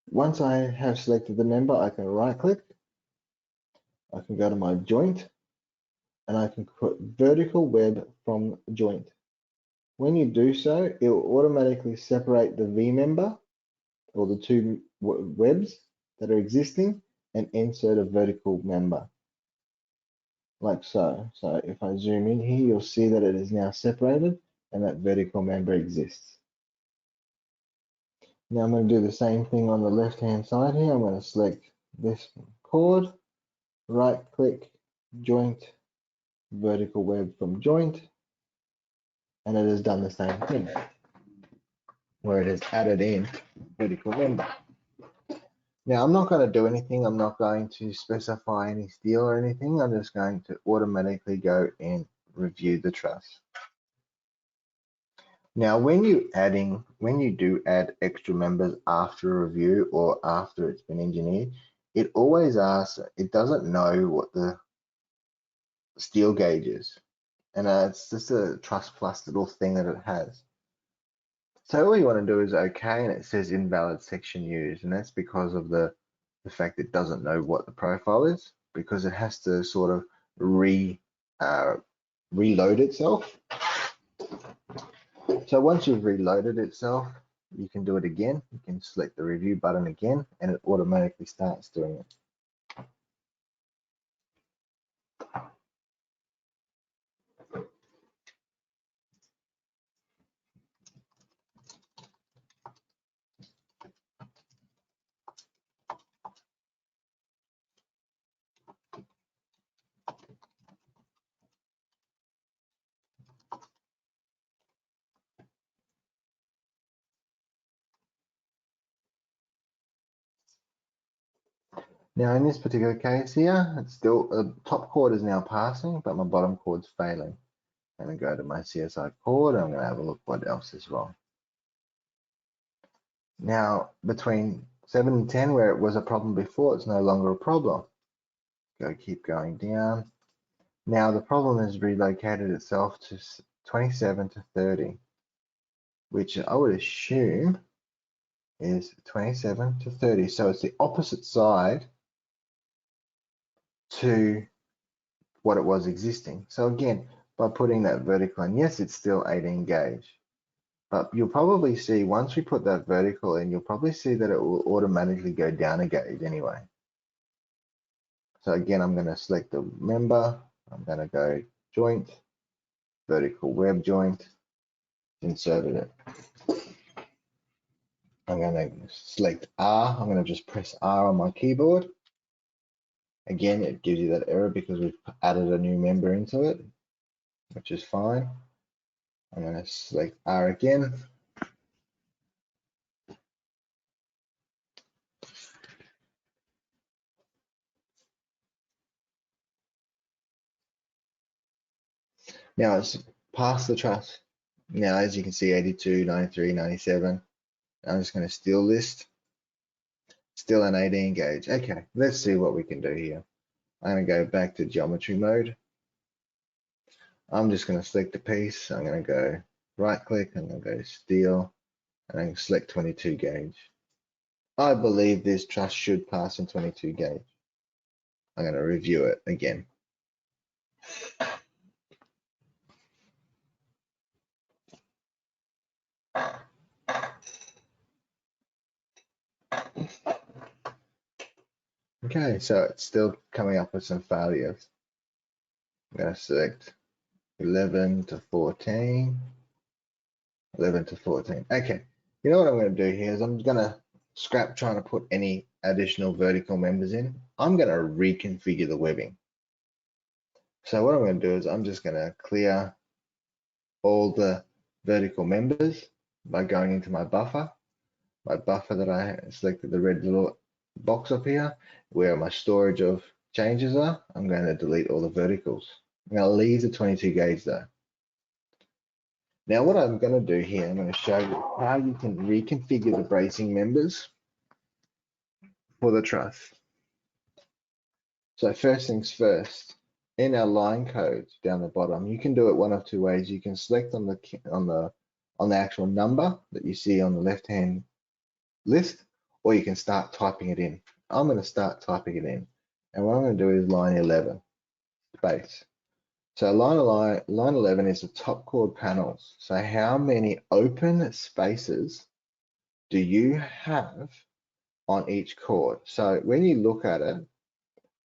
Once I have selected the member, I can right click. I can go to my joint and I can put vertical web from joint. When you do so, it will automatically separate the V member or the two webs that are existing and insert a vertical member like so. So if I zoom in here, you'll see that it is now separated and that vertical member exists. Now I'm going to do the same thing on the left hand side here. I'm going to select this chord, right click, joint, vertical web from joint, and it has done the same thing where it has added in vertical member. Now I'm not going to do anything. I'm not going to specify any steel or anything. I'm just going to automatically go and review the truss. Now, when you do add extra members after a review or after it's been engineered, it always asks, it doesn't know what the steel gauge is. And it's just a Truss Plus little thing that it has. So all you want to do is OK, and it says invalid section used. And that's because of the fact it doesn't know what the profile is, because it has to sort of reload itself. So once you've reloaded itself, you can do it again. You can select the review button again, and it automatically starts doing it. Now in this particular case here, it's still the top chord is now passing, but my bottom chord's failing. I'm going to go to my CSI chord, and I'm going to have a look what else is wrong. Now between 7 and 10, where it was a problem before, it's no longer a problem. Keep going down. Now the problem has relocated itself to 27 to 30, which I would assume is 27 to 30. So it's the opposite side to what it was existing. So again, by putting that vertical in, yes, it's still 18 gauge, but you'll probably see once we put that vertical in, you'll probably see that it will automatically go down a gauge anyway. So again, I'm going to select the member. I'm going to go joint, vertical web joint, inserted it. I'm going to select R. I'm going to just press R on my keyboard. Again, it gives you that error because we've added a new member into it, which is fine. I'm going to select R again. Now it's past the truss. Now, as you can see, 82, 93, 97. I'm just going to still list, still an 18 gauge. Okay, let's see what we can do here. I'm going to go back to geometry mode. I'm just going to select the piece. I'm going to go right click, I'm going to go steel, and I'm going to select 22 gauge. I believe this truss should pass in 22 gauge. I'm going to review it again. Okay, so it's still coming up with some failures. I'm going to select 11 to 14, 11 to 14. Okay, you know what I'm going to do here is I'm going to scrap trying to put any additional vertical members in. I'm going to reconfigure the webbing. So what I'm going to do is I'm just going to clear all the vertical members by going into my buffer that I selected, the red little box up here where my storage of changes are. I'm going to delete all the verticals. I'm going to leave the 22 gauge though. Now what I'm going to do here, I'm going to show you how you can reconfigure the bracing members for the truss. So first things first, in our line code down the bottom, you can do it one of two ways. You can select on the actual number that you see on the left hand list, or you can start typing it in. I'm going to start typing it in, and what I'm going to do is line 11 space. So line 11 is the top chord panels. So how many open spaces do you have on each chord? So when you look at it,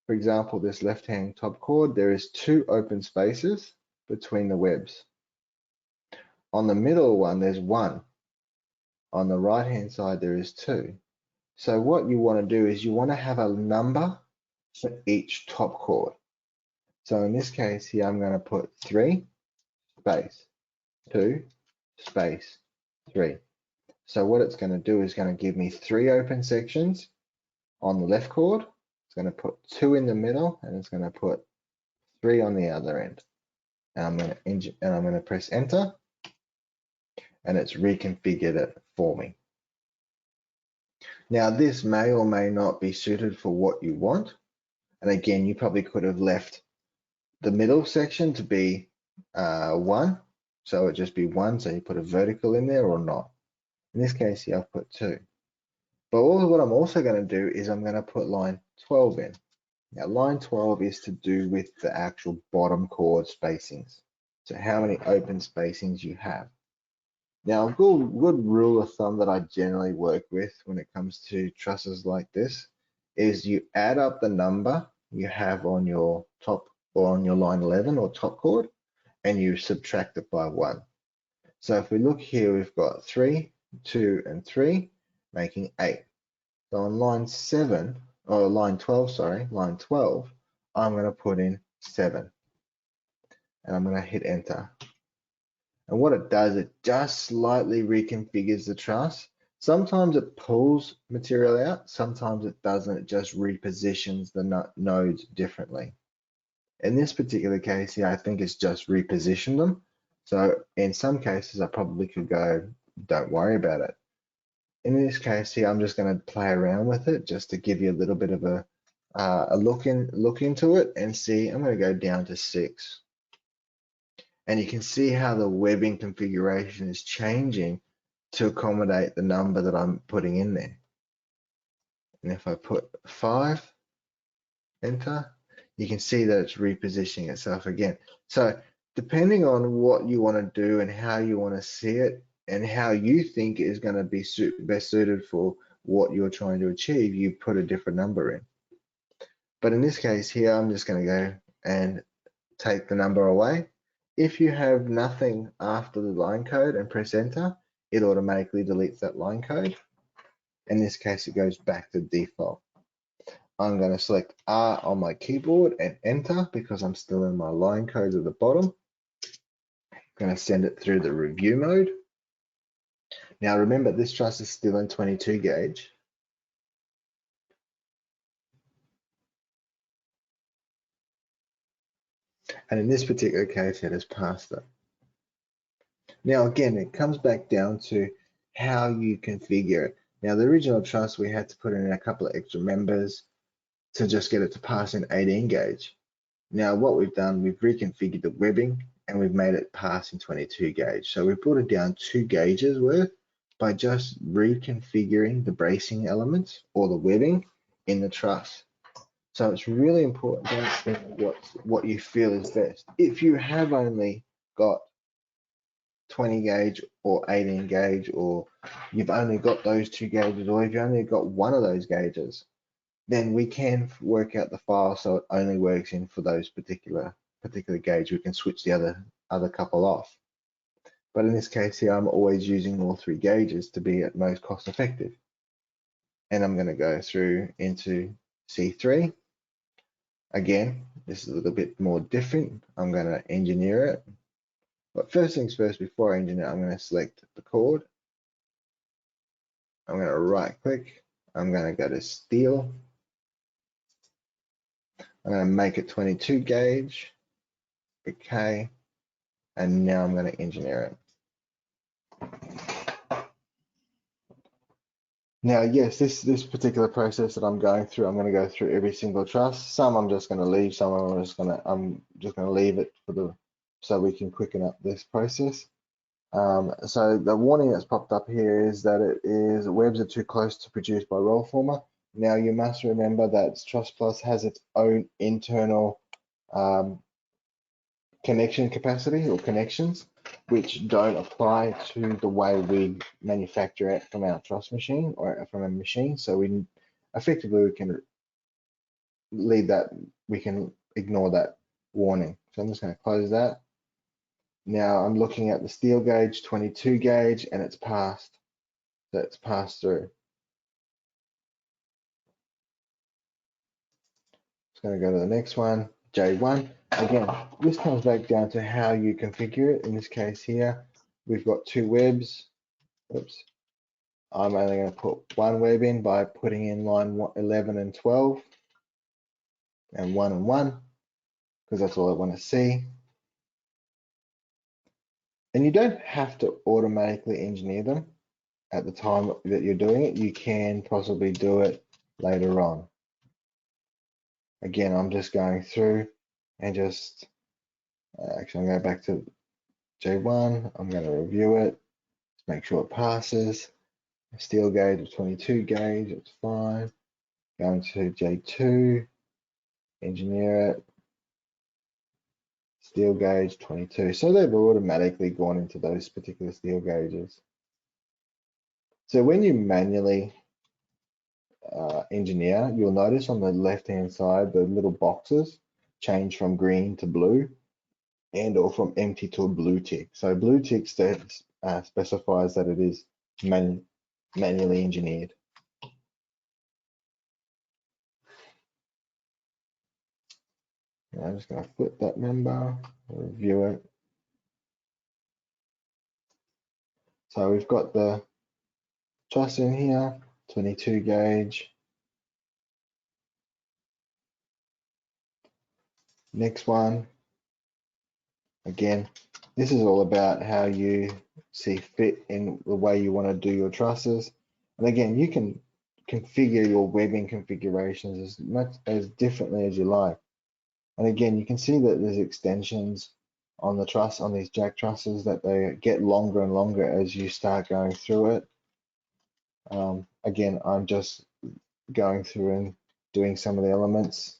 for example, this left-hand top chord, there is 2 open spaces between the webs. On the middle one, there's 1. On the right-hand side, there is 2. So what you want to do is you want to have a number for each top chord. So in this case here, I'm going to put 3 space 2 space 3. So what it's going to do is going to give me 3 open sections on the left chord. It's going to put 2 in the middle, and it's going to put 3 on the other end. And I'm going to press enter, and it's reconfigured it for me. Now this may or may not be suited for what you want. And again, you probably could have left the middle section to be 1. So it'd just be 1. So you put a vertical in there or not. In this case here, I've put 2. But what I'm also going to do is I'm going to put line 12 in. Now line 12 is to do with the actual bottom chord spacings. So how many open spacings you have. Now a good rule of thumb that I generally work with when it comes to trusses like this is you add up the number you have on your top or on your line 11 or top chord, and you subtract it by 1. So if we look here, we've got 3, 2, and 3, making 8. So on line 7, or line 12, sorry, line 12, I'm going to put in 7. And I'm going to hit enter. And what it does, it just slightly reconfigures the truss. Sometimes it pulls material out, sometimes it doesn't, it just repositions the nodes differently. In this particular case here, I think it's just repositioned them. So in some cases, I probably could go, don't worry about it. In this case here, I'm just going to play around with it just to give you a little bit of a look into it and see. I'm going to go down to 6. And you can see how the webbing configuration is changing to accommodate the number that I'm putting in there. And if I put 5, enter, you can see that it's repositioning itself again. So depending on what you want to do and how you want to see it and how you think is going to be best suited for what you're trying to achieve, you put a different number in. But in this case here, I'm just going to go and take the number away. If you have nothing after the line code and press enter, it automatically deletes that line code. In this case, it goes back to default. I'm going to select R on my keyboard and enter because I'm still in my line codes at the bottom. I'm going to send it through the review mode. Now remember, this truss is still in 22 gauge. And in this particular case, it has passed it. Now, again, it comes back down to how you configure it. Now, the original truss, we had to put in a couple of extra members to just get it to pass in 18 gauge. Now, what we've done, we've reconfigured the webbing and we've made it pass in 22 gauge. So we brought it down 2 gauges worth by just reconfiguring the bracing elements or the webbing in the truss. So it's really important to understand what you feel is best. If you have only got 20 gauge or 18 gauge, or you've only got those 2 gauges, or if you only got one of those gauges, then we can work out the file so it only works in for those particular gauge. We can switch the other couple off. But in this case here, I'm always using all 3 gauges to be at most cost effective. And I'm going to go through into C3. Again, this is a little bit more different. I'm going to engineer it. But first things first, before I engineer, I'm going to select the chord. I'm going to right click. I'm going to go to steel. I'm going to make it 22 gauge. Okay. And now I'm going to engineer it. Now, yes, this particular process that I'm going through, I'm going to go through every single truss. Some I'm just going to leave. Some I'm just going to leave it so we can quicken up this process. So the warning that's popped up here is that webs are too close to produce by Rollformer. Now you must remember that Truss Plus has its own internal connection capacity or connections, which don't apply to the way we manufacture it from our truss machine or from a machine. So we can leave that, we can ignore that warning. So I'm just going to close that. Now I'm looking at the steel gauge, 22 gauge, and it's passed. So it's passed through. It's going to go to the next one, J1. Again, this comes back down to how you configure it. In this case here, we've got 2 webs. Oops. I'm only going to put 1 web in by putting in line 11 and 12 and 1 and 1 because that's all I want to see. And you don't have to automatically engineer them at the time that you're doing it. You can possibly do it later on. Again, I'm just going through and just actually I'm going back to J1. I'm going to review it, make sure it passes. Steel gauge of 22 gauge, it's fine. Going to J2, engineer it. Steel gauge 22. So they've automatically gone into those particular steel gauges. So when you manually engineer, you'll notice on the left-hand side, the little boxes change from green to blue and or from empty to a blue tick. So blue tick specifies that it is manually engineered. I'm just going to flip that member, review it. So we've got the truss in here, 22 gauge. Next one. Again, this is all about how you see fit in the way you want to do your trusses. And again, you can configure your webbing configurations as differently as you like. And again, you can see that there's extensions on the truss, on these jack trusses, that they get longer and longer as you start going through it. Again, I'm just going through and doing some of the elements.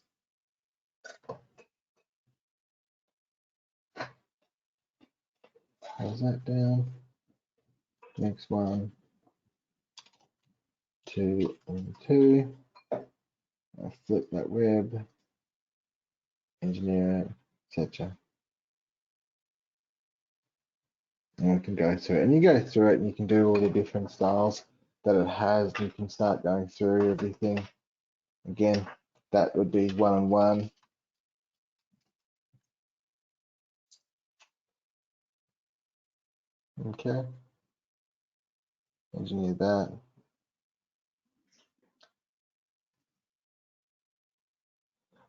Close that down. Next one, 2 and 2. I'll flip that web, engineer it, etc. And we can go through it. And you go through it and you can do all the different styles that it has. You can start going through everything. Again, that would be 1 and 1. Okay. Engineer that.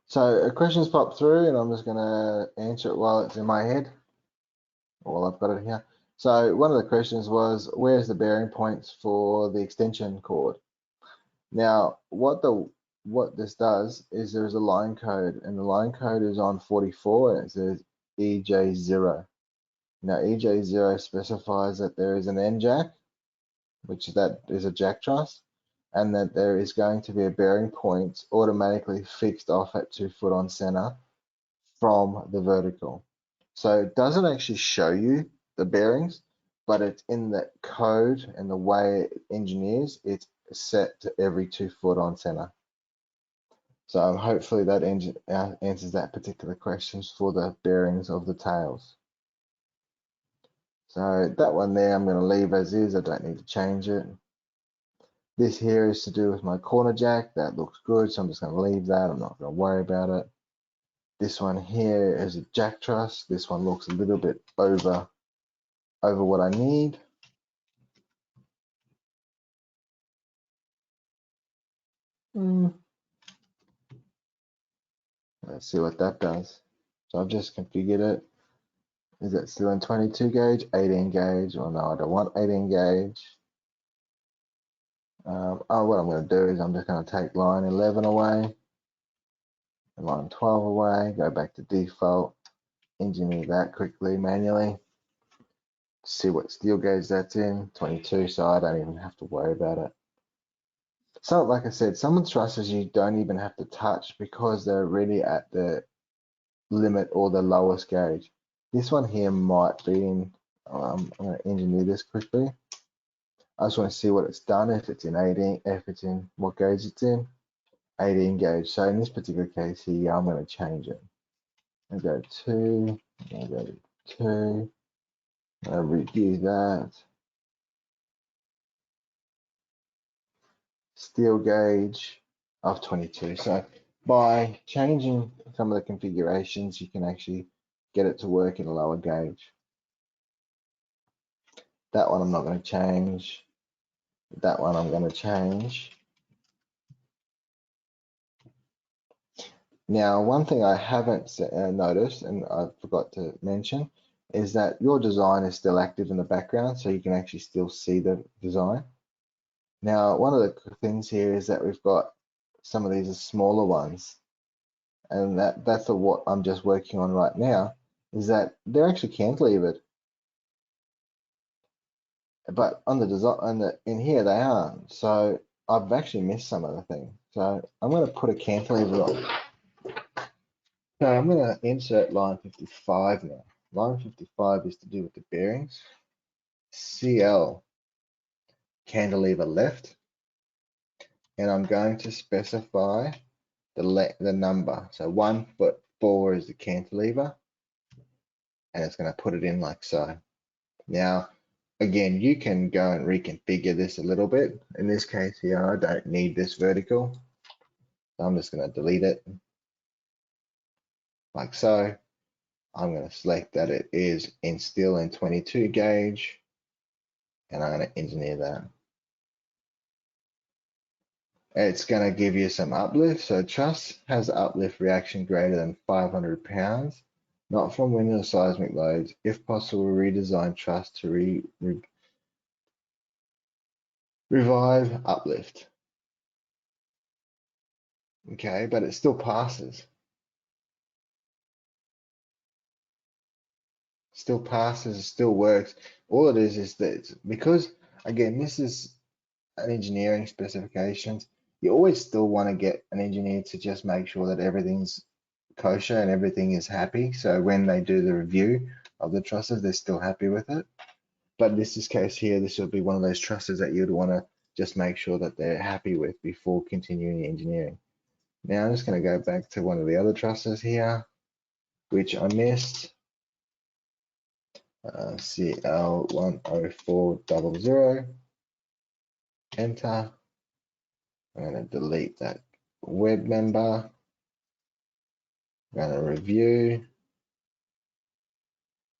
So a question's popped through and I'm just going to answer it while it's in my head. While I've got it here. So one of the questions was, where's the bearing points for the extension cord? Now, what this does is there's a line code, and the line code is on 44, and it says EJ0. Now, EJ0 specifies that there is an end jack, which that is a jack truss, and that there is going to be a bearing point automatically fixed off at 2 foot on center from the vertical. So it doesn't actually show you the bearings, but it's in the code and the way it engineers, it's set to every 2 foot on center. So hopefully that answers that particular question for the bearings of the tails. So that one there, I'm going to leave as is. I don't need to change it. This here is to do with my corner jack. That looks good, so I'm just going to leave that. I'm not going to worry about it. This one here is a jack truss. This one looks a little bit over what I need. Let's see what that does. So I've just configured it. Is it still in 22 gauge, 18 gauge? Well, no, I don't want 18 gauge. What I'm going to do is I'm just going to take line 11 away, and line 12 away, go back to default, engineer that quickly manually, see what steel gauge that's in, 22, so I don't even have to worry about it. So, like I said, some of the trusses you don't even have to touch because they're really at the limit or the lowest gauge. This one here might be in, I'm going to engineer this quickly. I just want to see what it's done, if it's in 18, if it's in what gauge it's in, 18 gauge. So in this particular case here, I'm going to change it. I go 2, I go to 2, I review that. Steel gauge of 22. So by changing some of the configurations, you can actually get it to work in a lower gauge. That one I'm not going to change. That one I'm going to change. Now, one thing I haven't noticed, and I forgot to mention, is that your design is still active in the background, so you can actually still see the design. Now, one of the things here is that we've got some of these are smaller ones, and that's what I'm just working on right now, is that they're actually cantilevered. But on the design, in here they aren't. So I've actually missed some of the thing. So I'm going to put a cantilever on. So I'm going to insert line 55 now. Line 55 is to do with the bearings. CL, cantilever left. And I'm going to specify the number. So 1 foot 4 is the cantilever. And it's going to put it in like so. Now, again, you can go and reconfigure this a little bit. In this case here, I don't need this vertical. So I'm just going to delete it like so. I'm going to select that it is still in 22 gauge, and I'm going to engineer that. It's going to give you some uplift. So truss has uplift reaction greater than 500 pounds, not from wind or seismic loads. If possible, redesign truss to revive uplift. Okay, but it still passes. Still passes, it still works. All it is that it's, because again, this is an engineering specifications, you always still want to get an engineer to just make sure that everything's kosher and everything is happy. So when they do the review of the trusses, they're still happy with it. But in this case here, this will be one of those trusses that you'd want to just make sure that they're happy with before continuing the engineering. Now I'm just going to go back to one of the other trusses here, which I missed. CL10400, enter. I'm going to delete that web member. I'm going to review.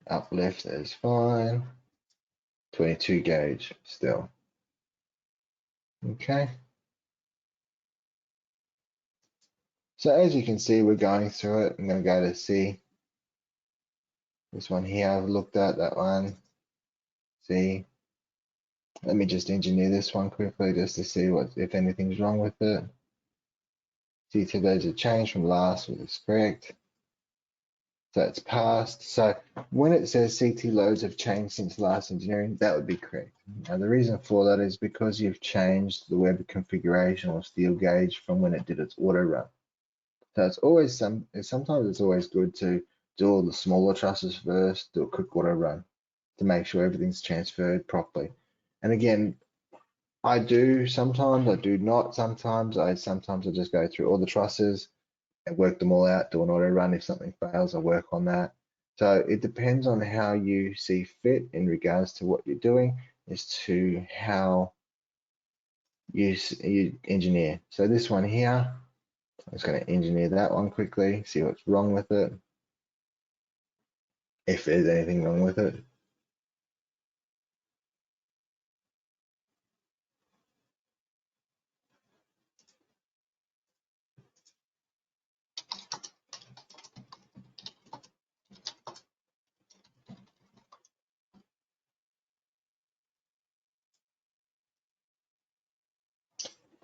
Uplift is fine. 22 gauge still. Okay. So as you can see, we're going through it. I'm going to go to C. This one here I've looked at, that one. see. Let me just engineer this one quickly just to see what if anything's wrong with it. CT loads have changed from last, which is correct. So it's passed. So when it says CT loads have changed since last engineering, that would be correct. Now the reason for that is because you've changed the web configuration or steel gauge from when it did its auto run. So it's always sometimes it's always good to do all the smaller trusses first, do a quick auto run to make sure everything's transferred properly. And again, I do sometimes, I do not sometimes. Sometimes I just go through all the trusses and work them all out, do an auto run. If something fails, I work on that. So it depends on how you see fit in regards to what you're doing as to how you engineer. So this one here, I'm just going to engineer that one quickly, see what's wrong with it, if there's anything wrong with it.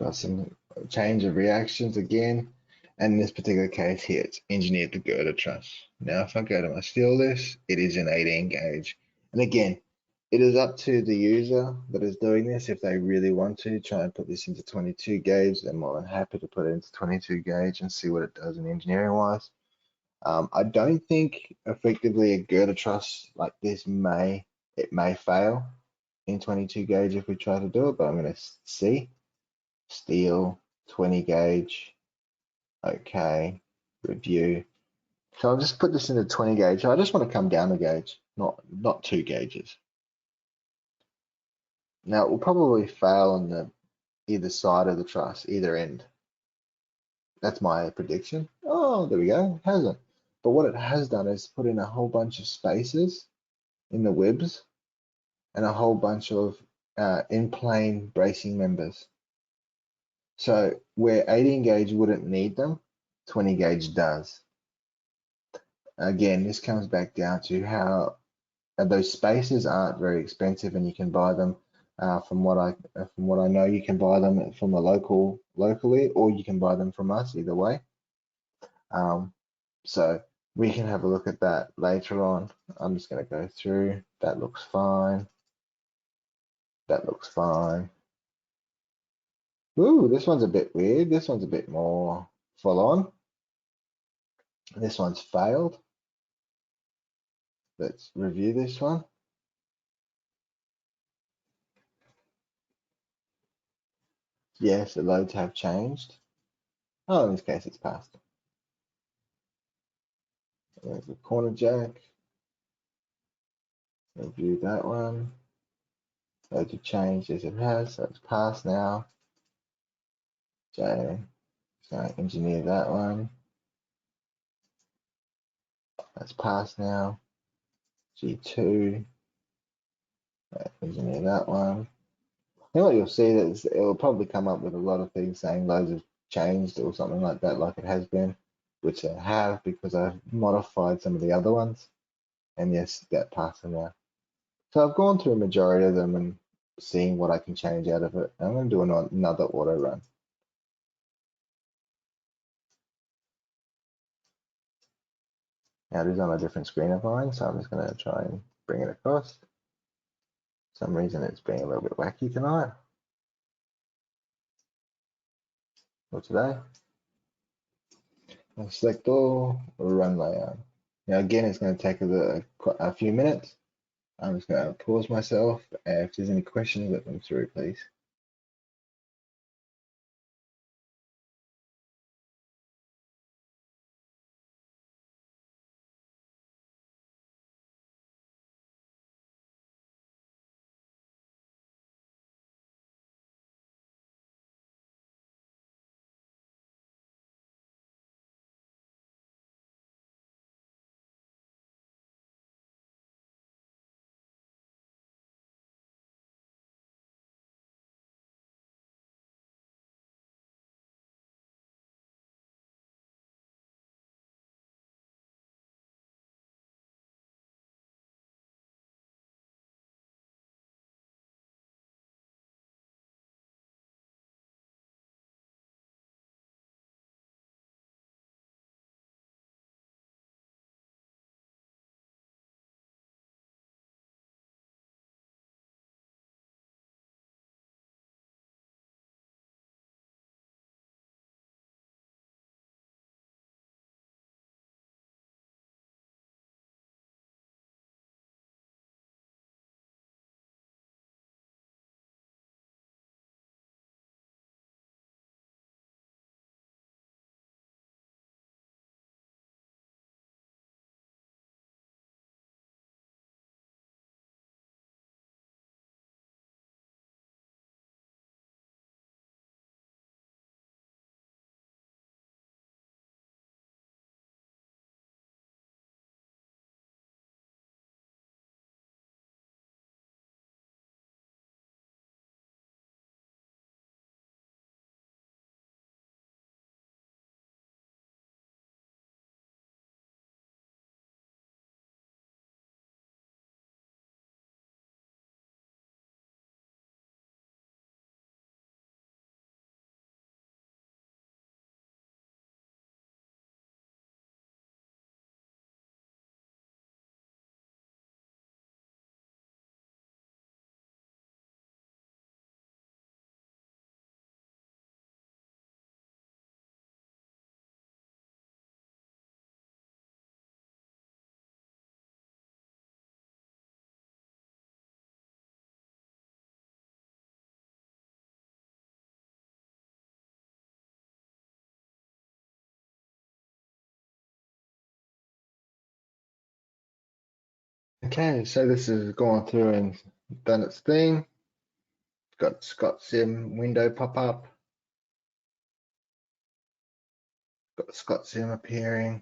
Got some change of reactions again. And in this particular case here, it's engineered the girder truss. Now, if I go to my steel list, it is an 18 gauge. And again, it is up to the user that is doing this. If they really want to try and put this into 22 gauge, they're more than happy to put it into 22 gauge and see what it does in engineering wise. I don't think effectively a girder truss like this may fail in 22 gauge if we try to do it, but I'm going to see. Steel, 20 gauge, okay, review. So I'll just put this into 20 gauge. I just want to come down a gauge, not 2 gauges. Now it will probably fail on the either side of the truss, either end. That's my prediction. Oh, there we go. It hasn't. But what it has done is put in a whole bunch of spaces in the webs and a whole bunch of in-plane bracing members. So where 18 gauge wouldn't need them, 20 gauge does. Again, this comes back down to how those spaces aren't very expensive, and you can buy them from what I know, you can buy them from a locally, or you can buy them from us. Either way, so we can have a look at that later on. I'm just going to go through. That looks fine. That looks fine. Ooh, this one's a bit weird. This one's a bit more full on. This one's failed. Let's review this one. Yes, the loads have changed. Oh, in this case, it's passed. There's the corner jack. Review that one. Loads have changed as it has, so it's passed now. J, so engineer that one. That's passed now. G2, engineer that one. You know what you'll see that it will probably come up with a lot of things saying loads have changed or something like that, like it has been, which I have because I've modified some of the other ones. And yes, that passed now. So I've gone through a majority of them and seeing what I can change out of it. I'm going to do another auto run. Now it is on a different screen of mine, so I'm just going to try and bring it across. For some reason it's being a little bit wacky tonight. Or today. I'll select all, run layout. Now again, it's going to take a few minutes. I'm just going to pause myself. If there's any questions, let them through, please. Okay, so this has gone through and done its thing. It's got ScotSim window pop up. Got ScotSim appearing.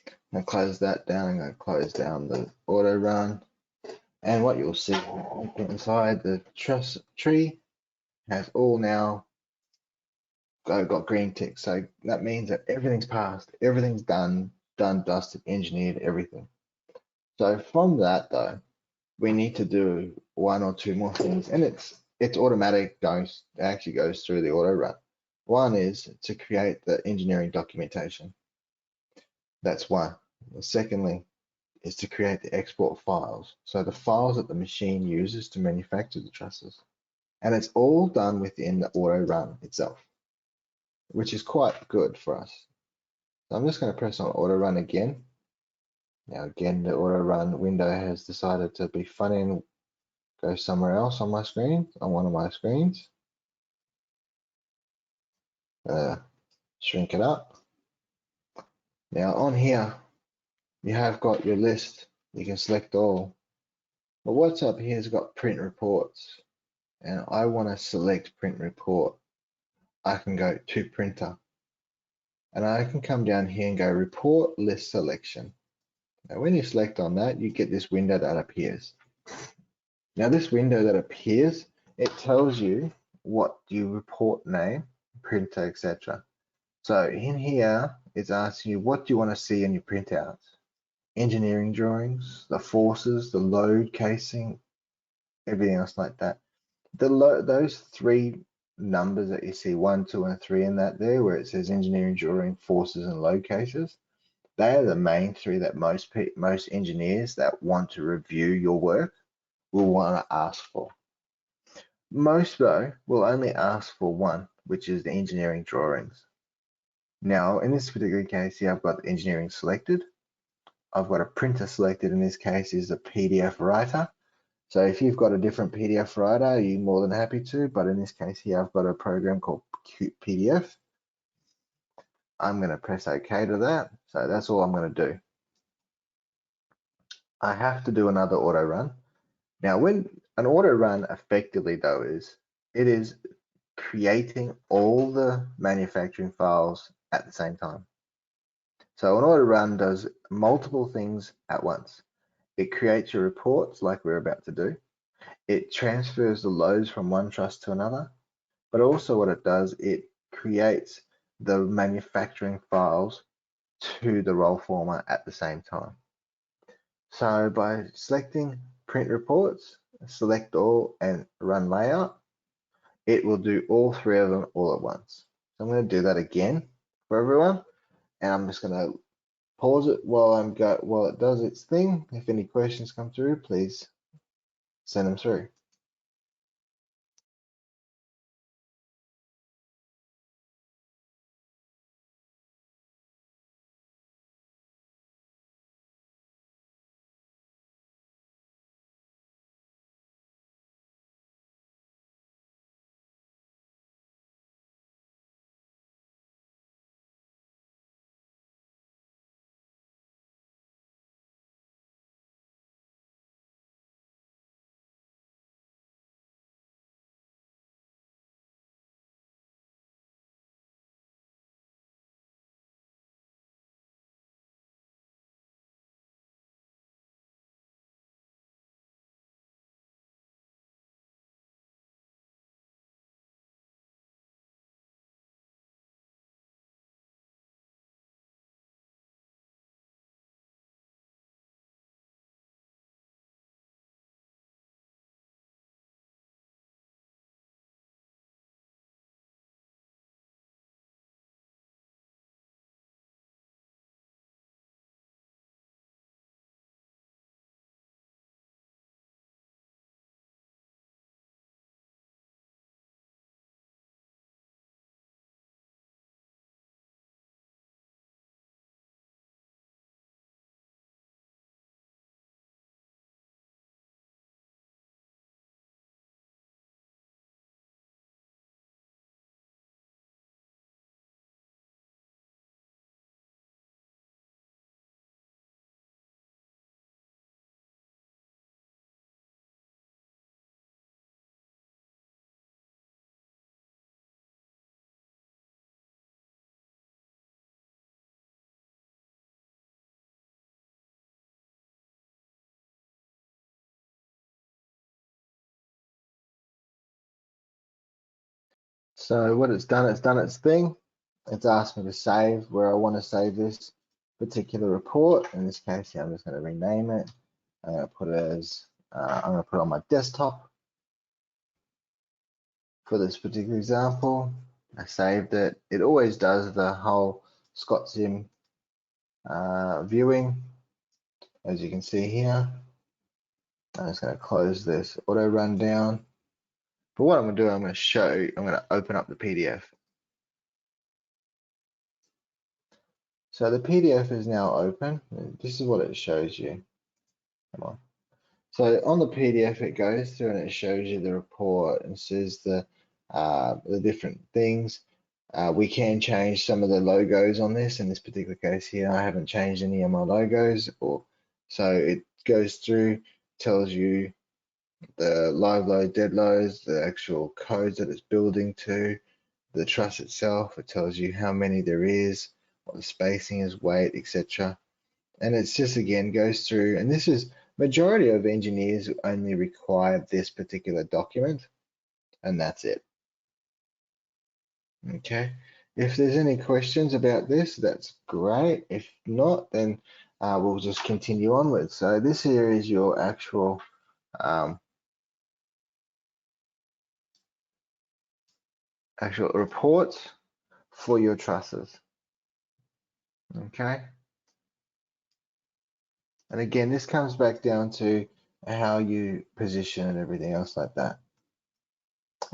I'm gonna close that down. I'm gonna close down the auto run. And what you'll see inside the truss tree has all now got green ticks. So that means that everything's passed, everything's done, dusted, engineered, everything. So from that though, we need to do one or two more things, and it's automatic. It actually goes through the auto run. One is to create the engineering documentation. That's one. Secondly, is to create the export files. So the files that the machine uses to manufacture the trusses. And it's all done within the auto run itself, which is quite good for us. So I'm just going to press on auto run again. Now again, the auto run window has decided to be funny and go somewhere else on my screen, on one of my screens. Shrink it up. Now on here, you have got your list. You can select all. But what's up here has got print reports. And I want to select print report. I can go to printer. And I can come down here and go report list selection. Now when you select on that, you get this window that appears. Now this window that appears, it tells you what your report name, printer, etc. So in here, it's asking you what do you want to see in your printouts? Engineering drawings, the forces, the load casing, everything else like that. Those three numbers that you see, 1, 2, and 3 in that there, where it says engineering drawing, forces, and load cases, they are the main three that most engineers that want to review your work will want to ask for. Most though will only ask for one, which is the engineering drawings. Now in this particular case here, I've got the engineering selected. I've got a printer selected. In this case is a PDF writer. So if you've got a different PDF writer, you're more than happy to, but in this case here, I've got a program called Qt PDF. I'm going to press OK to that. So that's all I'm going to do. I have to do another auto run. Now, when an auto run effectively though it is creating all the manufacturing files at the same time. So an auto run does multiple things at once. It creates your reports like we're about to do. It transfers the loads from one truss to another, but also what it does, it creates the manufacturing files to the roll former at the same time. So by selecting print reports, select all and run layout, it will do all three of them all at once. So I'm going to do that again for everyone, and I'm just going to pause it while it does its thing. If any questions come through, please send them through. So what it's done its thing. It's asked me to save where I want to save this particular report. In this case here, I'm just going to rename it. I'm going to put it as, I'm going to put it on my desktop. For this particular example, I saved it. It always does the whole ScotSim viewing, as you can see here. I'm just going to close this auto rundown. But what I'm going to do, I'm going to show, I'm going to open up the PDF. So the PDF is now open. This is what it shows you. Come on. So on the PDF, it goes through and it shows you the report and says the different things. We can change some of the logos on this. In this particular case here, I haven't changed any of my logos, so it goes through, tells you the live load, dead loads, the actual codes that it's building to, the truss itself. It tells you how many there is, what the spacing is, weight, etc. And it's just, again, goes through, and this is, majority of engineers only require this particular document, and that's it. Okay, if there's any questions about this, that's great. If not, then we'll just continue onwards. So this here is your actual reports for your trusses. Okay, and again, this comes back down to how you position and everything else like that.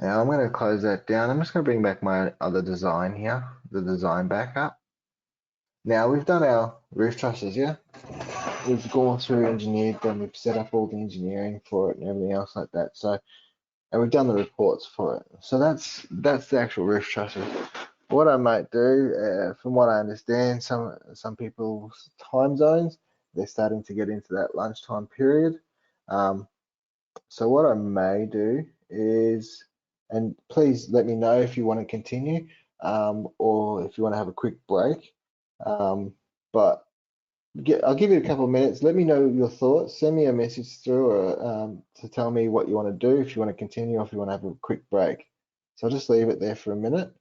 Now I'm going to close that down. I'm just going to bring back my other design here, the design back up. Now we've done our roof trusses, yeah? We've gone through, engineered them, we've set up all the engineering for it and everything else like that. So, and we've done the reports for it. So that's the actual roof trusses. What I might do, from what I understand, some people's time zones, they're starting to get into that lunchtime period. So what I may do is, and please let me know if you want to continue or if you want to have a quick break. But I'll give you a couple of minutes. Let me know your thoughts. Send me a message through or, to tell me what you want to do, if you want to continue or if you want to have a quick break. So I'll just leave it there for a minute.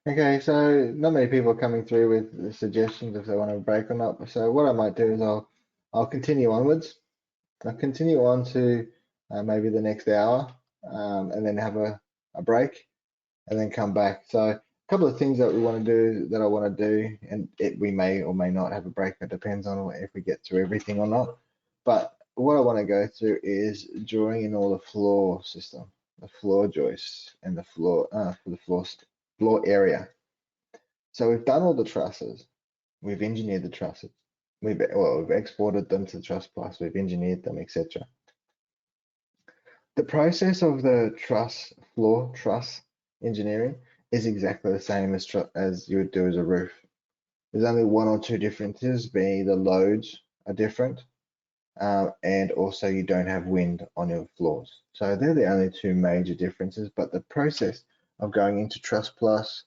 Okay, so not many people are coming through with suggestions if they want to break or not. So what I might do is I'll continue onwards. I'll continue on to maybe the next hour and then have a break and then come back. So a couple of things that we want to do, that I want to do, and we may or may not have a break. It depends on if we get through everything or not. But what I want to go through is drawing in all the floor system, the floor joists and the floor for the floor area. So we've done all the trusses, we've engineered the trusses, we've exported them to Truss Plus, we've engineered them, etc. The process of the floor truss engineering is exactly the same as you would do as a roof. There's only one or two differences, being the loads are different, and also you don't have wind on your floors. So they're the only two major differences, but the process of going into Truss Plus,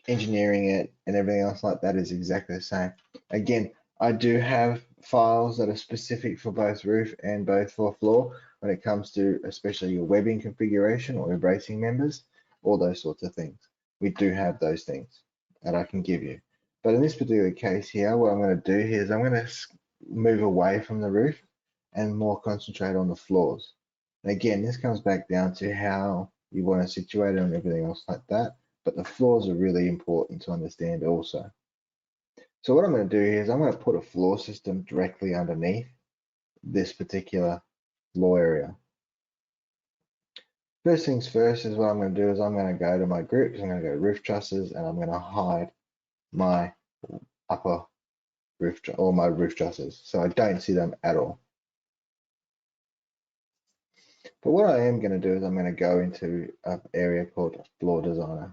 engineering it and everything else like that is exactly the same. Again, I do have files that are specific for both roof and both for floor when it comes to especially your webbing configuration or your bracing members, all those sorts of things. We do have those things that I can give you. But in this particular case here, what I'm going to do here is I'm going to move away from the roof and more concentrate on the floors. And again, this comes back down to how you want to situate it and everything else like that. But the floors are really important to understand also. So what I'm going to do here is I'm going to put a floor system directly underneath this particular floor area. First things first is what I'm going to do is I'm going to go to my groups, I'm going to go to roof trusses, and I'm going to hide my upper roof or my roof trusses so I don't see them at all. But what I am going to do is I'm going to go into an area called Floor Designer.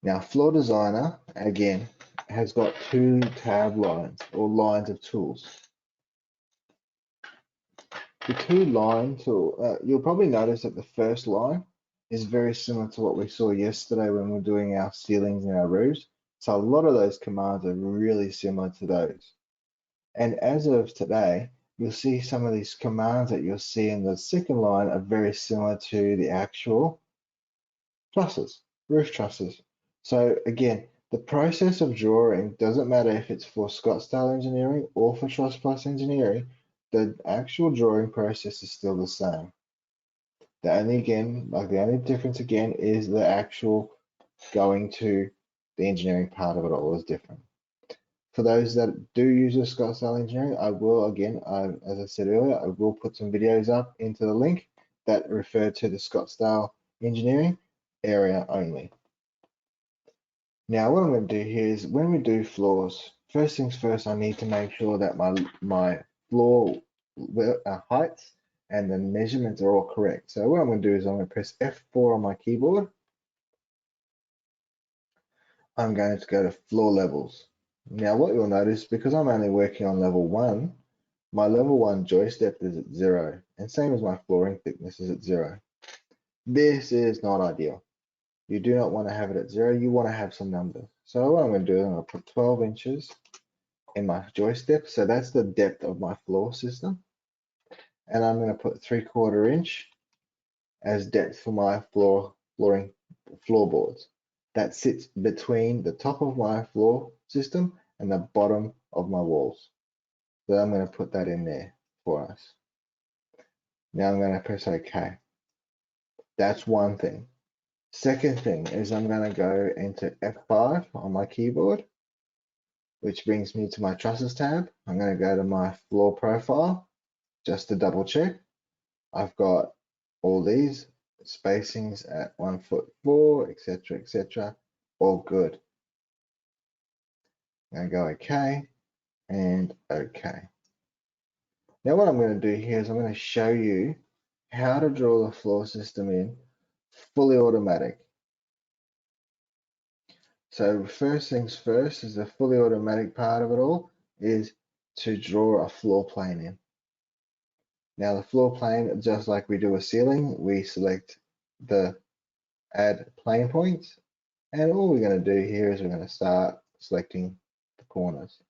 Now, Floor Designer, again, has got two tab lines or lines of tools. The two line tool, you'll probably notice that the first line is very similar to what we saw yesterday when we were doing our ceilings and our roofs. So a lot of those commands are really similar to those. And as of today, you'll see some of these commands that you'll see in the second line are very similar to the actual trusses, roof trusses. So again, the process of drawing doesn't matter if it's for Scottsdale Engineering or for Truss Plus Engineering, the actual drawing process is still the same. The only difference again is the actual going to the engineering part of it all is different. For those that do use the Scottsdale Engineering, I will again, as I said earlier, I will put some videos up into the link that refer to the Scottsdale Engineering area only. Now what I'm going to do here is when we do floors, first things first, I need to make sure that my floor heights and the measurements are all correct. So what I'm going to do is I'm going to press F4 on my keyboard. I'm going to go to floor levels. Now what you'll notice, because I'm only working on level 1, my level 1 joist depth is at 0, and same as my flooring thickness is at 0. This is not ideal. You do not want to have it at 0, you want to have some numbers. So what I'm going to do is I'm going to put 12 inches in my joist depth, so that's the depth of my floor system. And I'm going to put 3/4 inch as depth for my floorboards. That sits between the top of my floor system and the bottom of my walls. So I'm going to put that in there for us. Now I'm going to press OK. That's one thing. Second thing is I'm going to go into F5 on my keyboard, which brings me to my trusses tab. I'm going to go to my floor profile just to double check. I've got all these spacings at 1'4", etc., all good. I'm going to go OK and OK. Now what I'm going to do here is I'm going to show you how to draw the floor system in fully automatic. So first things first is the fully automatic part of it all is to draw a floor plane in. Now the floor plane, just like we do a ceiling, we select the add plane points, and all we're going to do here is we're going to start selecting the corners.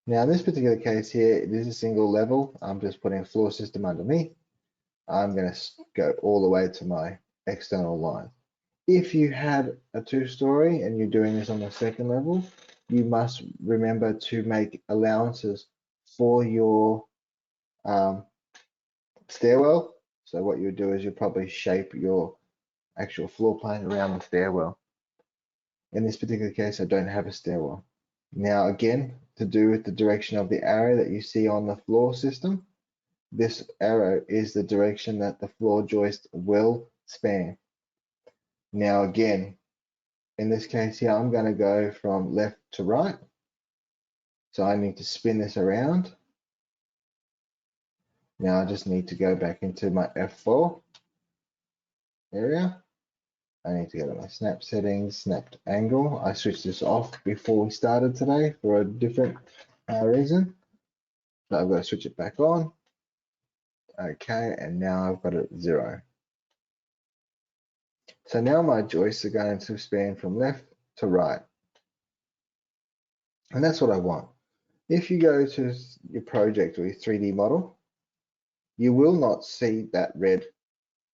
Now in this particular case here, this is a single level. I'm just putting a floor system underneath. I'm going to go all the way to my external line. If you had a 2-story and you're doing this on the second level, you must remember to make allowances for your stairwell. So what you do is you probably shape your actual floor plane around the stairwell. In this particular case, I don't have a stairwell. Now again, to do with the direction of the arrow that you see on the floor system, this arrow is the direction that the floor joist will span. Now again, in this case here, I'm going to go from left to right. So I need to spin this around. Now I just need to go back into my F4 area. I need to go to my snap settings, snapped angle. I switched this off before we started today for a different reason. So I've got to switch it back on. Okay, and now I've got it at 0. So now my joists are going to span from left to right. And that's what I want. If you go to your project or your 3D model, you will not see that red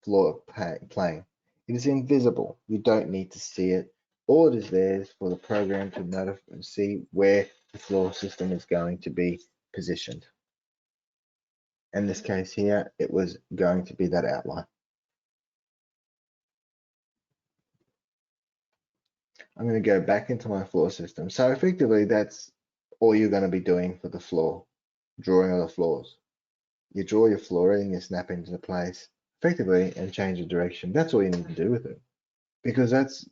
floor plane. It is invisible. You don't need to see it. All it is there is for the program to notify and see where the floor system is going to be positioned. In this case here, it was going to be that outline. I'm going to go back into my floor system. So effectively, that's all you're going to be doing for the floor, drawing of the floors. You draw your flooring, you snap into place effectively and change the direction. That's all you need to do with it. Because that's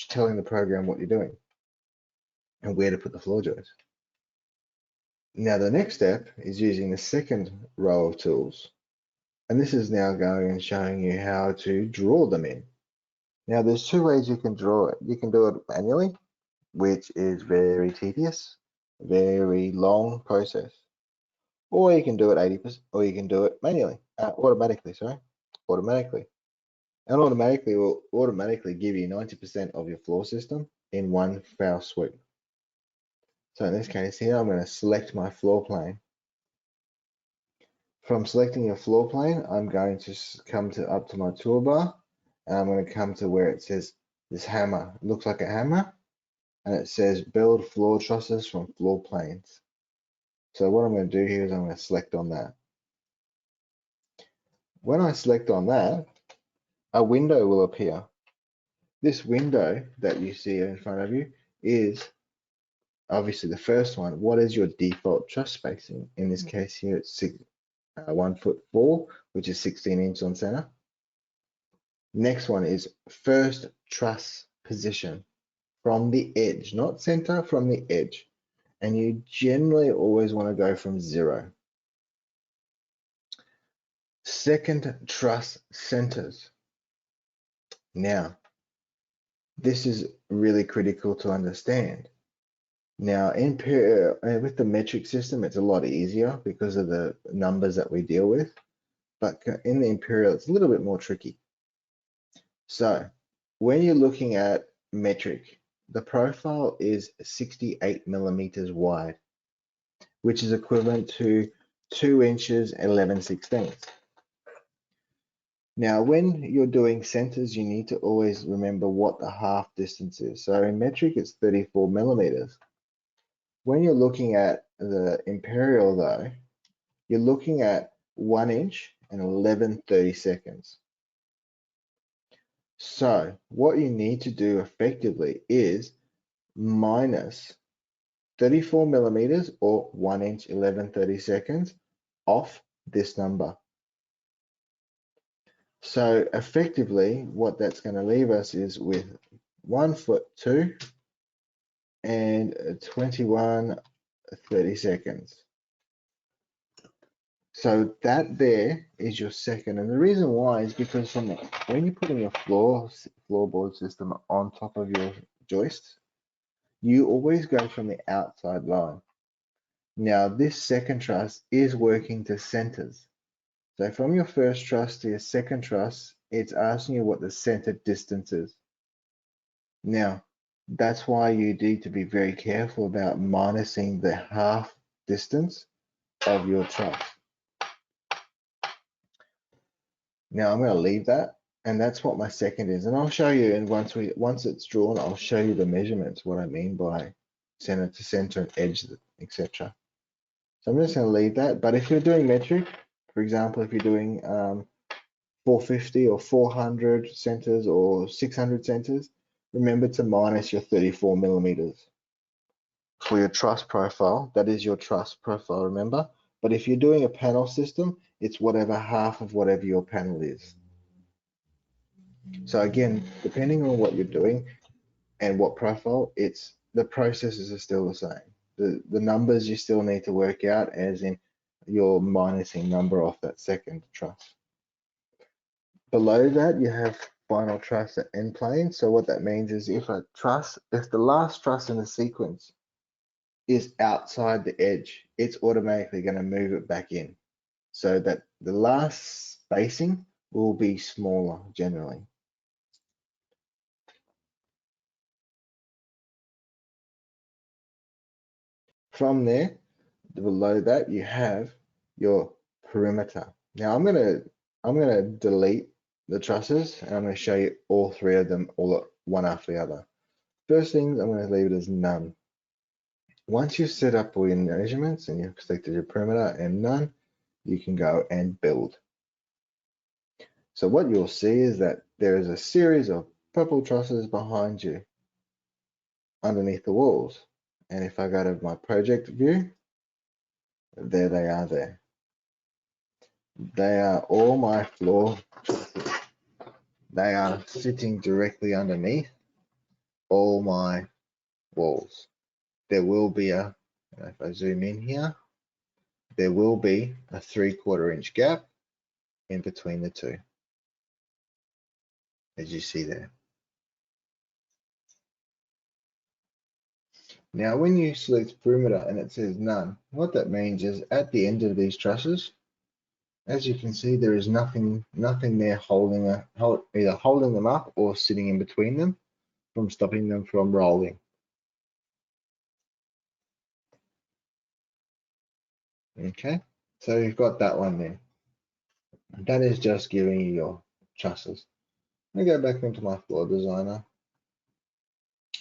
telling the program what you're doing and where to put the floor joist. Now the next step is using the second row of tools. And this is now going and showing you how to draw them in. Now there's 2 ways you can draw it. You can do it manually, which is very tedious, very long process. or you can do it 80%, or you can do it manually, automatically, sorry, automatically. And automatically will automatically give you 90% of your floor system in one foul swoop. So in this case here, I'm going to select my floor plane. From selecting your floor plane, I'm going to come up to my toolbar, and I'm going to come to where it says this hammer. It looks like a hammer, and it says build floor trusses from floor planes. So what I'm going to do here is I'm going to select on that. When I select on that, a window will appear. This window that you see in front of you is obviously the first one. What is your default truss spacing? In this case here, it's 1'4", which is 16 inches on center. Next one is first truss position from the edge, not center, from the edge. And you generally always want to go from 0. Second truss centers. Now, this is really critical to understand. Now, with the metric system, it's a lot easier because of the numbers that we deal with. But in the Imperial, it's a little bit more tricky. So when you're looking at metric, the profile is 68 millimeters wide, which is equivalent to 2 inches 11/16. Now, when you're doing centers, you need to always remember what the half distance is. So in metric, it's 34 millimeters. When you're looking at the Imperial though, you're looking at 1 inch and 11/32. So what you need to do effectively is minus 34 millimeters or 1 inch 11/32 off this number. So effectively what that's going to leave us is with 1'2" and 21/32. So that there is your second, and the reason why is because when you're putting your floorboard system on top of your joists, you always go from the outside line. Now this second truss is working to centers. So from your first truss to your second truss, it's asking you what the center distance is. Now, that's why you need to be very careful about minusing the half distance of your truss. Now I'm going to leave that, and that's what my second is. And I'll show you, and once it's drawn, I'll show you the measurements, what I mean by center to center and edge, etc. So I'm just going to leave that. But if you're doing metric, for example, if you're doing 450 or 400 centers or 600 centers, remember to minus your 34 millimeters. For your truss profile, that is your truss profile, remember? But if you're doing a panel system, it's whatever half of whatever your panel is. So again, depending on what you're doing and what profile, the processes are still the same. The numbers you still need to work out, as in your minusing number off that second truss. Below that, you have final truss at end plane. So what that means is if the last truss in the sequence is outside the edge, it's automatically going to move it back in, so that the last spacing will be smaller generally. From there, below that, you have your perimeter. Now I'm gonna delete the trusses, and I'm going to show you all three of them one after the other. First thing, I'm going to leave it as none. Once you've set up all your measurements and you've selected your perimeter and none, you can go and build. So what you'll see is that there is a series of purple trusses behind you underneath the walls. And if I go to my project view, there they are there. They are all my floor trusses. They are sitting directly underneath all my walls. There will be if I zoom in here, there will be a 3/4 inch gap in between the two, as you see there. Now, when you select perimeter and it says none, what that means is at the end of these trusses, as you can see, there is nothing there either holding them up or sitting in between them from stopping them from rolling. Okay, so you've got that one there. That is just giving you your trusses. Let me go back into my floor designer.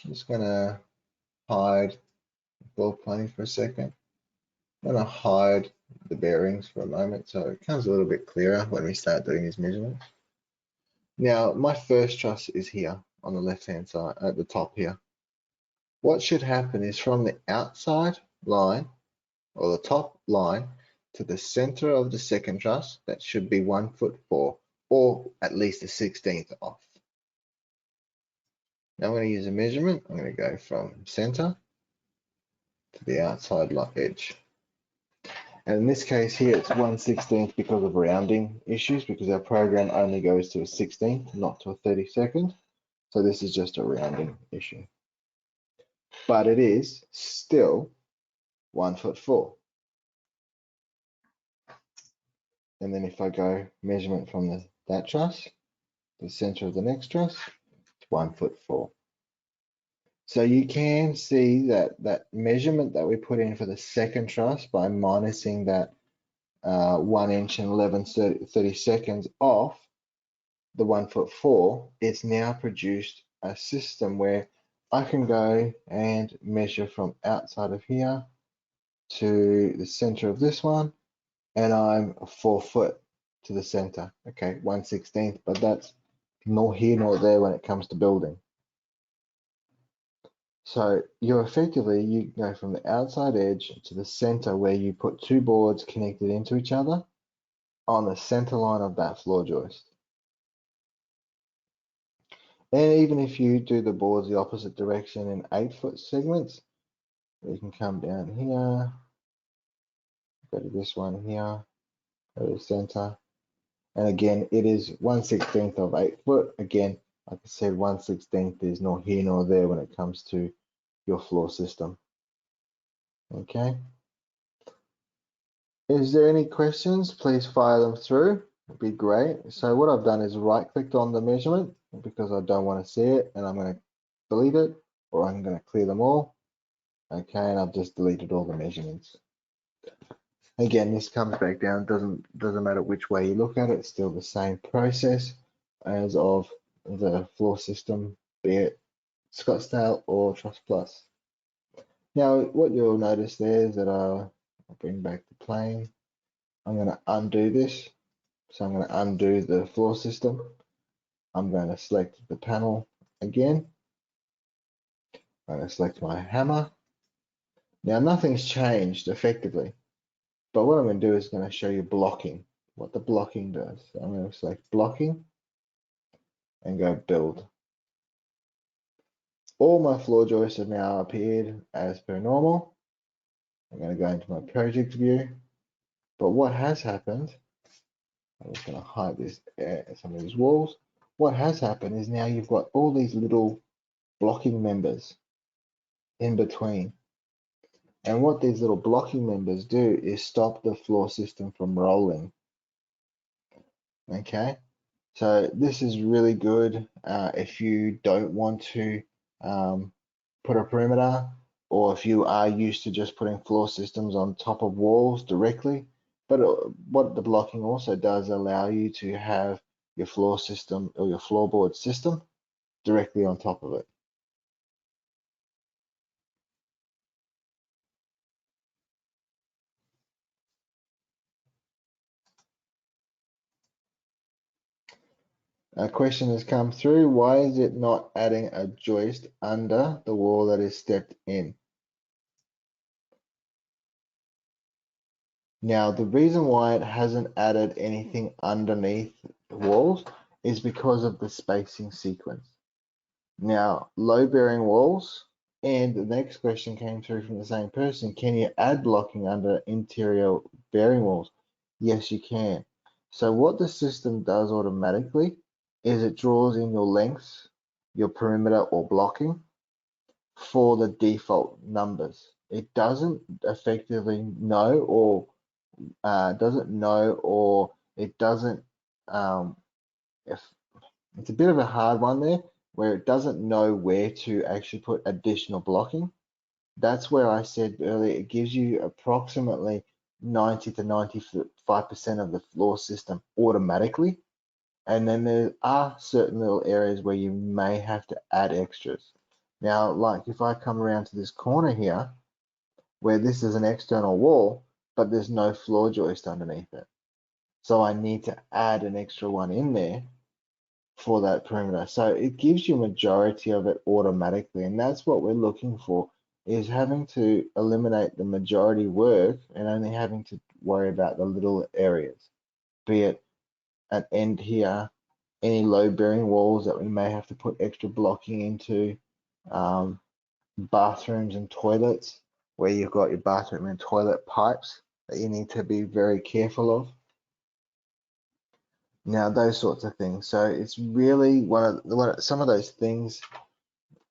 I'm just gonna hide floor planning for a second. I'm gonna hide the bearings for a moment so it comes a little bit clearer when we start doing these measurements. Now, my first truss is here on the left-hand side at the top here. What should happen is from the outside line or the top line to the center of the second truss, that should be 1'4" or at least a 1/16 off. Now I'm going to use a measurement. I'm going to go from center to the outside edge. And in this case here, it's 1/16 because of rounding issues, because our program only goes to a 16th, not to a 32nd. So this is just a rounding issue. But it is still 1'4". And then if I go measurement from that truss, the center of the next truss, it's 1'4". So you can see that measurement that we put in for the second truss by minusing that 1 inch and 11/30 seconds off the 1'4", it's now produced a system where I can go and measure from outside of here to the center of this one, and I'm 4 foot to the center. Okay, 1/16, but that's nor here nor there when it comes to building. So you go from the outside edge to the center where you put two boards connected into each other on the center line of that floor joist. And even if you do the boards the opposite direction in 8-foot segments, you can come down here, go to this one here, go to the center. And again, it is 1/16 of 8 foot. Again, like I said, 1/16 is nor here nor there when it comes to your floor system. Okay. Is there any questions? Please fire them through. It'd be great. So what I've done is right-clicked on the measurement because I don't want to see it, and I'm going to delete it, or I'm going to clear them all. Okay, and I've just deleted all the measurements. Again, this comes back down. Doesn't matter which way you look at it. It's still the same process as of the floor system, be it Scottsdale or Truss Plus. Now, what you'll notice there is that I'll bring back the plane. I'm going to undo this. So I'm going to undo the floor system. I'm going to select the panel again. I'm going to select my hammer. Now, nothing's changed effectively, but what I'm going to do is going to show you blocking, what the blocking does. So I'm going to select blocking and go build. All my floor joists have now appeared as per normal. I'm going to go into my project view, but what has happened, I'm just going to hide this, some of these walls. What has happened is now you've got all these little blocking members in between. And what these little blocking members do is stop the floor system from rolling. Okay, so this is really good if you don't want to put a perimeter, or if you are used to just putting floor systems on top of walls directly. But what the blocking also does allow you to have your floor system or your floorboard system directly on top of it. A question has come through. Why is it not adding a joist under the wall that is stepped in? Now, the reason why it hasn't added anything underneath the walls is because of the spacing sequence. Now, load-bearing walls, and the next question came through from the same person. Can you add blocking under interior bearing walls? Yes, you can. So what the system does automatically is it draws in your lengths, your perimeter or blocking for the default numbers. It doesn't effectively know, or it doesn't, if it's a bit of a hard one there, where it doesn't know where to actually put additional blocking. That's where I said earlier, it gives you approximately 90 to 95% of the floor system automatically. And then there are certain little areas where you may have to add extras. Now, like if I come around to this corner here, where this is an external wall, but there's no floor joist underneath it. So I need to add an extra one in there for that perimeter. So it gives you a majority of it automatically, and that's what we're looking for, is having to eliminate the majority work and only having to worry about the little areas, be it at end here, any load-bearing walls that we may have to put extra blocking into, bathrooms and toilets, where you've got your bathroom and toilet pipes that you need to be very careful of. Now, those sorts of things. So it's really some of those things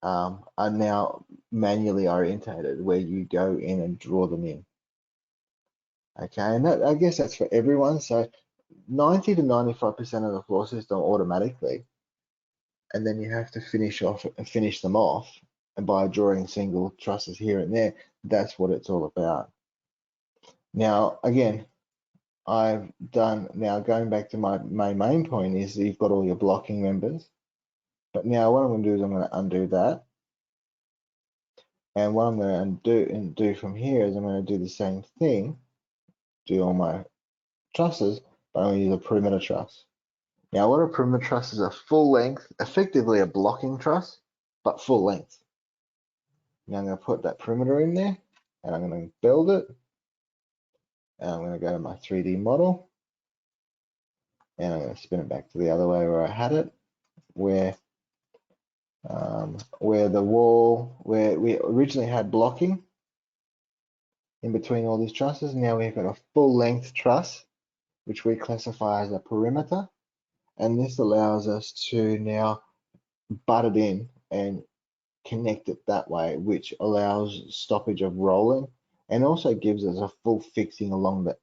are now manually orientated, where you go in and draw them in. Okay, and that, I guess that's for everyone. So 90 to 95% of the floor system automatically, and then you have to finish them off, and by drawing single trusses here and there. That's what it's all about. Now, again, I've done, now going back to my main point, is that you've got all your blocking members. But now what I'm going to do is I'm going to undo that. And what I'm going to do from here is I'm going to do the same thing, do all my trusses, but I'm going to use a perimeter truss. Now, what a perimeter truss is, a full length, effectively a blocking truss, but full length. Now I'm going to put that perimeter in there, and I'm going to build it. And I'm going to go to my 3D model, and I'm going to spin it back to the other way where I had it, where the wall, where we originally had blocking in between all these trusses. Now we've got a full length truss, which we classify as a perimeter, and this allows us to now butt it in and connect it that way, which allows stoppage of rolling and also gives us a full fixing along the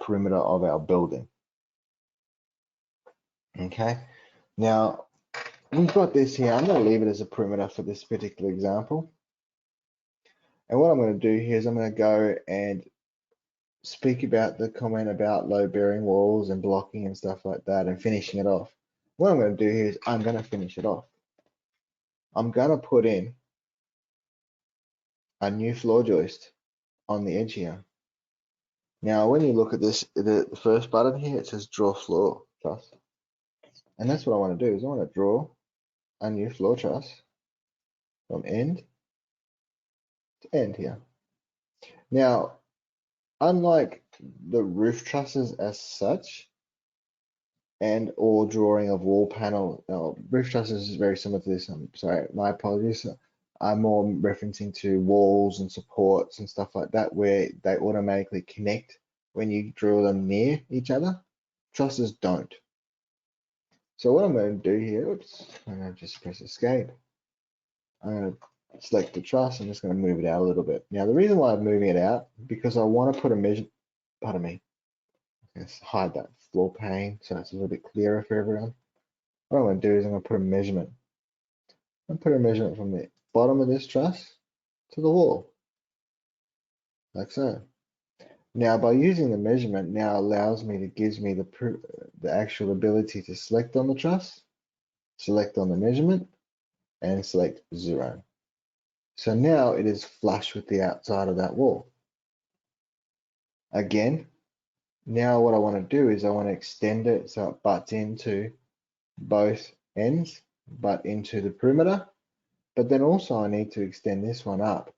perimeter of our building. Okay, now we've got this here. I'm going to leave it as a perimeter for this particular example. And what I'm going to do here is I'm going to go and speak about the comment about load-bearing walls and blocking and stuff like that and finishing it off. What I'm going to do here is I'm going to finish it off. I'm going to put in a new floor joist on the edge here. Now, when you look at this, the first button here, it says draw floor truss. And that's what I want to do, is I want to draw a new floor truss from end to end here. Now, unlike the roof trusses as such, and or drawing of wall panel, roof trusses is very similar to this. I'm sorry, my apologies. I'm more referencing to walls and supports and stuff like that, where they automatically connect when you drill them near each other. Trusses don't. So what I'm going to do here, oops, I'm going to just press escape. I'm going to select the truss. I'm just going to move it out a little bit. Now, the reason why I'm moving it out, because I want to put a measure, pardon me, let's hide that floor pane so it's a little bit clearer for everyone. What I'm going to do is I'm going to put a measurement. I'm going to put a measurement from the bottom of this truss to the wall, like so. Now, by using the measurement, now allows me to, gives me the actual ability to select on the truss, select on the measurement, and select 0. So now it is flush with the outside of that wall. Again, now what I want to do is I want to extend it so it butts into both ends, but into the perimeter. But then also I need to extend this one up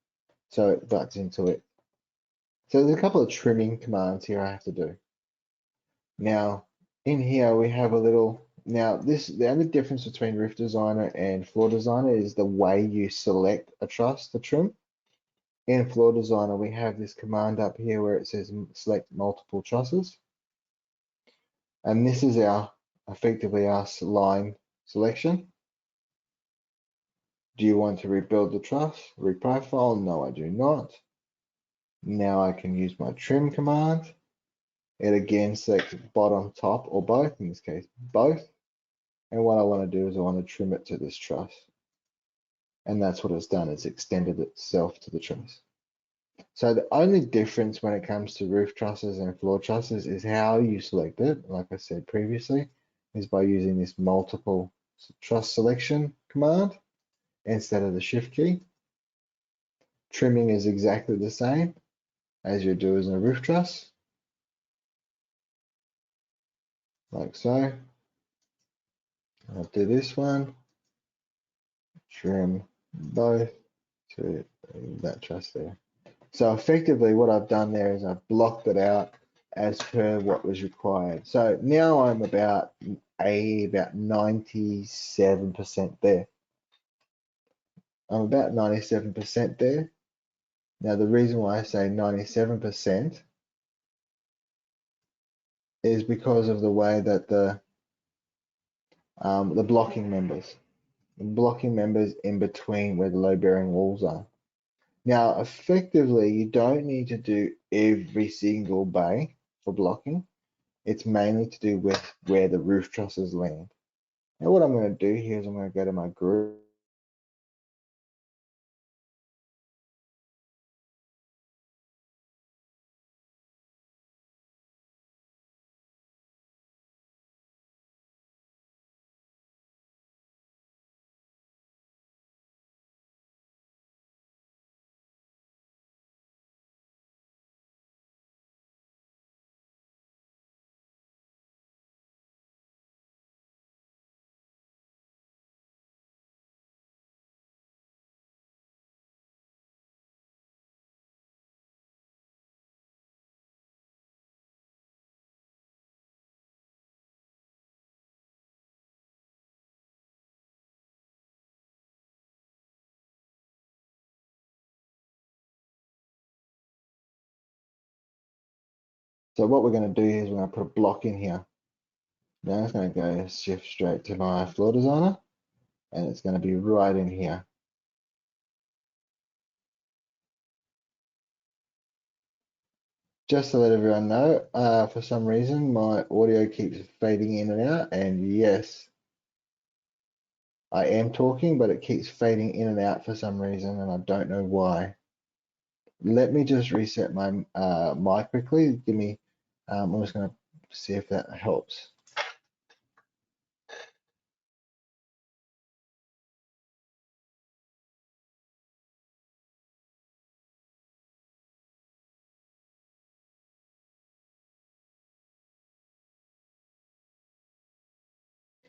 so it butts into it. So there's a couple of trimming commands here I have to do. Now, in here we have a little, now the only difference between Roof Designer and Floor Designer is the way you select a truss to trim. In Floor Designer, we have this command up here where it says select multiple trusses. And this is effectively our line selection. Do you want to rebuild the truss, reprofile? No, I do not. Now I can use my trim command. It again selects bottom, top, or both, in this case, both. And what I want to do is I want to trim it to this truss. And that's what it's done, it's extended itself to the truss. So the only difference when it comes to roof trusses and floor trusses is how you select it, like I said previously, is by using this multiple truss selection command instead of the shift key. Trimming is exactly the same as you do as a roof truss, like so. I'll do this one, trim both to that truss there. So effectively what I've done there is I've blocked it out as per what was required. So now I'm about 97% there. I'm about 97% there. Now the reason why I say 97% is because of the way that the blocking members in between where the load bearing walls are. Now, effectively, you don't need to do every single bay for blocking. It's mainly to do with where the roof trusses land. Now, what I'm going to do here is I'm going to go to my group. So what we're going to do here is we're going to put a block in here. Now it's going to go shift straight to my floor designer, and it's going to be right in here. Just to let everyone know, for some reason my audio keeps fading in and out, and yes, I am talking, but it keeps fading in and out for some reason, and I don't know why. Let me just reset my mic quickly. Give me, I'm just going to see if that helps.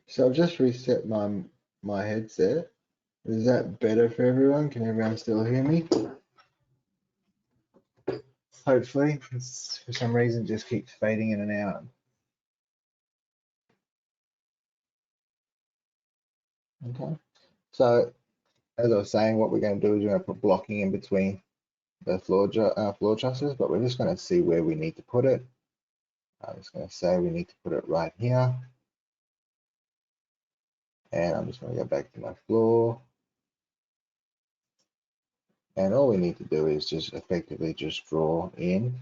So I've just reset my headset. Is that better for everyone? Can everyone still hear me? Hopefully. It's, for some reason, just keeps fading in and out. Okay. So as I was saying, what we're going to do is we're going to put blocking in between the floor trusses, but we're just going to see where we need to put it. I'm just going to say we need to put it right here. And I'm just going to go back to my floor. And all we need to do is just effectively just draw in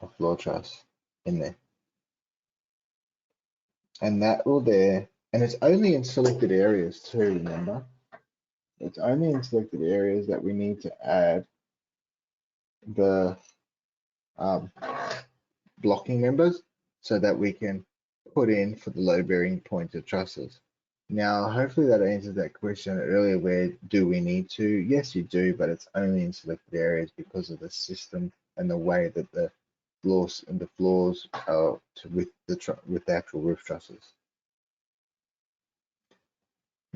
a floor truss in there. And that will there, and it's only in selected areas too, remember? It's only in selected areas that we need to add the blocking members so that we can put in for the load bearing pointed trusses. Now, hopefully that answers that question earlier, where do we need to? Yes, you do, but it's only in selected areas because of the system and the way that the floors are with the actual roof trusses.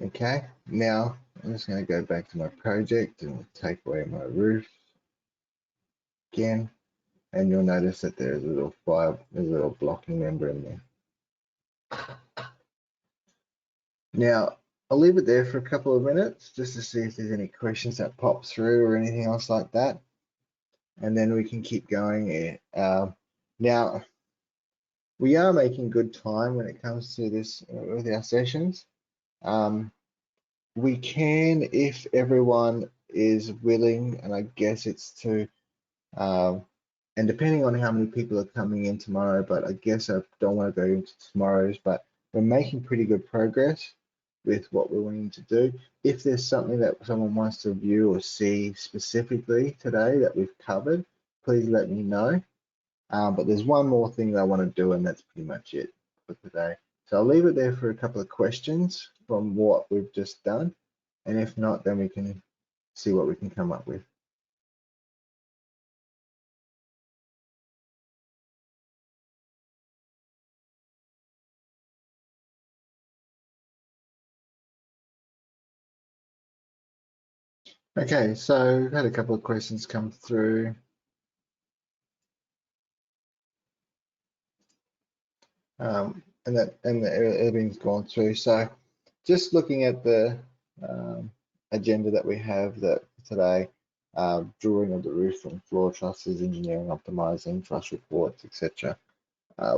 Okay, now I'm just going to go back to my project and take away my roof again, and you'll notice that there's a little blocking member in there. Now, I'll leave it there for a couple of minutes just to see if there's any questions that pop through or anything else like that. And then we can keep going. Now, we are making good time when it comes to this with our sessions. we can, if everyone is willing, and I guess it's to, and depending on how many people are coming in tomorrow, but I guess I don't want to go into tomorrow's, but we're making pretty good progress with what we're wanting to do. If there's something that someone wants to view or see specifically today that we've covered, please let me know. But there's one more thing that I want to do, and that's pretty much it for today. So I'll leave it there for a couple of questions from what we've just done. And if not, then we can see what we can come up with. Okay, so we've had a couple of questions come through. And everything's gone through. So just looking at the agenda that we have that today, drawing of the roof and floor trusses, engineering, optimizing, truss reports, etc.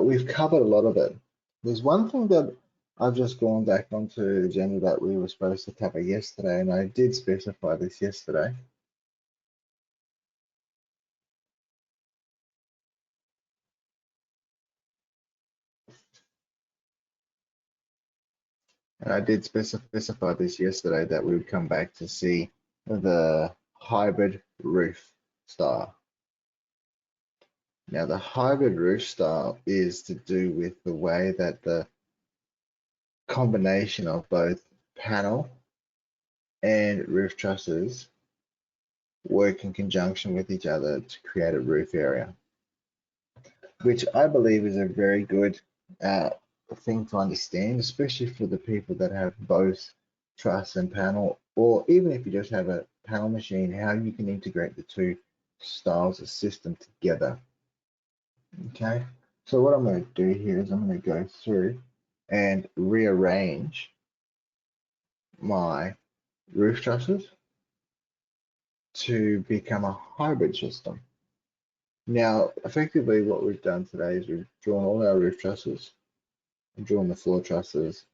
We've covered a lot of it. There's one thing that I've just gone back onto the agenda that we were supposed to cover yesterday, and I did specify this yesterday. And I did specify this yesterday that we would come back to see the hybrid roof style. Now, the hybrid roof style is to do with the way that the combination of both panel and roof trusses work in conjunction with each other to create a roof area, which I believe is a very good thing to understand, especially for the people that have both truss and panel, or even if you just have a panel machine, how you can integrate the two styles of system together. Okay, so what I'm going to do here is I'm going to go through and rearrange my roof trusses to become a hybrid system. Now, effectively what we've done today is we've drawn all our roof trusses, we've drawn the floor trusses,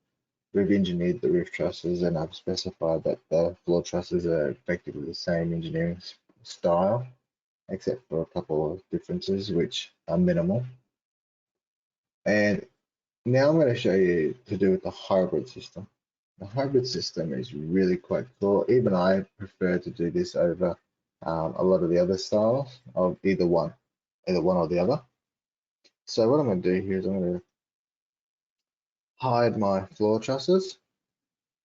we've engineered the roof trusses, and I've specified that the floor trusses are effectively the same engineering style, except for a couple of differences which are minimal. And now I'm going to show you to do with the hybrid system. The hybrid system is really quite cool. Even I prefer to do this over a lot of the other styles of either one or the other. So what I'm going to do here is I'm going to hide my floor trusses,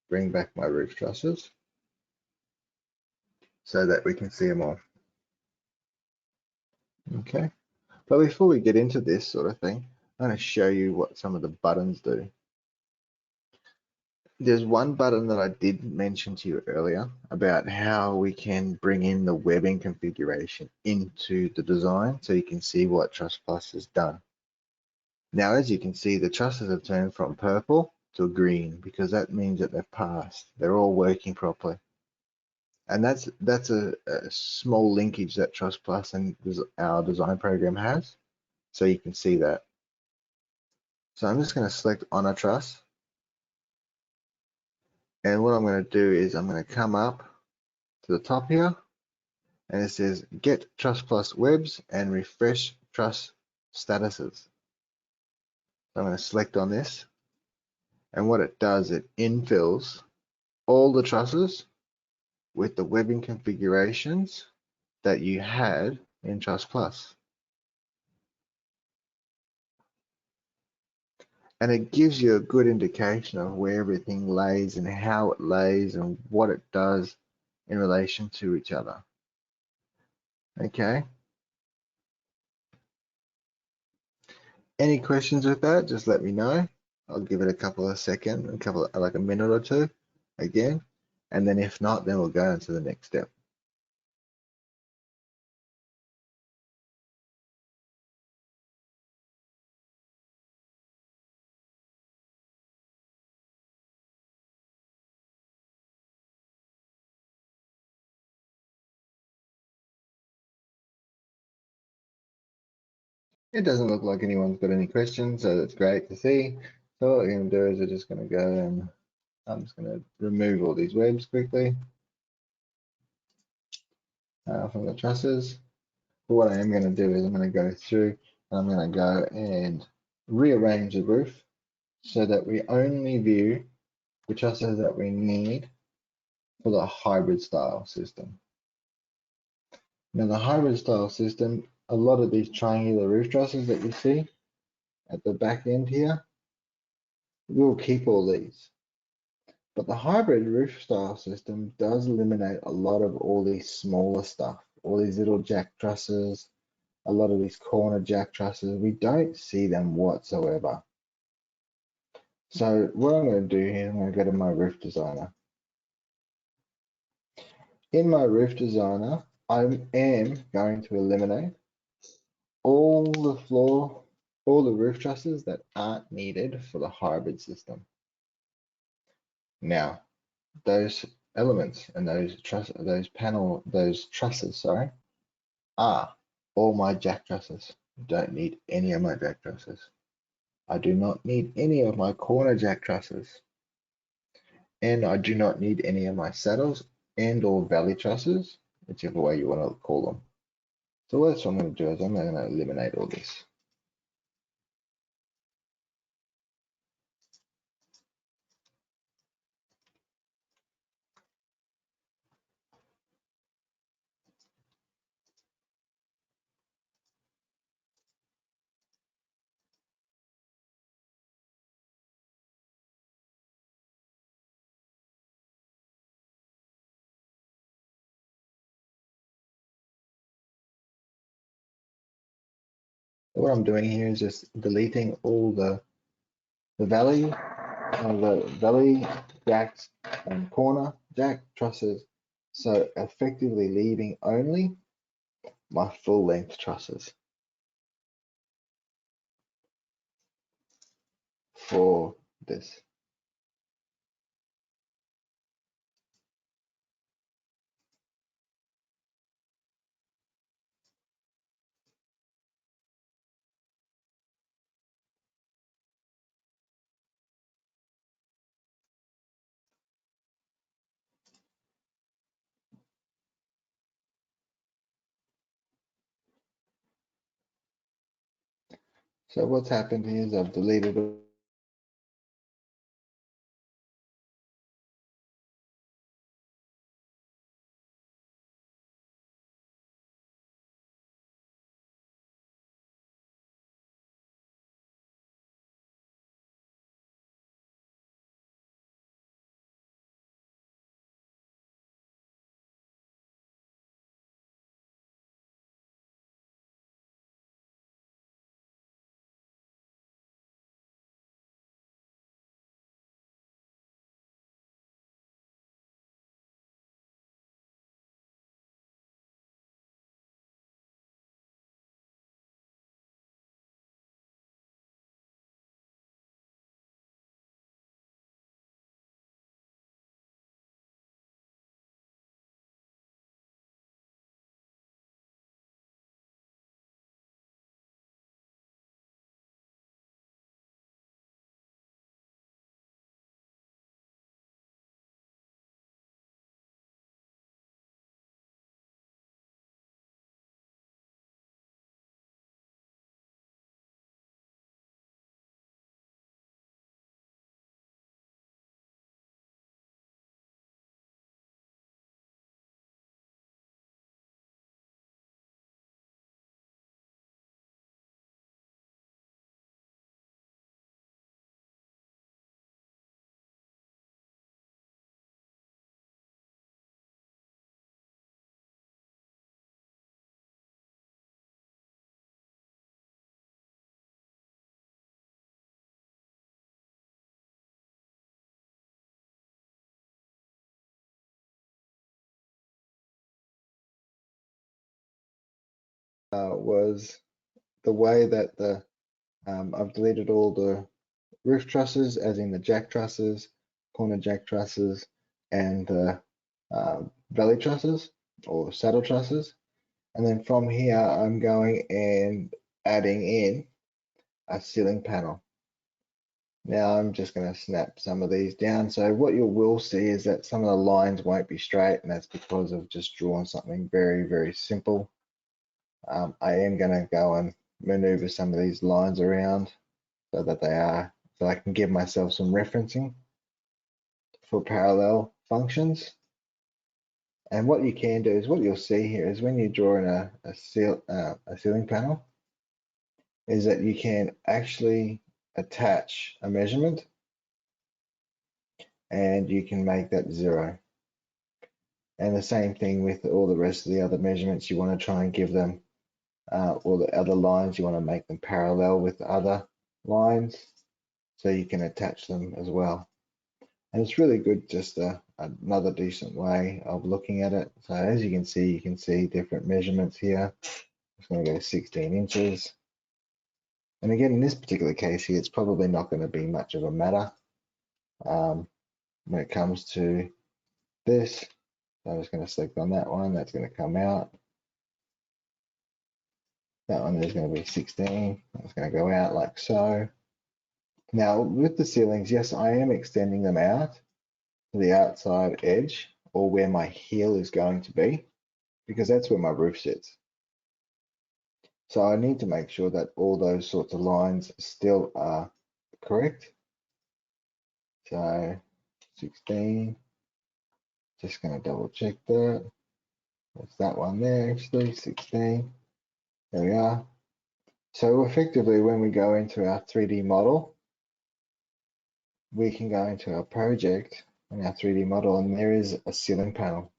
bring back my roof trusses so that we can see them all. Okay, but before we get into this sort of thing, I'm going to show you what some of the buttons do. There's one button that I did mention to you earlier about how we can bring in the webbing configuration into the design so you can see what Truss Plus has done. Now, as you can see, the trusses have turned from purple to green because that means that they've passed. They're all working properly. And that's a small linkage that Truss Plus and our design program has. So you can see that. So I'm just going to select on a truss. And what I'm going to do is I'm going to come up to the top here, and it says get Truss Plus webs and refresh truss statuses. So I'm going to select on this, and what it does, it infills all the trusses with the webbing configurations that you had in Truss Plus. And it gives you a good indication of where everything lays and how it lays and what it does in relation to each other. Okay. Any questions with that? Just let me know. I'll give it a couple of seconds, like a minute or two again. And then if not, then we'll go into the next step. It doesn't look like anyone's got any questions, so that's great to see. So what we're going to do is we're just going to go and I'm just going to remove all these webs quickly from the trusses. But what I am going to do is I'm going to go through and I'm going to go and rearrange the roof so that we only view the trusses that we need for the hybrid style system. Now the hybrid style system, a lot of these triangular roof trusses that you see at the back end here, we'll keep all these. But the hybrid roof style system does eliminate a lot of all these smaller stuff, all these little jack trusses, a lot of these corner jack trusses. We don't see them whatsoever. So what I'm going to do here, I'm going to go to my roof designer. In my roof designer, I am going to eliminate all the roof trusses that aren't needed for the hybrid system. Now, those elements and those trusses, sorry, are all my jack trusses. Don't need any of my jack trusses. I do not need any of my corner jack trusses. And I do not need any of my saddles and or valley trusses, whichever way you want to call them. So that's what I'm going to do is I'm going to eliminate all this. What I'm doing here is just deleting all the valley jacks and corner jack trusses, so effectively leaving only my full length trusses for this. So what's happened here is I've deleted was the way that I've deleted all the roof trusses, as in the jack trusses, corner jack trusses, and the valley trusses or saddle trusses. And then from here, I'm going and adding in a ceiling panel. Now I'm just going to snap some of these down. So what you will see is that some of the lines won't be straight, and that's because I've just drawn something very, very simple. I am going to go and maneuver some of these lines around so that so I can give myself some referencing for parallel functions. And what you can do is, what you'll see here is when you're drawing a ceiling panel, is that you can actually attach a measurement and you can make that 0. And the same thing with all the rest of the other measurements. You want to try and give them, all the other lines, you want to make them parallel with other lines so you can attach them as well. And it's really good, just another decent way of looking at it. So as you can see different measurements here. It's going to go 16 inches. And again, in this particular case here, it's probably not going to be much of a matter when it comes to this. So I'm just going to select on that one. That's going to come out. That one is going to be 16. It's going to go out like so. Now with the ceilings, yes, I am extending them out to the outside edge, or where my heel is going to be, because that's where my roof sits. So I need to make sure that all those sorts of lines still are correct. So 16, just going to double check that. That's that one there, actually, 16. There we are. So effectively, when we go into our 3D model, we can go into our project and our 3D model, and there is a ceiling panel.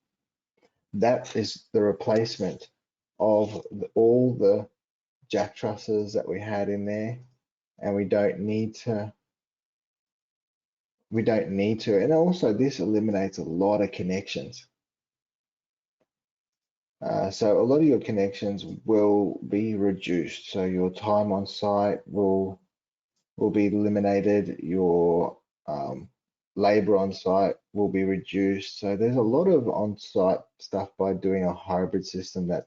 That is the replacement of all the jack trusses that we had in there, and we don't need to. And also this eliminates a lot of connections. So a lot of your connections will be reduced. So your time on site will be eliminated. Your labor on site will be reduced. So there's a lot of on-site stuff by doing a hybrid system that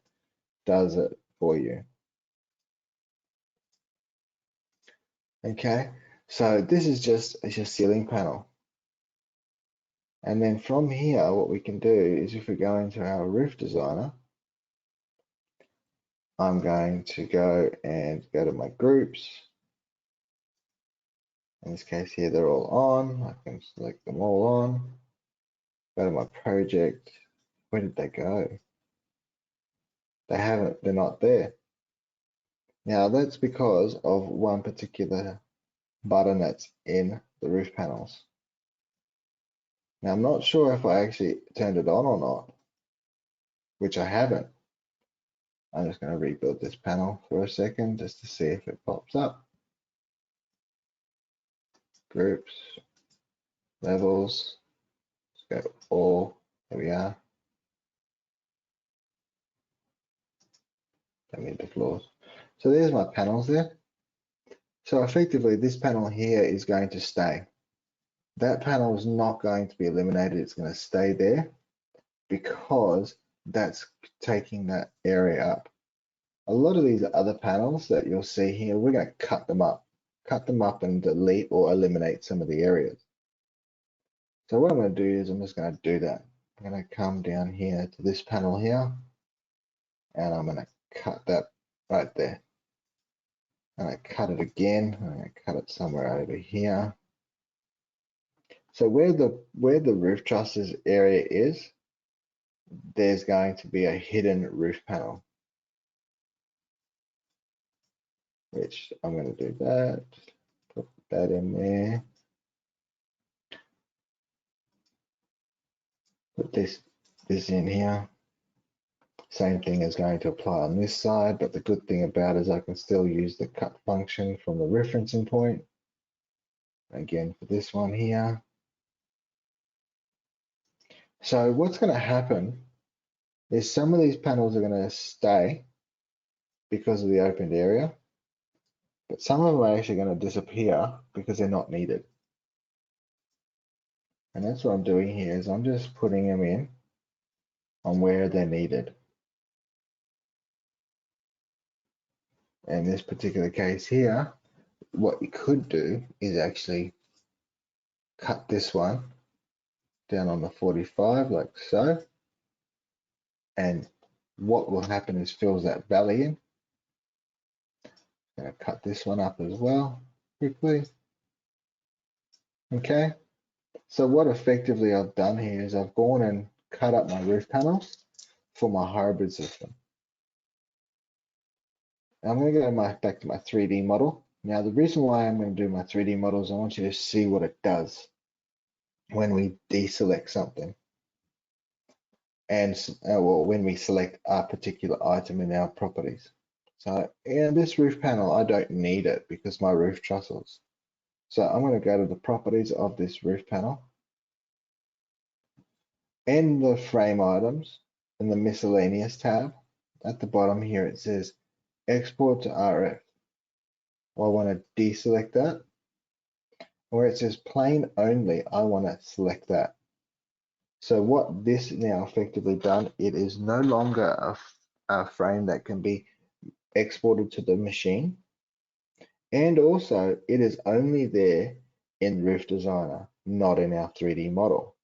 does it for you. Okay, so this is just your ceiling panel. And then from here, what we can do is, if we go into our roof designer, I'm going to go to my groups. In this case here, they're all on. I can select them all on. Go to my project. Where did they go? They're not there. Now that's because of one particular button that's in the roof panels. Now I'm not sure if I actually turned it on or not, which I haven't. I'm just going to rebuild this panel for a second just to see if it pops up. Groups, levels, let's go all, there we are. Don't need the floors. So there's my panels there. So effectively this panel here is going to stay. That panel is not going to be eliminated. It's going to stay there because that's taking that area up. A lot of these other panels that you'll see here, we're going to cut them up and delete or eliminate some of the areas. So what I'm going to do is I'm just going to do that. I'm going to come down here to this panel here, and I'm going to cut that right there. And I cut it again. I'm going to cut it somewhere over here. So where the roof trusses area is, there's going to be a hidden roof panel, which I'm going to do that. Put that in there. Put this in here. Same thing is going to apply on this side, but the good thing about it is I can still use the cut function from the referencing point. Again, for this one here. So what's going to happen is some of these panels are going to stay because of the opened area, but some of them are actually going to disappear because they're not needed. And that's what I'm doing here, is I'm just putting them in on where they're needed. In this particular case here, what you could do is actually cut this one down on the 45 like so, and what will happen is fills that valley in. I'm going to cut this one up as well quickly. Okay, so what effectively I've done here is I've gone and cut up my roof panels for my hybrid system. I'm going to go back to my 3D model. Now, the reason why I'm going to do my 3D model is I want you to see what it does when we deselect something. And well, when we select a particular item in our properties. So in this roof panel, I don't need it because my roof trussels. So I'm going to go to the properties of this roof panel. In the frame items, in the miscellaneous tab, at the bottom here, it says export to RF. Well, I want to deselect that. Where it says plain only, I want to select that. So what this now effectively done, it is no longer a frame that can be exported to the machine. And also it is only there in Roof Designer, not in our 3D model.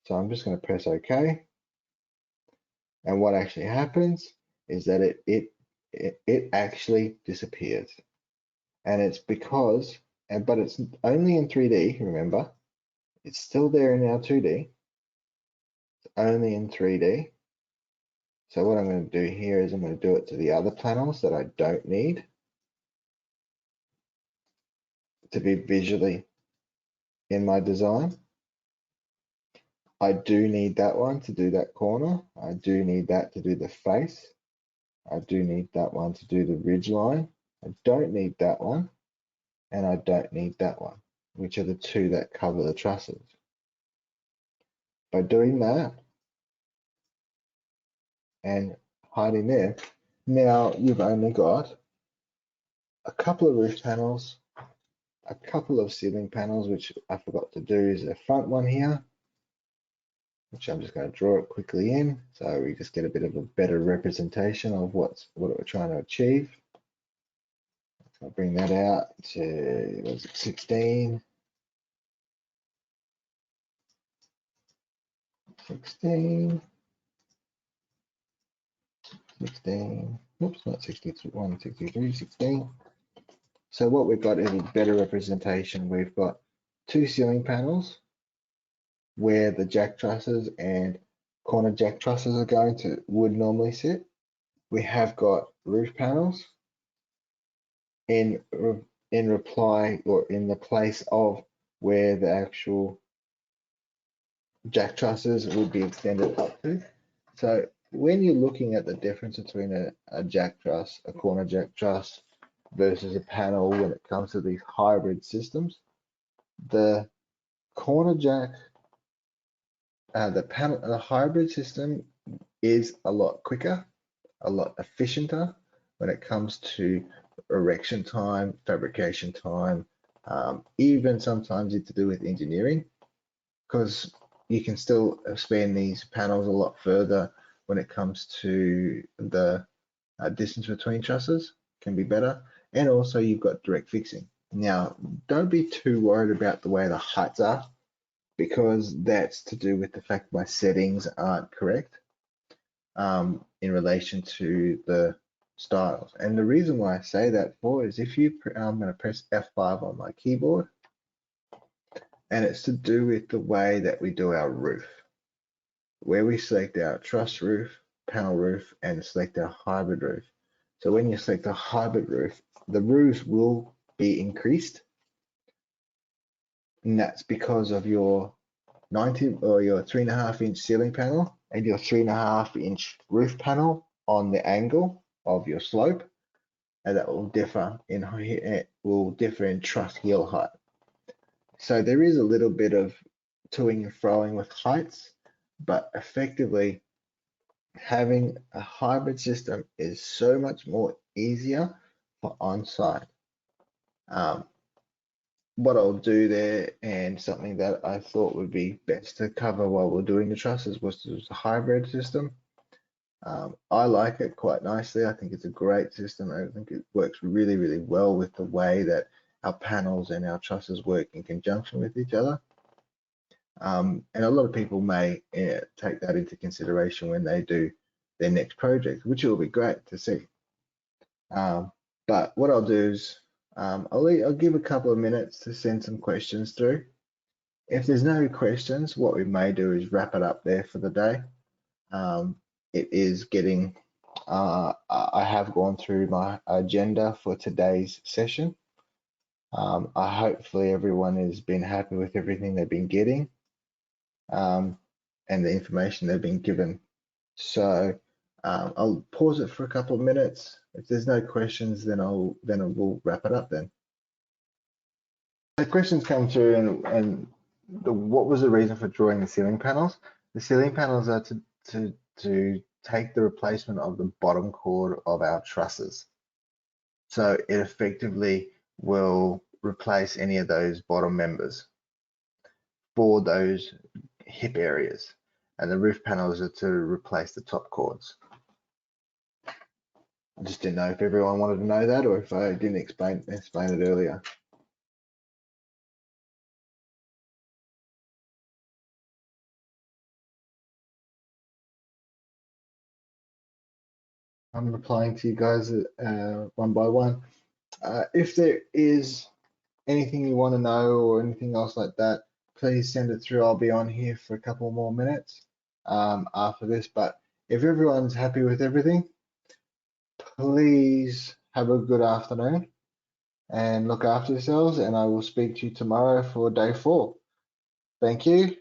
So I'm just going to press OK. And what actually happens is that it actually disappears. And it's because, but it's only in 3D, remember, it's still there in our 2D, it's only in 3D. So what I'm going to do here is I'm going to do it to the other panels that I don't need to be visually in my design. I do need that one to do that corner. I do need that to do the face. I do need that one to do the ridge line. I don't need that one. And I don't need that one, which are the two that cover the trusses. By doing that and hiding there, now you've only got a couple of roof panels, a couple of ceiling panels, which I forgot to do is the front one here, which I'm just going to draw it quickly in, so we just get a bit of a better representation of what we're trying to achieve. I'll bring that out to, was it 16? 16, oops, not 61, 63, 16. So what we've got is a better representation. We've got two ceiling panels where the jack trusses and corner jack trusses are would normally sit. We have got roof panels in reply or in the place of where the actual jack trusses would be extended up to. So when you're looking at the difference between a jack truss, a corner jack truss versus a panel when it comes to these hybrid systems, the corner jack, the hybrid system is a lot quicker, a lot efficienter when it comes to erection time, fabrication time, even sometimes it's to do with engineering, because you can still expand these panels a lot further when it comes to the distance between trusses can be better. And also you've got direct fixing. Now, don't be too worried about the way the heights are, because that's to do with the fact my settings aren't correct in relation to the styles. And the reason why I say that for is if you, I'm going to press F5 on my keyboard, and it's to do with the way that we do our roof, where we select our truss roof, panel roof, and select our hybrid roof. So when you select a hybrid roof, the roofs will be increased, and that's because of your 90 or your 3.5-inch ceiling panel and your 3.5-inch roof panel on the angle of your slope, and that will differ in truss heel height. So there is a little bit of toing and froing with heights, but effectively having a hybrid system is so much more easier for on-site. What I'll do there, and something that I thought would be best to cover while we're doing the trusses, was to use a hybrid system. I like it quite nicely. I think it's a great system. I think it works really, really well with the way that our panels and our trusses work in conjunction with each other. And a lot of people may take that into consideration when they do their next project, which will be great to see. But what I'll do is I'll give a couple of minutes to send some questions through. If there's no questions, what we may do is wrap it up there for the day. It is getting, I have gone through my agenda for today's session. Hopefully everyone has been happy with everything they've been getting and the information they've been given. So I'll pause it for a couple of minutes. If there's no questions, then we'll wrap it up then. The questions come through, and what was the reason for drawing the ceiling panels? The ceiling panels are to take the replacement of the bottom chord of our trusses. So it effectively will replace any of those bottom members for those hip areas, and the roof panels are to replace the top chords. I just didn't know if everyone wanted to know that, or if I didn't explain it earlier. I'm replying to you guys one by one. If there is anything you want to know or anything else like that, please send it through. I'll be on here for a couple more minutes after this. But if everyone's happy with everything, please have a good afternoon and look after yourselves. And I will speak to you tomorrow for day 4. Thank you.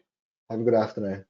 Have a good afternoon.